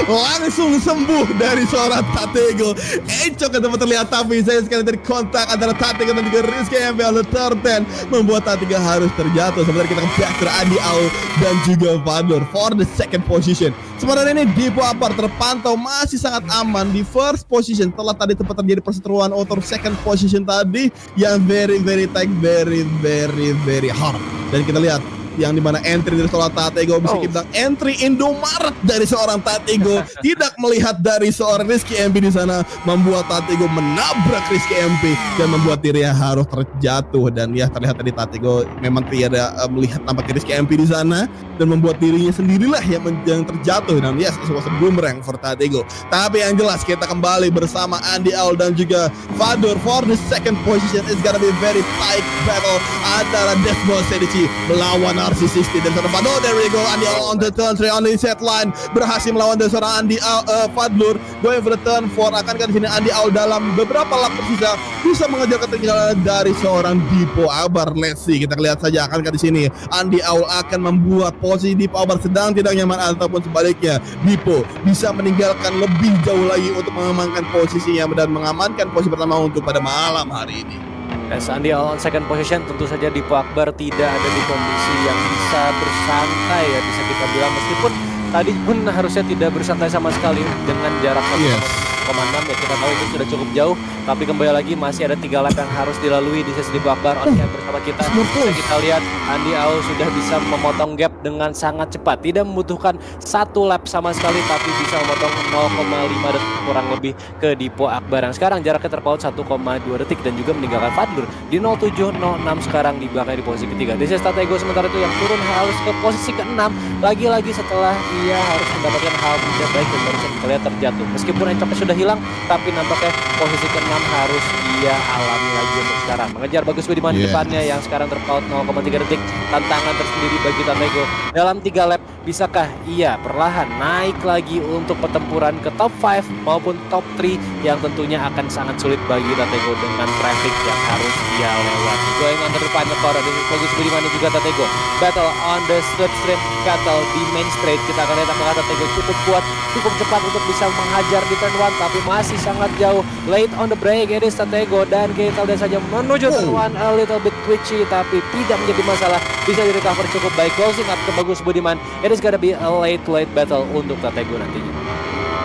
Langsung sembuh dari seorang Tatego. Encok yang dapat terlihat, tapi saya sekali dari kontak antara Tatego dan juga Rizky MP on the third 10 membuat Tatego harus terjatuh. Sebenarnya kita ke back to Andi Aul dan juga Fadlur for the second position. Sebenarnya ini Dipo Akbar terpantau masih sangat aman di first position setelah tadi tempat terjadi perseteruan auto second position tadi yang very tight, very hard. Dan kita lihat yang dimana entry dari seorang Tatego bisa kita bilang entry Indomaret dari seorang Tatego tidak melihat dari seorang Rizky MP di sana, membuat Tatego menabrak Rizky MP dan membuat dirinya harus terjatuh. Dan ya terlihat tadi Tatego memang tidak melihat nampak Rizky MP di sana dan membuat dirinya sendirilah yang terjatuh. Dan yes, it was a boomerang for Tatego. Tapi yang jelas kita kembali bersama Andi Aul dan juga Fadlur for the second position. It's gonna be very tight battle antara Deathball Sedici melawan RC60 dan seorang Fadlur. There we go, Andi Aul on the turn 3 on the set line berhasil melawan dari seorang Fadlur. Going for the turn 4, akankah di sini Andi Aul dalam beberapa lap tersisa bisa mengejar ketinggalan dari seorang Dipo Akbar? Let's see, kita lihat saja akankah di sini Andi Aul akan membuat posisi Dipo Akbar sedang tidak nyaman ataupun sebaliknya Dipo bisa meninggalkan lebih jauh lagi untuk mengamankan posisinya dan mengamankan posisi pertama untuk pada malam hari ini. As Andi Aul on second position, tentu saja Dipo Akbar tidak ada di kondisi yang bisa bersantai ya, bisa kita bilang, meskipun tadi pun harusnya tidak bersantai sama sekali dengan jarak 1,6 ya, kita tahu itu sudah cukup jauh, tapi kembali lagi masih ada 3 lap yang harus dilalui di sesi Dipo Akbar on air bersama kita. Kita lihat Andi Aul sudah bisa memotong gap dengan sangat cepat, tidak membutuhkan 1 lap sama sekali, tapi bisa memotong 0,5 detik kurang lebih ke Dipo Akbar yang sekarang jaraknya terpaut 1,2 detik dan juga meninggalkan Fadlur di 07.06 sekarang di belakang di posisi ketiga. This is Tatego sementara itu yang turun harus ke posisi ke-6 lagi-lagi setelah ia harus mendapatkan hal tidak baik dan baru kita lihat terjatuh. Meskipun encoknya sudah hilang, tapi nampaknya posisi ke-6 harus ia alami lagi untuk sekarang. Mengejar Bagus Budiman di depannya yang sekarang terpaut 0,3 detik. Tantangan tersendiri bagi Tatego dalam 3 lap. Bisakah ia perlahan naik lagi untuk pertempuran ke top 5 maupun top 3 yang tentunya akan sangat sulit bagi Tatego dengan traffic yang harus ia lewati. Going on the final corner dari Bagus Budiman dan juga Tatego. Battle on the slipstream battle di main straight. Kita akan lihat apakah Tatego cukup kuat, cukup cepat untuk bisa menghajar di turn 1, tapi masih sangat jauh. Late on the break, it is Tatego dan kita lihat saja menuju turn 1 a little bit twitchy, tapi tidak menjadi masalah, bisa direcover cukup baik. Closing up ke Bagus Budiman. It is gonna be a late battle untuk Tatego nantinya.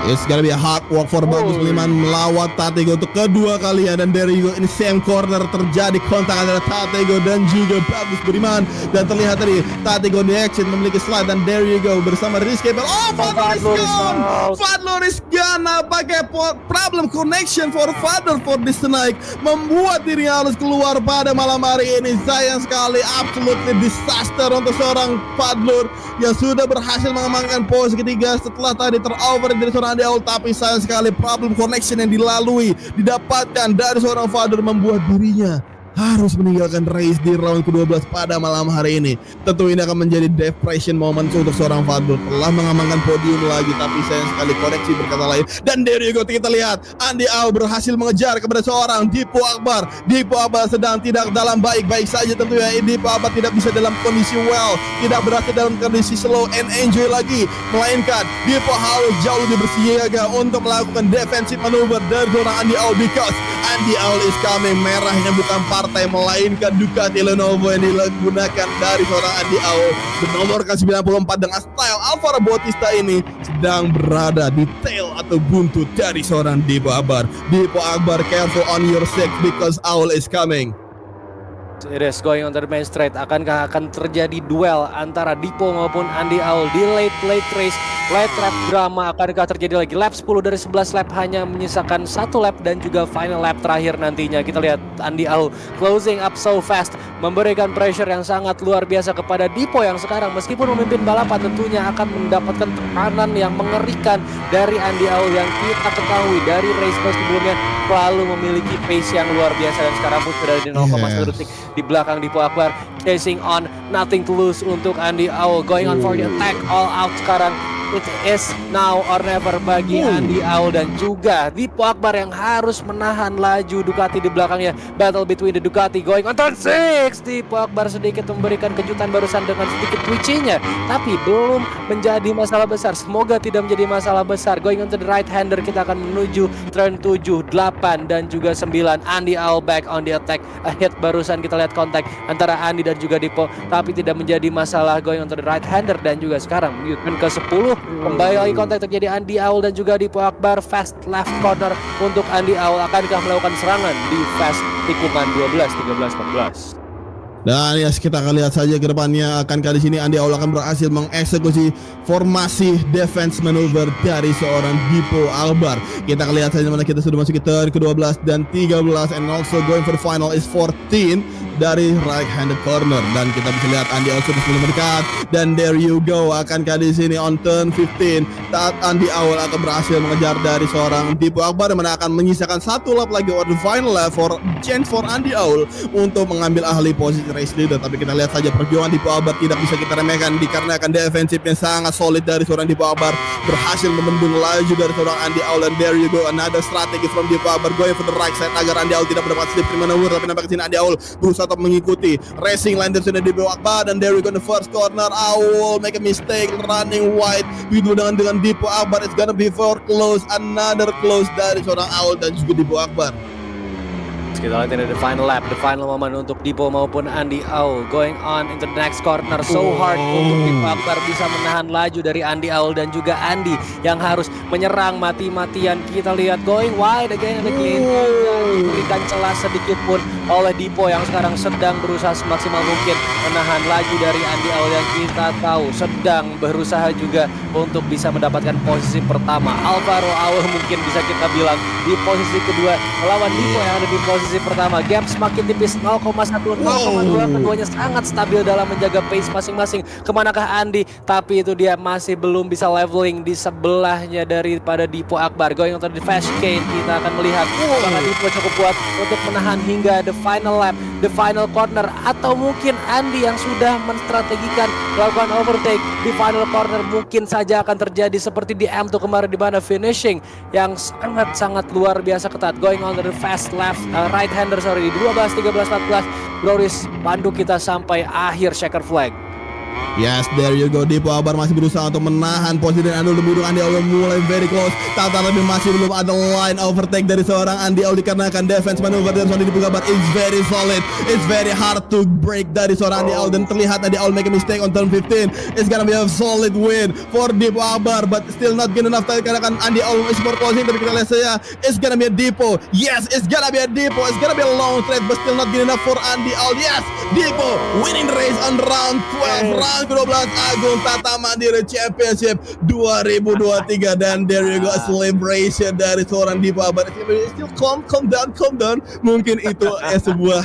It's gonna be a hard work for Bagus Budiman melawan Tatego untuk kedua kalinya. Dan dari ini same corner terjadi kontak antara Tatego dan juga Bagus Budiman. Dan terlihat tadi Tatego di exit memiliki slide dan there you go bersama Rizky. Oh, Fadlur is gone. Fadlur is gone. Pakai problem connection for Fadlur for this tonight, membuat dirinya harus keluar pada malam hari ini. Sayang sekali, absolutely disaster untuk seorang Fadlur yang sudah berhasil mengamankan posisi ketiga setelah tadi terover dari seorang Andi Aul, tapi sayang sekali problem connection yang didapatkan dari seorang Fadlur membuat dirinya harus meninggalkan race di round ke-12 pada malam hari ini. Tentu ini akan menjadi depression moment untuk seorang Fadlur, telah mengamankan podium lagi, tapi sayang sekali koneksi berkata lain. Dan there you go, kita lihat Andi Aul berhasil mengejar kepada seorang Dipo Akbar. Dipo Akbar sedang tidak dalam baik-baik saja tentunya. Dipo Akbar tidak bisa dalam kondisi well, tidak berada dalam kondisi slow and enjoy lagi, melainkan Dipo harus jauh lebih bersiaga untuk melakukan defensive maneuver dari seorang Andi Aul, because Andi Aul is coming. Merahnya bukan partai melainkan Ducati Lenovo yang digunakan dari seorang Andi Aul bernomor ke-94 dengan style Alvaro Bautista ini sedang berada di tail atau buntut dari seorang Dipo Akbar. Dipo Akbar, careful on your six because Aul is coming. It is going on the main straight. Akankah akan terjadi duel antara Dipo maupun Andi Aul di late race, late lap drama? Akankah terjadi lagi lap 10 dari 11 lap hanya menyisakan 1 lap dan juga final lap terakhir nantinya. Kita lihat Andi Aul closing up so fast, memberikan pressure yang sangat luar biasa kepada Dipo yang sekarang meskipun memimpin balapan tentunya akan mendapatkan tekanan yang mengerikan dari Andi Aul yang kita ketahui dari race sebelumnya selalu memiliki pace yang luar biasa dan sekarang pun sudah di 0,1 detik di belakang Dipo Akbar. Chasing on, nothing to lose untuk Andi Aul, going on for the attack all out sekarang. it is now or never bagi Andy Aul dan juga Dipo Akbar yang harus menahan laju Ducati di belakangnya. Battle between the Ducati going on turn 6. Dipo Akbar sedikit memberikan kejutan barusan dengan sedikit twitching-nya, tapi belum menjadi masalah besar. Semoga tidak menjadi masalah besar. Going on to the right hander, kita akan menuju turn 7, 8 dan juga 9. Andy Aul back on the attack. A hit barusan kita lihat kontak antara Andy dan juga Dipo, tapi tidak menjadi masalah. Going on to the right hander dan juga sekarang turn ke 10. Kembali lagi kontak terjadi Andy Aul dan juga Dipo Akbar. Fast left corner untuk Andy Aul. Akankah melakukan serangan di fast tikungan 12, 13, 14? Dan ya kita akan lihat saja ke depannya, akankah di sini Andy Aul akan berhasil mengeksekusi formasi defense maneuver dari seorang Dipo Akbar. Kita akan lihat saja mana kita sudah masuk ke turn ke-12 dan 13, and also going for the final is 14 dari right handed corner, dan kita bisa lihat Andy Aul sudah mulai mendekat, dan there you go, akankah di sini on turn 15 saat Andy Aul akan berhasil mengejar dari seorang Dipo Akbar, yang mana akan menyisakan satu lap lagi or the final lap for chance for Andy Aul untuk mengambil ahli posisi race leader. Tapi kita lihat saja perjuangan Dipo Akbar tidak bisa kita remehkan dikarenakan defensif yang sangat solid dari seorang Dipo Akbar, berhasil membendung laju dari seorang Andy Aul, and there you go, another strategy from Dipo Akbar going for the right side agar Andy Aul tidak mendapat slip maneuver. Tapi nampaknya sini Andy Aul berusaha untuk mengikuti racing line dari Dipo Akbar, dan there we go, the first corner. Aul make a mistake running wide begitu dengan Dipo Akbar. It's gonna be for close, another close dari seorang Aul dan juga Dipo Akbar. Kita lihat ini the final lap, the final moment untuk Dipo maupun Andy Aul going on into the next corner. So hard untuk Dipo Akbar bisa menahan laju dari Andy Aul dan juga Andy yang harus menyerang mati-matian. Kita lihat going wide again and again, diberikan celah sedikit pun oleh Dipo yang sekarang sedang berusaha semaksimal mungkin menahan laju dari Andy Aul yang kita tahu sedang berusaha juga untuk bisa mendapatkan posisi pertama. Alvaro Aul mungkin bisa kita bilang di posisi kedua melawan Dipo yang ada di posisi pertama. Gap semakin tipis 0,1, 0,2. Keduanya sangat stabil dalam menjaga pace masing-masing. Kemanakah Andy? Tapi itu dia masih belum bisa leveling di sebelahnya daripada Dipo Akbar. Going on to the fast chicane, kita akan melihat apakah Dipo cukup kuat untuk menahan hingga the final lap, the final corner, atau mungkin Andy yang sudah menstrategikan melakukan overtake di final corner mungkin saja akan terjadi seperti di M2 kemarin, di mana finishing yang sangat-sangat luar biasa ketat. Going on to the fast left right hander di 12, 13, 14. Broris pandu kita sampai akhir checker flag. Yes, there you go. Dipo Akbar masih berusaha untuk menahan posisi dan Andy Aul mulai very close. Tapi masih belum ada line overtake dari seorang Andy Aul dikarenakan defense maneuver dari seorang Dipo Akbar is very solid. It's very hard to break dari seorang Andy Aul, dan terlihat Andy Aul make a mistake on turn 15. It's gonna be a solid win for Dipo Akbar, but still not good enough karena Andy Aul is more closing. Tapi kita lihat saja, it's gonna be a Dipo. Yes, it's gonna be a Dipo. It's gonna be a long straight, but still not good enough for Andy Aul. Yes, Dipo winning the race on round 12. Round ke-12 Agung Tata Mandiri Championship 2023, dan there you go, celebration dari seorang Dipo Akbar. Still calm down. Mungkin itu sebuah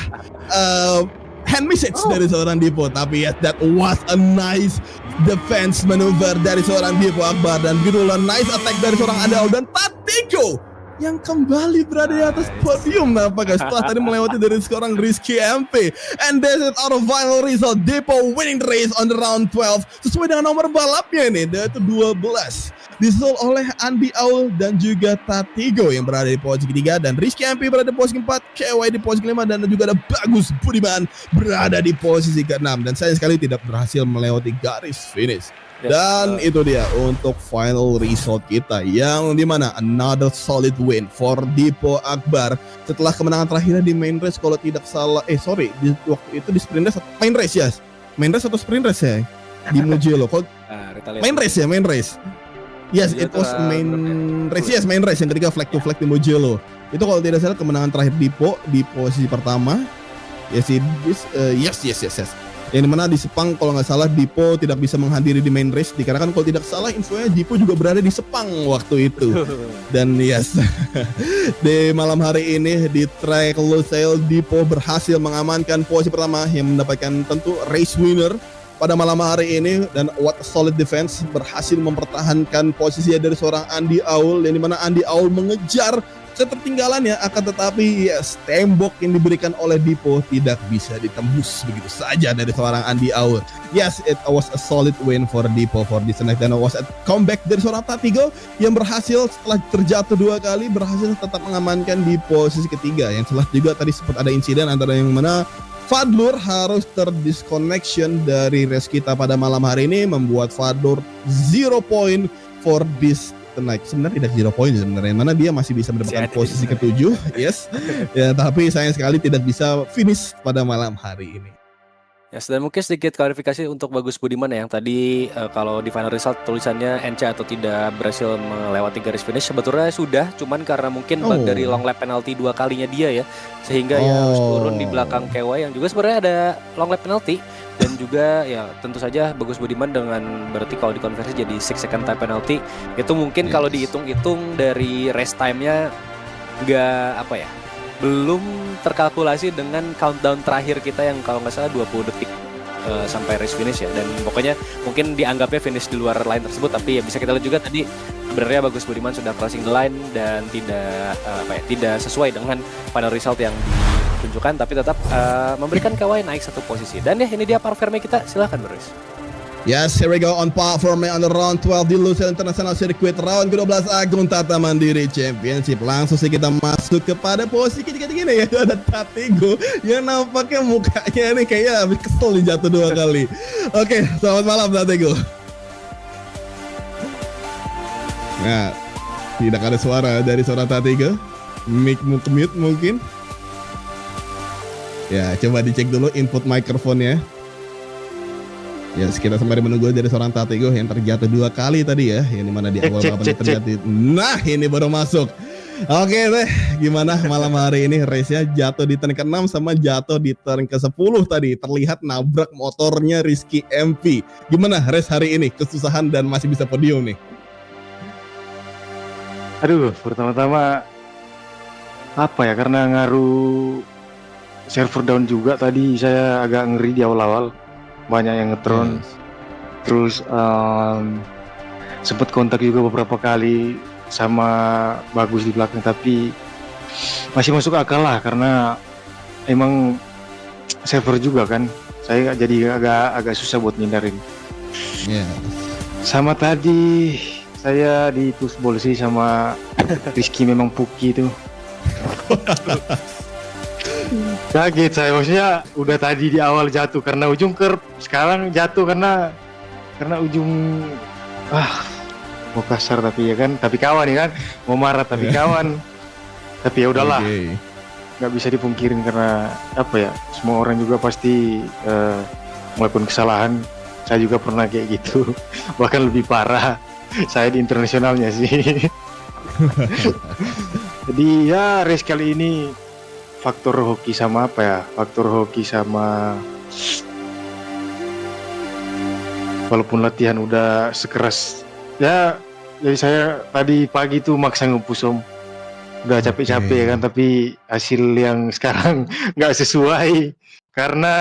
hand message dari seorang Dipo, tapi yes, that was a nice defense maneuver dari seorang Dipo Akbar, dan gitulah nice attack dari seorang Andy Aul dan Tatiko yang kembali berada di atas podium nampaknya setelah tadi melewati dari seorang Rizky MP. And this is our final result, Dipo winning the race on the round 12 sesuai dengan nomor balapnya ini, yaitu 12, disusul oleh Andy Aul dan juga Tatigo yang berada di posisi ketiga, dan Rizky MP berada di posisi keempat, KY di posisi kelima, dan juga ada Bagus Budiman berada di posisi ke-6, dan sayang sekali tidak berhasil melewati garis finish. Dan itu dia untuk final result kita, yang dimana another solid win for Dipo Akbar setelah kemenangan terakhirnya di main race kalau tidak salah. Di waktu itu di sprint race, main race ya, main race atau sprint race ya di Mugello. Main race. Yes, it was main race. Yes, main race yang ketiga flag to flag di Mugello. Itu kalau tidak salah kemenangan terakhir Dipo di posisi pertama. Yes. Yang dimana di Sepang kalau nggak salah Dipo tidak bisa menghadiri di main race dikarenakan kalau tidak salah infonya Dipo juga berada di Sepang waktu itu. Dan yes, di malam hari ini di track Lusail, Dipo berhasil mengamankan posisi pertama yang mendapatkan tentu race winner pada malam hari ini, dan what a solid defense, berhasil mempertahankan posisinya dari seorang Andy Aul, yang dimana Andy Aul mengejar setertinggalannya, akan tetapi yes, tembok yang diberikan oleh Dipo tidak bisa ditembus begitu saja dari seorang Andy Au. Yes, it was a solid win for Dipo for this night, dan it was a comeback dari seorang Tatigo yang berhasil setelah terjatuh 2 kali berhasil tetap mengamankan di posisi ketiga. Yang jelas juga tadi sempat ada insiden antara yang mana Fadlur harus terdisconnection dari race kita pada malam hari ini, membuat Fadlur 0 point for this tonight. Sebenarnya tidak 0 point sebenarnya, mana dia masih bisa mendapatkan posisi ke-7, yes. Ya, tapi sayang sekali tidak bisa finish pada malam hari ini. Yes, dan mungkin sedikit klarifikasi untuk Bagus Budiman ya, yang tadi kalau di final result tulisannya NC atau tidak berhasil melewati garis finish, sebetulnya sudah, cuman karena mungkin dari long lap penalty 2 kalinya dia ya, sehingga ya harus turun di belakang Kewa yang juga sebenarnya ada long lap penalty. Dan juga ya tentu saja Bagus Budiman dengan berarti kalau dikonversi jadi 6 second time penalty itu mungkin kalau dihitung-hitung dari race time-nya belum terkalkulasi dengan countdown terakhir kita yang kalau nggak salah 20 detik sampai race finish ya, dan pokoknya mungkin dianggapnya finish di luar line tersebut, tapi ya bisa kita lihat juga tadi sebenarnya Bagus Budiman sudah crossing the line dan tidak sesuai dengan final result yang ditunjukkan, tapi tetap memberikan Kawai naik 1 posisi. Dan ya ini dia performa kita, silahkan Boris. Yes, here we go on performa on the round 12 di Lusail International Circuit round ke-12 Agung Tata Mandiri Championship. Langsung sih kita masuk kepada posisi ketiga nih, yaitu ada Tatigo yang nampaknya mukanya ini kayaknya habis kesel jatuh 2 kali. Oke, selamat malam Tatigo. Nah, tidak ada suara dari seorang Tatigo. Mic mute mungkin. Ya, coba dicek dulu input mikrofonnya. Ya, kita sembari menunggu dari seorang Tatigo yang terjatuh 2 kali tadi ya, yang dimana di awal balapan terjatuh. Nah, ini baru masuk. Oke deh, gimana malam hari ini race-nya jatuh di turn ke-6 sama jatuh di turn ke-10 tadi. Terlihat nabrak motornya Rizky MP. Gimana race hari ini? Kesusahan dan masih bisa podium nih? Aduh, pertama-tama karena ngaruh server down juga tadi, saya agak ngeri di awal-awal. Banyak yang ngetron, terus sempat kontak juga beberapa kali sama Bagus di belakang, tapi masih masuk akal lah karena emang server juga kan, saya jadi agak susah buat ngindarin. Sama tadi saya di pushball sih sama Rizky, memang Puki tuh. Kaget saya, maksudnya udah tadi di awal jatuh karena ujung curb, sekarang jatuh karena ujung mau kasar tapi ya kan, tapi kawan ya kan, mau marah tapi kawan. Tapi ya udahlah, nggak bisa dipungkirin karena semua orang juga pasti melakukan kesalahan. Saya juga pernah kayak gitu, bahkan lebih parah saya di internasionalnya sih. Jadi ya race kali ini faktor hoki sama walaupun latihan udah sekeras ya, jadi saya tadi pagi tuh maksa nge-push udah capek-capek kan, tapi hasil yang sekarang nggak sesuai karena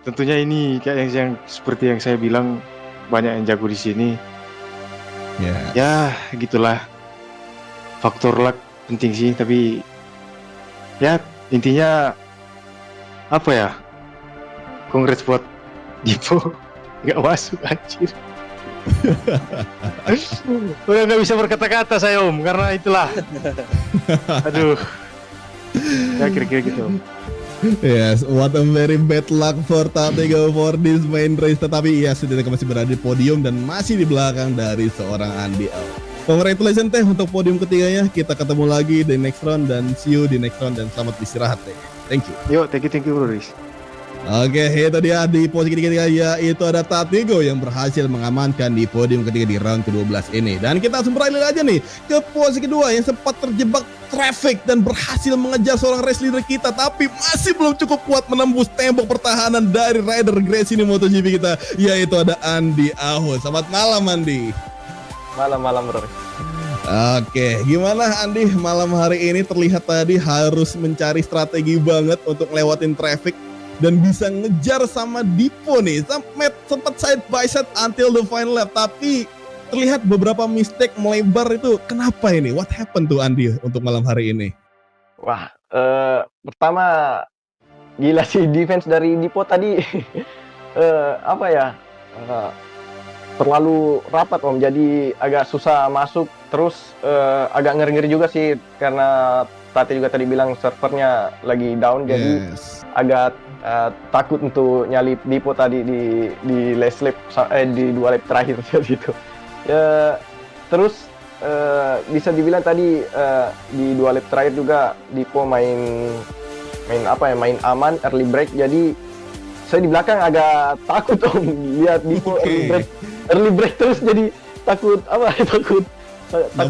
tentunya ini kayak yang seperti yang saya bilang, banyak yang jago di sini. Ya gitulah, faktor luck penting sih, tapi ya intinya congrats buat Dipo, nggak masuk anjir. Udah nggak bisa berkata-kata saya karena itulah. Aduh, ya kira-kira gitu. Yes, what a very bad luck for Tatigo for this main race. Tetapi ya setidaknya masih berada di podium dan masih di belakang dari seorang Andy Au. Congratulations teh untuk podium ketiganya. Kita ketemu lagi di next round dan see you di next round, dan selamat istirahat teh. Thank you. Yo, thank you bro Riz. Oke, itu dia di posisi ketiga, yaitu ada Tatigo yang berhasil mengamankan di podium ketiga di round ke-12 ini. Dan kita langsung beralih aja nih ke posisi kedua yang sempat terjebak traffic dan berhasil mengejar seorang race leader kita, tapi masih belum cukup kuat menembus tembok pertahanan dari rider Gresini MotoGP kita, yaitu ada Andy Au. Selamat malam Andy. Malam bro. Oke, gimana Andi malam hari ini? Terlihat tadi harus mencari strategi banget untuk lewatin traffic dan bisa ngejar sama Dipo nih. Sempat side by side until the final lap, tapi terlihat beberapa mistake melebar itu. Kenapa ini? What happened to Andi untuk malam hari ini? Wah, pertama gila sih defense dari Dipo tadi. Apa ya? eh, Terlalu rapat Om, jadi agak susah masuk. Terus agak ngeri-ngeri juga sih karena Tati juga tadi bilang servernya lagi down, jadi Yes. agak takut untuk nyalip Dipo tadi di last lap, di 2 lap terakhir gitu. Ya, terus bisa dibilang tadi di 2 lap terakhir juga Dipo main main aman, early break. Jadi saya di belakang agak takut Om lihat Dipo early break terus, jadi takut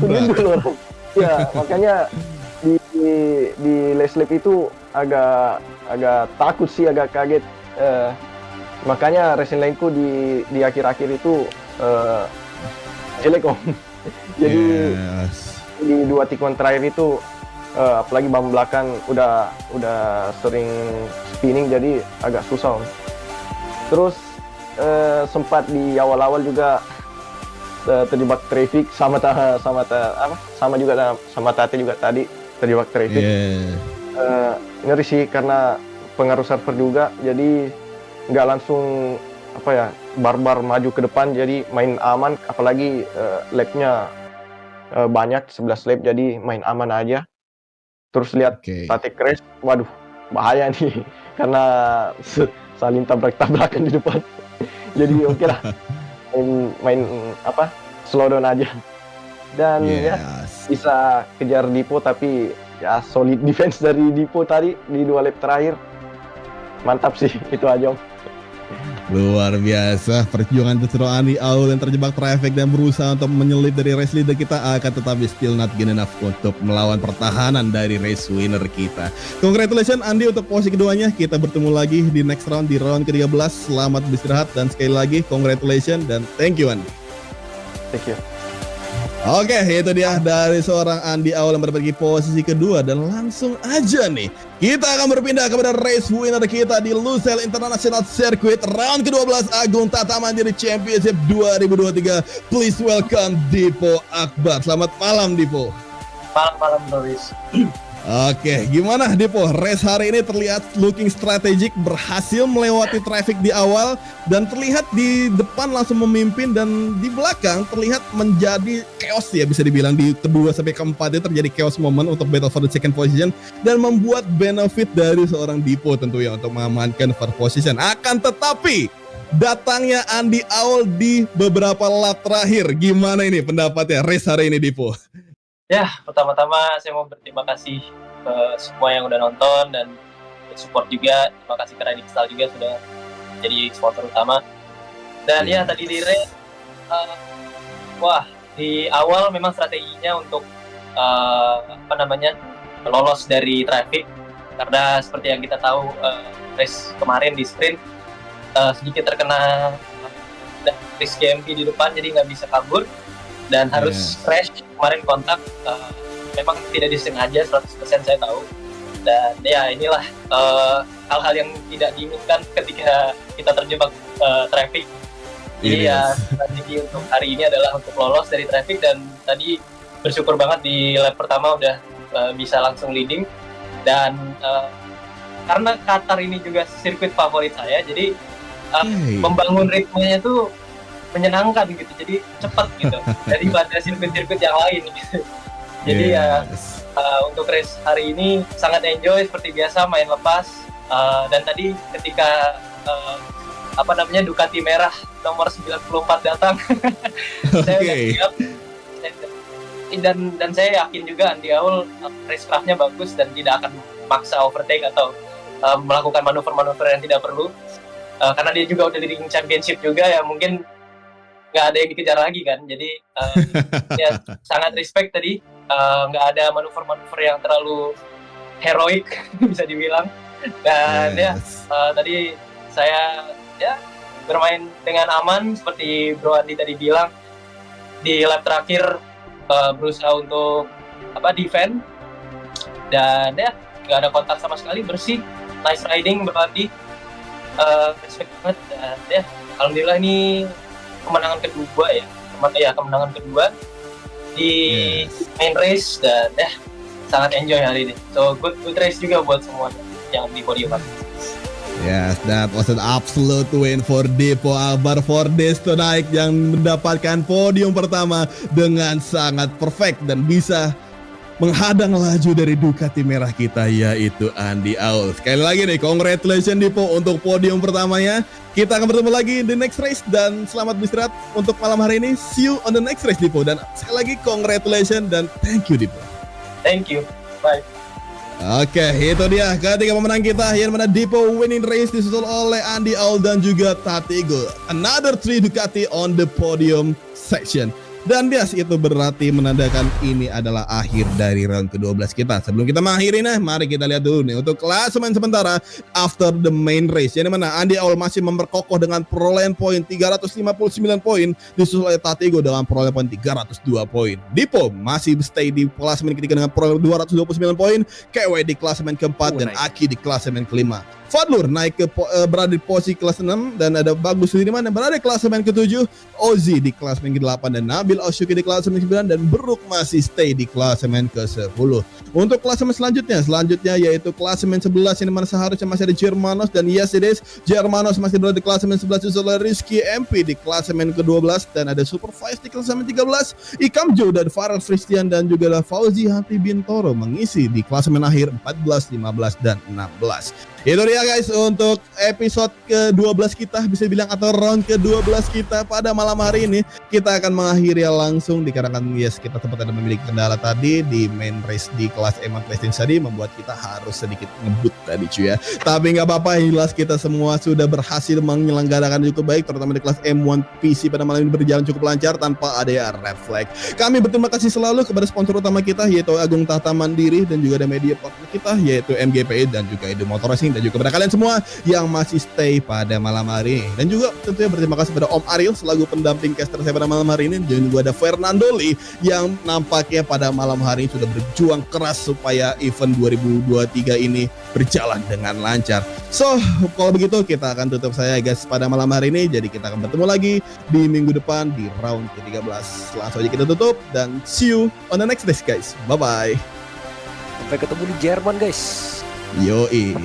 mundur orang. Ya, makanya di last lap itu agak takut sih, agak kaget. Makanya racing line-ku di akhir-akhir itu jelek Om. Jadi Yes. di 2 tikungan terakhir itu apalagi ban belakang udah sering spinning, jadi agak susah Om. Terus sempat di awal-awal juga terjebak traffic sama Tati juga tadi terjebak traffic. Yeah. Ngeri sih karena pengaruh server juga, jadi nggak langsung barbar maju ke depan, jadi main aman. Apalagi lap-nya banyak 11 lap, jadi main aman aja. Terus lihat Oke. Tati crash, waduh bahaya nih karena saling tabrak-tabrakan di depan. Jadi oke lah, main slow down aja. Dan ya Yes. bisa kejar Dipo, tapi ya solid defense dari Dipo tadi di 2 lap terakhir. Mantap sih, itu aja Om. Luar biasa perjuangan Tetsuo Andi Aul yang terjebak traffic dan berusaha untuk menyelip dari race leader kita, akan tetapi still not good enough untuk melawan pertahanan dari race winner kita. Congratulations Andi untuk posisi keduanya. Kita bertemu lagi di next round, di round ke-13. Selamat beristirahat dan sekali lagi congratulations dan thank you Andi. Thank you. Oke, itu dia dari seorang Andi Aul yang mendapat posisi kedua. Dan langsung aja nih, kita akan berpindah kepada race winner kita di Lusail International Circuit round ke-12 Agung Tata Mandiri Championship 2023. Please welcome Dipo Akbar. Selamat malam Dipo. Malam Doris. Oke, gimana Dipo? Race hari ini terlihat looking strategic, berhasil melewati traffic di awal dan terlihat di depan langsung memimpin, dan di belakang terlihat menjadi chaos ya, bisa dibilang di kedua sampai keempat itu terjadi chaos moment untuk battle for the second position dan membuat benefit dari seorang Dipo tentunya untuk mengamankan first position. Akan tetapi datangnya Andi Aul di beberapa lap terakhir, gimana ini pendapatnya race hari ini Dipo? Ya, pertama-tama saya mau berterima kasih ke semua yang udah nonton dan support juga. Terima kasih ke Riding Style juga sudah jadi sponsor utama. Dan ya tadi di race, di awal memang strateginya untuk lolos dari traffic, karena seperti yang kita tahu race kemarin di sprint sedikit terkena risk GMP di depan, jadi nggak bisa kabur dan harus crash. Kemarin kontak memang tidak disengaja 100% saya tahu, dan ya inilah hal-hal yang tidak diinginkan ketika kita terjebak traffic. Jadi ya strategi untuk hari ini adalah untuk lolos dari traffic, dan tadi bersyukur banget di lap pertama udah bisa langsung leading. Dan karena Qatar ini juga sirkuit favorit saya, jadi membangun ritmenya tuh menyenangkan gitu, jadi cepat gitu daripada sirkuit-sirkuit yang lain gitu. Jadi untuk race hari ini sangat enjoy seperti biasa, main lepas. Dan tadi ketika Ducati merah nomor 94 datang, saya udah siap. Dan saya yakin juga Andi Aul racecraftnya bagus dan tidak akan maksa overtake atau melakukan manuver-manuver yang tidak perlu, karena dia juga udah leading championship juga ya, mungkin nggak ada yang dikejar lagi kan. Jadi ya sangat respect tadi, nggak ada manuver-manuver yang terlalu heroik bisa dibilang. Dan tadi saya ya bermain dengan aman seperti Bro Andi tadi bilang. Di lap terakhir berusaha untuk defend, dan ya nggak ada kontak sama sekali, bersih, nice riding Bro Andi, respect banget. Dan ya alhamdulillah ini kemenangan kedua ya kemenangan kedua di main race, dan sangat enjoy hari ini. So good race juga buat semua yang di podium. Yes, that was an absolute win for Dipo Akbar for this tonight yang mendapatkan podium pertama dengan sangat perfect dan bisa menghadang laju dari Ducati merah kita yaitu Andy Aul. Sekali lagi nih, congratulations Dipo untuk podium pertamanya. Kita akan bertemu lagi di next race dan selamat beristirahat untuk malam hari ini. See you on the next race Dipo, dan sekali lagi congratulations dan thank you Dipo. Thank you. Bye. Oke, itu dia ketiga pemenang kita yang mana Dipo winning race disusul oleh Andy Aul dan juga Tatigo. Another 3 Ducati on the podium section. Dan yes, itu berarti menandakan ini adalah akhir dari round ke-12 kita. Sebelum kita mengakhiri mari kita lihat dulu nih untuk klasemen sementara after the main race. Yang mana Andy Aul masih memperkokoh dengan perolehan poin 359 poin, disusul oleh Tatigo dengan perolehan poin 302 poin. Dipo masih stay di klasemen ketiga dengan perolehan 229 poin, KW di klasemen keempat dan Aki di klasemen kelima. Fadlur naik ke berada di posisi kelas 6 dan ada Bagus Sudirman yang berada di klasemen ke-7, Ozi di klasemen ke-8 dan Nabil Asyuki di klasemen ke-9 dan Beruk masih stay di klasemen ke-10. Untuk klasemen selanjutnya yaitu klasemen 11 yang mana seharusnya masih ada Germanos dan yes it is, Germanos masih berada di klasemen 11 disusul oleh Rizky MP di klasemen ke-12 dan ada Super Five di klasemen 13, Ikam Jo dan Farel Christian dan juga ada Fauzi Hati Bintoro mengisi di klasemen akhir 14, 15 dan 16. Itu dia guys untuk episode ke-12 kita bisa bilang atau round ke-12 kita pada malam hari ini. Kita akan mengakhiri langsung dikarenakan yes kita sempat ada memiliki kendala tadi di main race di kelas M1 PlayStation tadi membuat kita harus sedikit ngebut tadi cuy ya. Tapi nggak apa-apa, jelas kita semua sudah berhasil menyelenggarakan cukup baik terutama di kelas M1 PC pada malam ini berjalan cukup lancar tanpa ada red flag. Kami berterima kasih selalu kepada sponsor utama kita yaitu Agung Tahta Mandiri dan juga ada media partner kita yaitu MGPI dan juga Edo Motor Racing dan juga kepada kalian semua yang masih stay pada malam hari ini. Dan juga tentunya berterima kasih kepada Om Ariel selaku pendamping caster saya pada malam hari ini. Dan juga ada Fernando Lee yang nampaknya pada malam hari ini sudah berjuang keras supaya event 2023 ini berjalan dengan lancar. So, kalau begitu kita akan tutup saya guys pada malam hari ini. Jadi kita akan bertemu lagi di minggu depan di round ke-13. Langsung aja kita tutup dan see you on the next race guys. Bye-bye. Sampai ketemu di Jerman guys. Yoi.